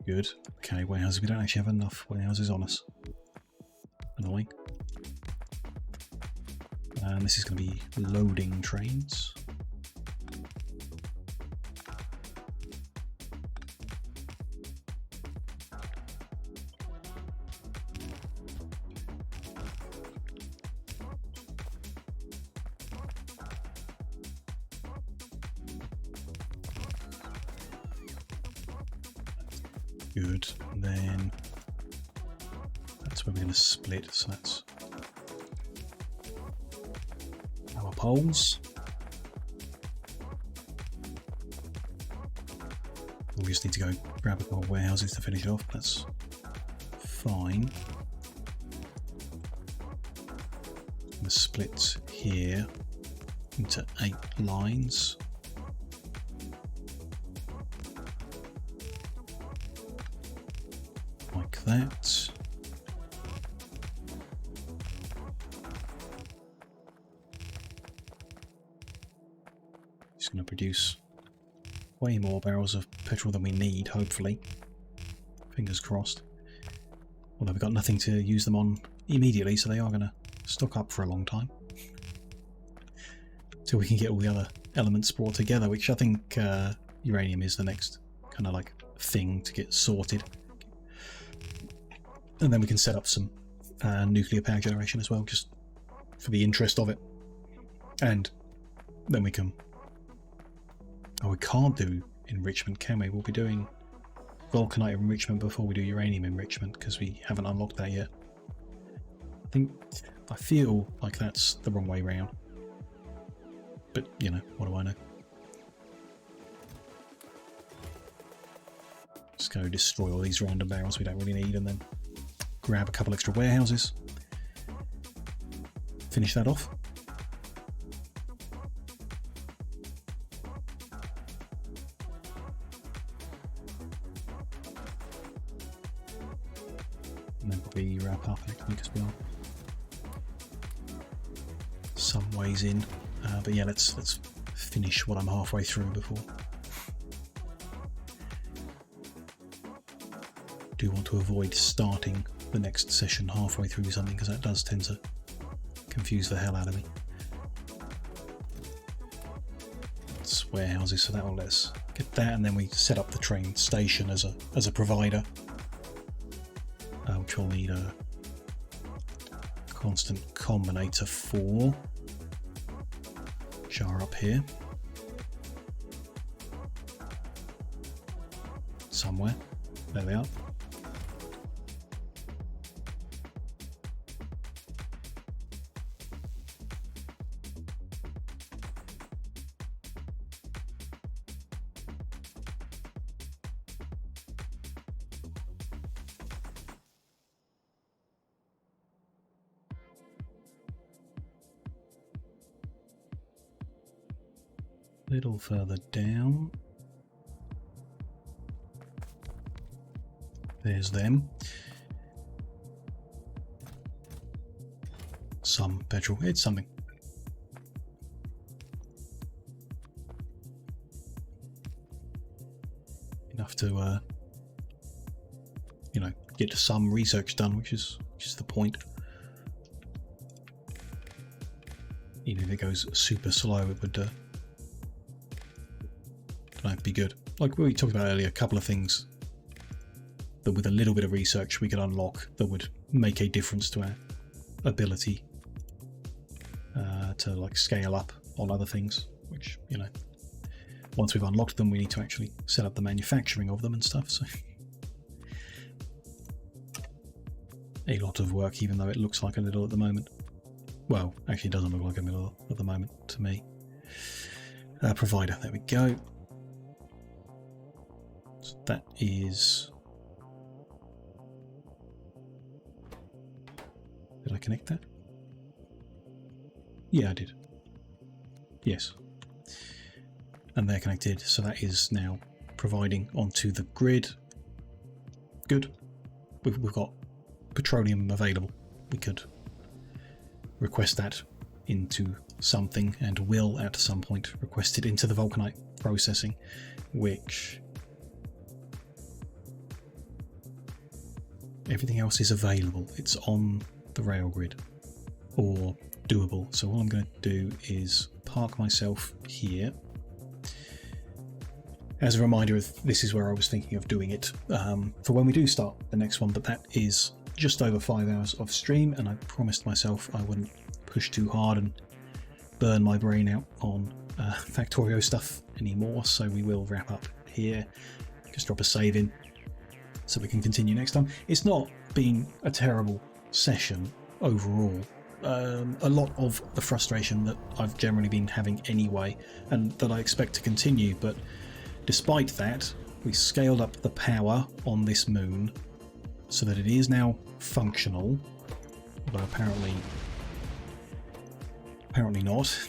S1: Good. Okay, warehouses. We don't actually have enough warehouses on us. Annoying. And this is going to be loading trains. Good. And then that's where we're going to split. So that's our poles. We just need to go grab a couple of warehouses to finish off. That's fine. The split here into 8 lines. Like that. Just going to produce way more barrels of petrol than we need, hopefully. Fingers crossed. Although we've got nothing to use them on immediately, so they are going to stock up for a long time. Till we can get all the other elements brought together, which I think uranium is the next kind of like thing to get sorted. And then we can set up some nuclear power generation as well, just for the interest of it. And then we can... Oh, we can't do enrichment, can we? We'll be doing vulcanite enrichment before we do uranium enrichment, because we haven't unlocked that yet. I feel like that's the wrong way round. But, you know, what do I know? Just go destroy all these random barrels we don't really need, and then grab a couple extra warehouses. Finish that off. And then probably wrap up actually, because we are some ways in. But yeah, let's finish what I'm halfway through before. Do want to avoid starting the next session halfway through something, because that does tend to confuse the hell out of me. It's warehouses, so that will let us get that, and then we set up the train station as a provider, which will need constant combinator 4. Jar up here. Somewhere. There they are. Little further down. There's them. Some petrol. It's something. Enough to, you know, get some research done, which is the point. Even if it goes super slow, it would be good. Like we talked about earlier, a couple of things that with a little bit of research we could unlock that would make a difference to our ability to like scale up on other things, which, you know, once we've unlocked them we need to actually set up the manufacturing of them and stuff, so a lot of work, even though it looks like a little at the moment. Well, actually it doesn't look like a little at the moment to me. Provider, there we go. So that is... Did I connect that? Yeah, I did. Yes. And they're connected, so that is now providing onto the grid. Good. We've got petroleum available. We could request that into something, and will at some point request it into the vulcanite processing, which everything else is available. It's on the rail grid or doable. So all I'm going to do is park myself here. As a reminder, this is where I was thinking of doing it for when we do start the next one, but that is just over 5 hours of stream, and I promised myself I wouldn't push too hard and burn my brain out on Factorio stuff anymore, so we will wrap up here. Just drop a save in so we can continue next time. It's not been a terrible session overall. A lot of the frustration that I've generally been having anyway, and that I expect to continue, but despite that, we scaled up the power on this moon so that it is now functional, although apparently not,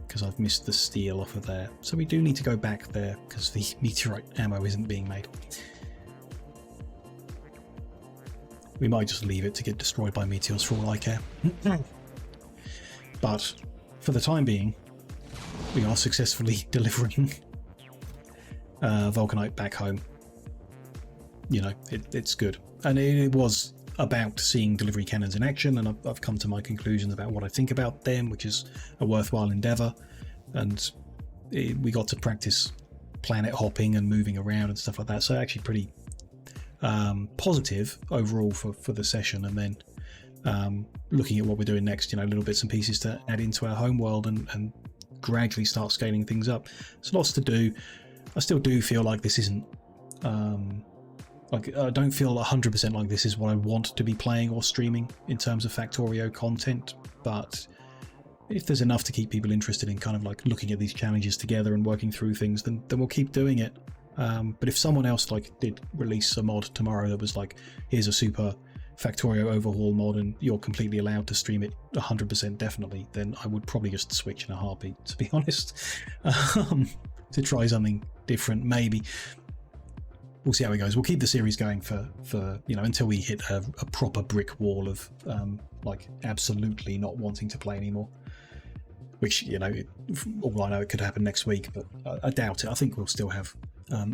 S1: because I've missed the steel off of there. So we do need to go back there because the meteorite ammo isn't being made. We might just leave it to get destroyed by meteors for all I care. But for the time being, we are successfully delivering vulcanite back home. You know, it's good. And it was about seeing delivery cannons in action, and I've come to my conclusions about what I think about them, which is a worthwhile endeavour. And we got to practice planet hopping and moving around and stuff like that, so actually pretty positive overall for the session. And then looking at what we're doing next, you know, little bits and pieces to add into our home world and gradually start scaling things up. There's lots to do. I still do feel like this isn't like, I don't feel 100% like this is what I want to be playing or streaming in terms of Factorio content, but if there's enough to keep people interested in kind of like looking at these challenges together and working through things, then we'll keep doing it. But if someone else like did release a mod tomorrow that was like, here's a super Factorio overhaul mod and you're completely allowed to stream it 100% definitely, then I would probably just switch in a heartbeat, to be honest, to try something different. Maybe we'll see how it goes. We'll keep the series going for you know, until we hit a proper brick wall of like absolutely not wanting to play anymore, which, you know, all I know, it could happen next week, but I doubt it. I think we'll still have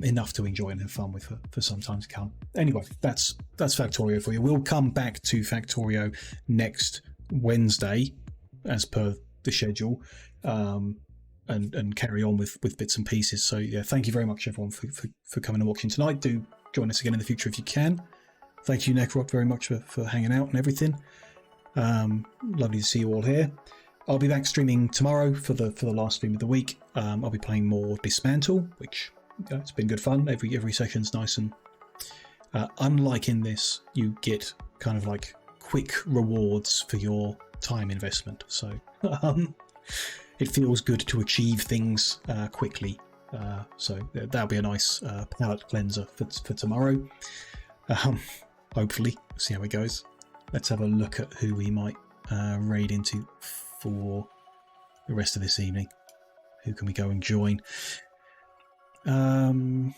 S1: enough to enjoy and have fun with for some time to come. Anyway, that's Factorio for you. We'll come back to Factorio next Wednesday as per the schedule, and carry on with bits and pieces. So yeah, thank you very much everyone for coming and watching tonight. Do join us again in the future if you can. Thank you, Necrot, very much for hanging out and everything. Lovely to see you all here. I'll be back streaming tomorrow for the last stream of the week. I'll be playing more Dismantle, which it's been good fun. Every session's nice, and unlike in this, you get kind of like quick rewards for your time investment. So it feels good to achieve things quickly. So that'll be a nice palate cleanser for tomorrow. Hopefully, see how it goes. Let's have a look at who we might raid into for the rest of this evening. Who can we go and join? Quite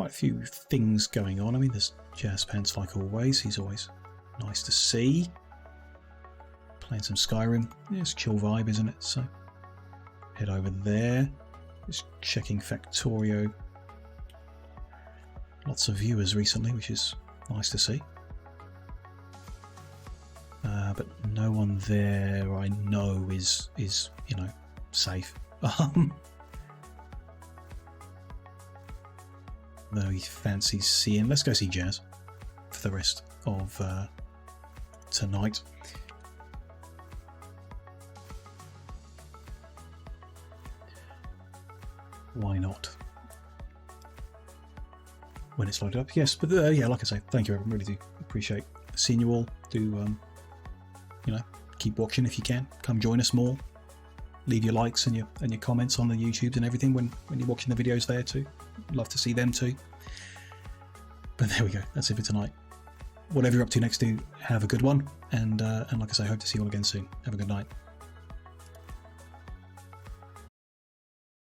S1: a few things going on. I mean, there's Jazz Pants like always. He's always nice to see. Playing some Skyrim. Yeah, it's a chill vibe, isn't it? So head over there. Just checking Factorio. Lots of viewers recently, which is nice to see. But no one there I know is you know, safe. Though he fancies seeing. Let's go see Jazz for the rest of tonight. Why not? When it's loaded up, yes. But yeah, like I say, thank you, everyone. Really do appreciate seeing you all. Do you know, keep watching if you can. Come join us more. Leave your likes and your comments on the YouTubes and everything when you're watching the videos there too. Love to see them too. But there we go. That's it for tonight. Whatever you're up to next, do have a good one. And like I say, hope to see you all again soon. Have a good night.